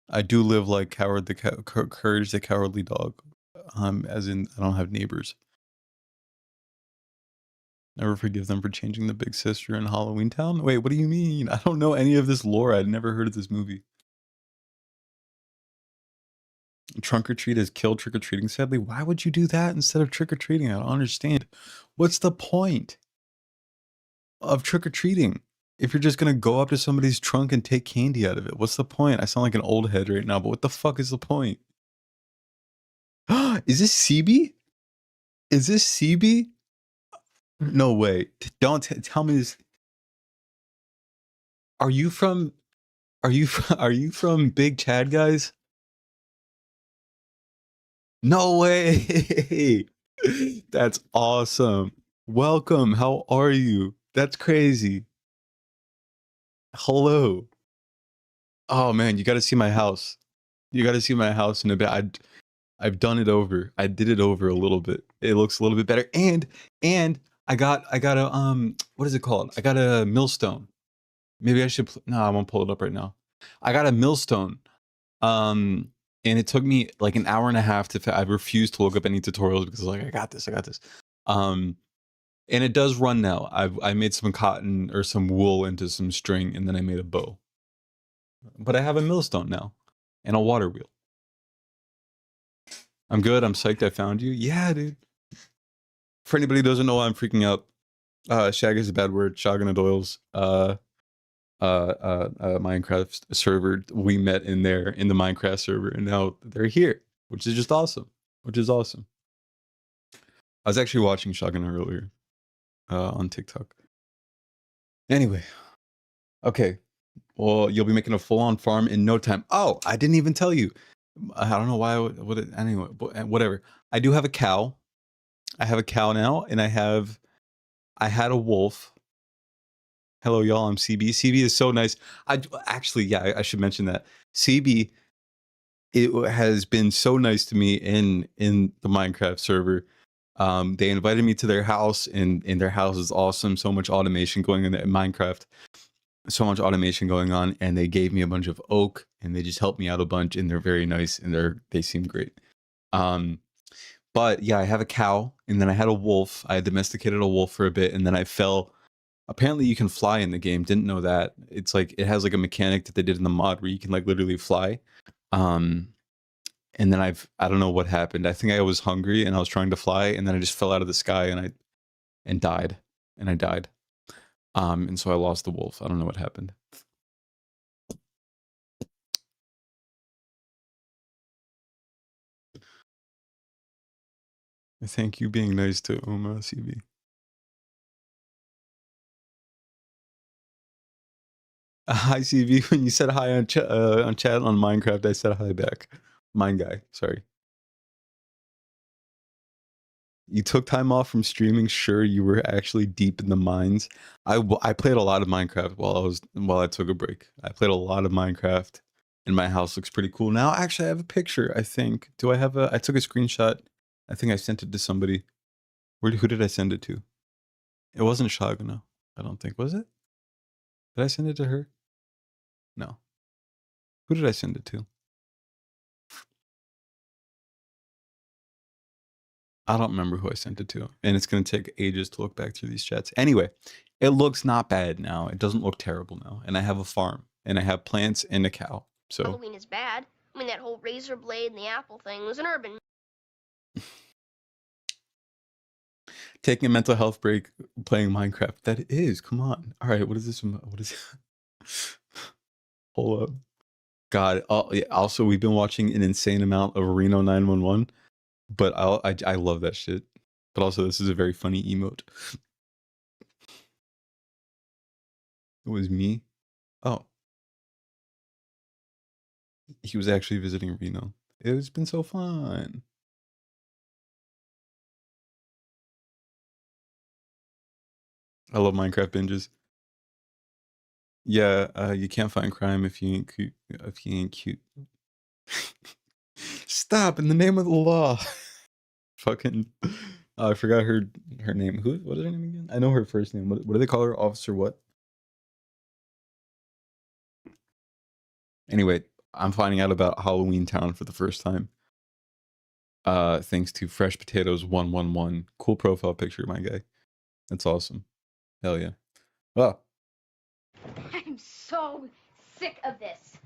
[SPEAKER 1] I do live like Coward the Courage the Cowardly Dog. As in, I don't have neighbors. Never forgive them for changing the big sister in Halloween Town. Wait, what do you mean? I don't know any of this lore. I'd never heard of this movie. Trunk or treat has killed trick or treating. Sadly, why would you do that instead of trick or treating? I don't understand. What's the point of trick or treating if you're just gonna go up to somebody's trunk and take candy out of it? What's the point? I sound like an old head right now, but what the fuck is the point? Is this CB? Is this CB? No way. Don't tell me this. Are you from are you from Big Chad Guys? No way. That's awesome. Welcome. How are you? That's crazy. Hello. Oh man, you got to see my house. You got to see my house in a bit. I've done it over. I did it over a little bit. It looks a little bit better. And I got a what is it called? I got a millstone. Maybe I should no, I won't pull it up right now. I got a millstone. And it took me like an hour and a half to I refused to look up any tutorials because like I got this. And it does run now. I made some cotton or some wool into some string and then I made a bow. But I have a millstone now and a water wheel. I'm good. I'm psyched I found you. Yeah, dude. For anybody who doesn't know why I'm freaking out, shag is a bad word. Shotgun and Doyle's Minecraft server. We met in there in the Minecraft server, and now they're here, which is just awesome. Which is awesome. I was actually watching Shotgun earlier on TikTok. Anyway, okay. Well, you'll be making a full-on farm in no time. Oh, I didn't even tell you. I don't know why I would it anyway, but whatever. I do have a cow. I have a cow now, and I had a wolf. Hello, y'all. I'm CB. CB is so nice. I should mention that CB. It has been so nice to me in the Minecraft server. They invited me to their house, and their house is awesome. So much automation going on in Minecraft. So much automation going on, and they gave me a bunch of oak, and they just helped me out a bunch, and they're very nice, and they seem great. But yeah, I have a cow, and then I had a wolf. I domesticated a wolf for a bit, and then I fell. Apparently, you can fly in the game. Didn't know that. It's like it has like a mechanic that they did in the mod where you can like literally fly. And then I don't know what happened. I think I was hungry and I was trying to fly, and then I just fell out of the sky and I died. And so I lost the wolf. I don't know what happened. Thank you being nice to Uma CB. Hi CB. When you said hi on chat on Minecraft, I said hi back. Mine guy. Sorry. You took time off from streaming. Sure, you were actually deep in the mines. I played a lot of Minecraft while I took a break. I played a lot of Minecraft, and my house looks pretty cool now. Actually, I have a picture. I think. Do I have a? I took a screenshot. I think I sent it to somebody. Who did I send it to? It wasn't Shaguna. I don't think. Was it? Did I send it to her? No. Who did I send it to? I don't remember who I sent it to, and it's going to take ages to look back through these chats. Anyway, it looks not bad now. It doesn't look terrible now, and I have a farm, and I have plants and a cow. So
[SPEAKER 4] Halloween is bad. I mean, that whole razor blade and the apple thing was an urban.
[SPEAKER 1] taking a mental health break, playing Minecraft. That is, come on. All right, what is this? What is? Hold up. God. Also, we've been watching an insane amount of Reno 911. But I love that shit. But also, this is a very funny emote. It was me. Oh. He was actually visiting Reno. It's been so fun. I love Minecraft binges. Yeah, you can't find crime if you ain't cute. If you ain't cute. Stop! In the name of the law. Fucking. I forgot her name. What is her name again? I know her first name. What do they call her? Officer what? Anyway, I'm finding out about Halloween Town for the first time. Thanks to Fresh Potatoes 111. Cool profile picture, my guy. That's awesome. Hell yeah. Oh,
[SPEAKER 22] I'm so sick of this.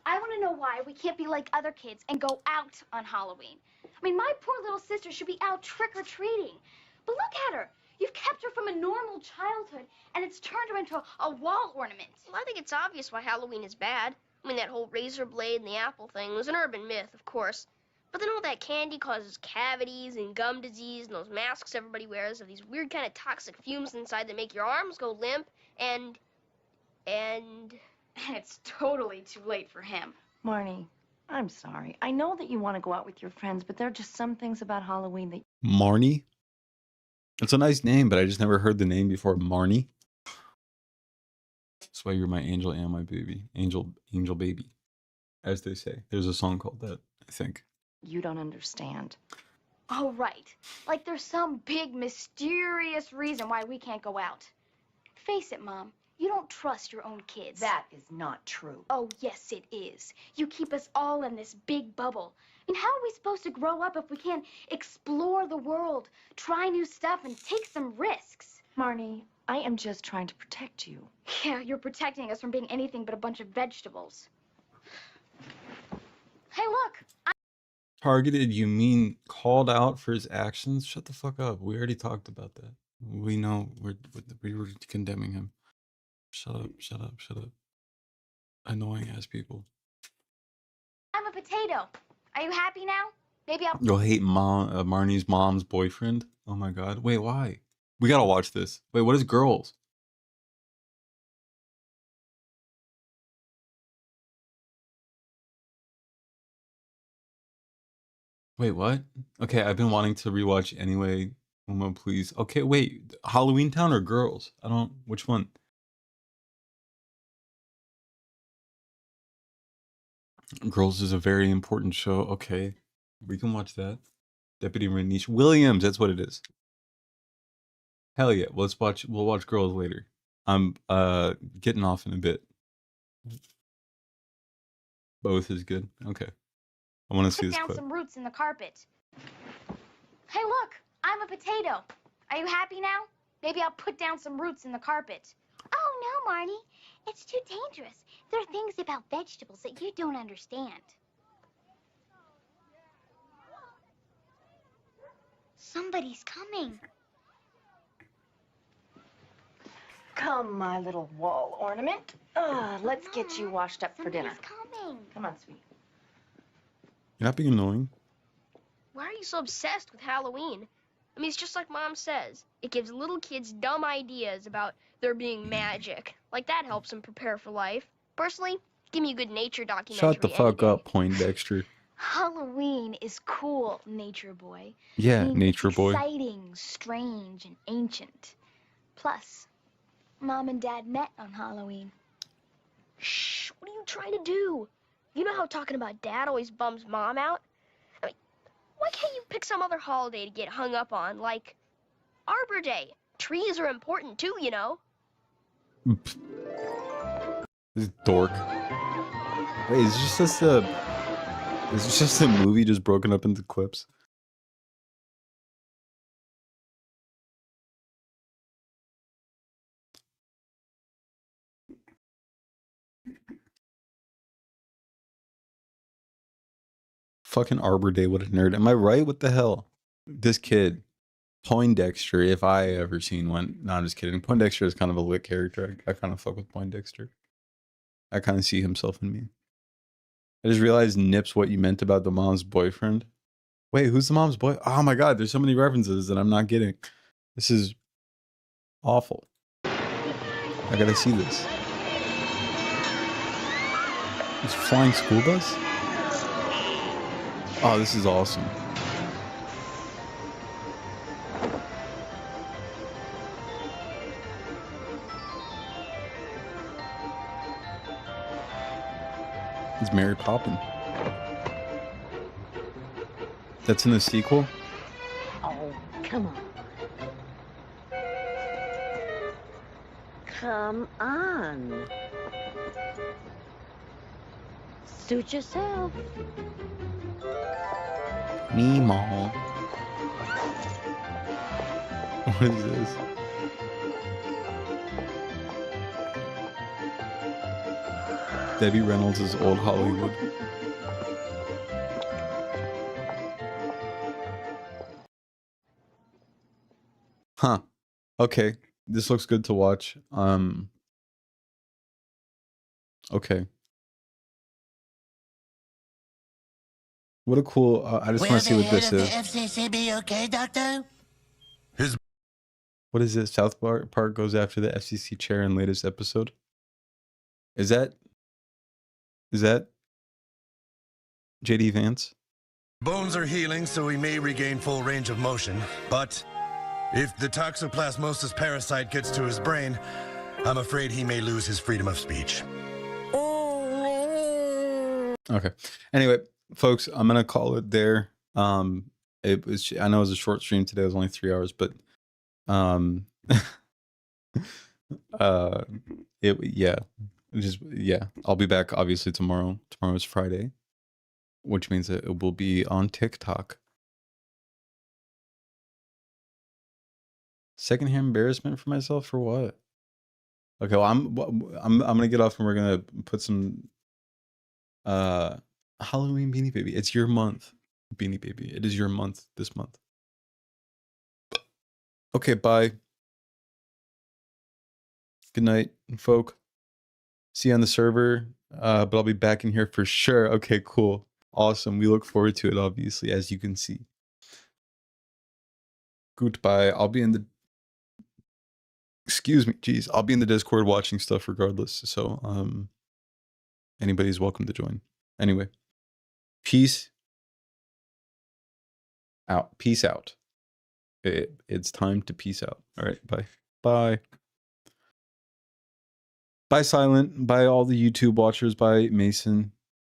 [SPEAKER 22] I want to know why we can't be like other kids and go out on Halloween. I mean, my poor little sister should be out trick-or-treating. But look at her. You've kept her from a normal childhood, and it's turned her into a wall ornament.
[SPEAKER 4] Well, I think it's obvious why Halloween is bad. I mean, that whole razor blade and the apple thing was an urban myth, of course. But then all that candy causes cavities and gum disease, and those masks everybody wears have these weird kind of toxic fumes inside that make your arms go limp, and...
[SPEAKER 22] It's totally too late for him.
[SPEAKER 8] Marnie, I'm sorry. I know that you want to go out with your friends, but there are just some things about Halloween that...
[SPEAKER 1] Marnie? It's a nice name, but I just never heard the name before. Marnie? That's why you're my angel and my baby. Angel baby, as they say. There's a song called that, I think.
[SPEAKER 8] you don't understand.
[SPEAKER 22] Oh, right. Like there's some big, mysterious reason why we can't go out. Face it, Mom. You don't trust your own kids.
[SPEAKER 8] That is not true.
[SPEAKER 22] Oh, yes, it is. You keep us all in this big bubble. I mean, how are we supposed to grow up if we can't explore the world, try new stuff, and take some risks?
[SPEAKER 8] Marnie, I am just trying to protect you.
[SPEAKER 22] Yeah, you're protecting us from being anything but a bunch of vegetables. Hey, look!
[SPEAKER 1] Targeted, you mean called out for his actions? Shut the fuck up. We already talked about that. We know we were condemning him. Shut up, shut up, shut up. Annoying ass people.
[SPEAKER 22] I'm a potato. Are you happy now? Maybe I'll...
[SPEAKER 1] You'll hate Marnie's mom's boyfriend? Oh my god. Wait, why? We gotta watch this. Wait, what is girls? Wait, what? Okay, I've been wanting to rewatch anyway. Uma, please. Okay, wait. Halloween Town or Girls? I don't... Which one? Girls is a very important show. Okay, we can watch that. Deputy Renish Williams, that's what it is. Hell yeah, we'll watch Girls later. I'm getting off in a bit. Both is good. Okay. I want to see
[SPEAKER 22] Put
[SPEAKER 1] this
[SPEAKER 22] down
[SPEAKER 1] clip.
[SPEAKER 22] some roots in the carpet. Hey, look! I'm a potato. Are you happy now? Maybe I'll put down some roots in the carpet.
[SPEAKER 11] Oh, no, Marnie. It's too dangerous. There are things about vegetables that you don't understand. Somebody's coming.
[SPEAKER 8] Come, my little wall ornament. Let's get you washed up for dinner.
[SPEAKER 11] Coming.
[SPEAKER 8] Come on, sweetie.
[SPEAKER 1] You're not being annoying.
[SPEAKER 4] Why are you so obsessed with Halloween? I mean, it's just like Mom says. It gives little kids dumb ideas about there being magic. Like that helps them prepare for life. Personally, give me a good nature documentary.
[SPEAKER 1] Shut the fuck up, Poindexter.
[SPEAKER 22] Halloween is cool, nature boy.
[SPEAKER 1] Yeah,
[SPEAKER 22] I mean,
[SPEAKER 1] nature
[SPEAKER 22] it's
[SPEAKER 1] boy.
[SPEAKER 22] exciting, strange, and ancient. Plus, Mom and Dad met on Halloween.
[SPEAKER 4] Shh, what are you trying to do? You know how talking about Dad always bums Mom out? I mean, why can't you pick some other holiday to get hung up on, like Arbor Day? Trees are important too, you know.
[SPEAKER 1] This dork. Wait, is this just a movie just broken up into clips? Fucking Arbor Day, what a nerd. Am I right? What the hell? This kid, Poindexter, if I ever seen one. No, I'm just kidding. Poindexter is kind of a lit character. I kind of fuck with Poindexter. I kind of see himself in me. I just realized, Nips, what you meant about the mom's boyfriend. Wait, who's the mom's boy? Oh my god, there's so many references that I'm not getting. This is awful. I gotta see this. It's a flying school bus? Oh, this is awesome. It's Mary Poppins. That's in the sequel?
[SPEAKER 8] Oh, come on. Come on.
[SPEAKER 11] Suit yourself.
[SPEAKER 1] Meemaw. What is this? Debbie Reynolds is old Hollywood. Huh. Okay. This looks good to watch. Okay. What a cool, I just want to see what this is.
[SPEAKER 5] FCC be okay, Doctor?
[SPEAKER 1] What is this? South Park goes after the FCC chair in latest episode. Is that JD Vance?
[SPEAKER 12] Bones are healing, so he may regain full range of motion. But if the toxoplasmosis parasite gets to his brain, I'm afraid he may lose his freedom of speech.
[SPEAKER 1] Okay. Anyway, folks, I'm gonna call it there. It was, I know it was a short stream today. It was only 3 hours, but I'll be back obviously tomorrow. Tomorrow is Friday, which means that it will be on TikTok. Secondhand embarrassment for myself for what? Okay, well I'm gonna get off and we're gonna put some Halloween Beanie Baby. It's your month, Beanie Baby. It is your month this month. Okay, bye. Good night, folk. See you on the server. But I'll be back in here for sure. Okay, cool. Awesome. We look forward to it, obviously, as you can see. Goodbye. I'll be in the... Excuse me. Jeez. I'll be in the Discord watching stuff regardless. So, anybody's welcome to join. Anyway. Peace out. Peace out. It's time to peace out. All right. Bye. Bye. Bye, Silent. Bye, all the YouTube watchers. Bye, Mason.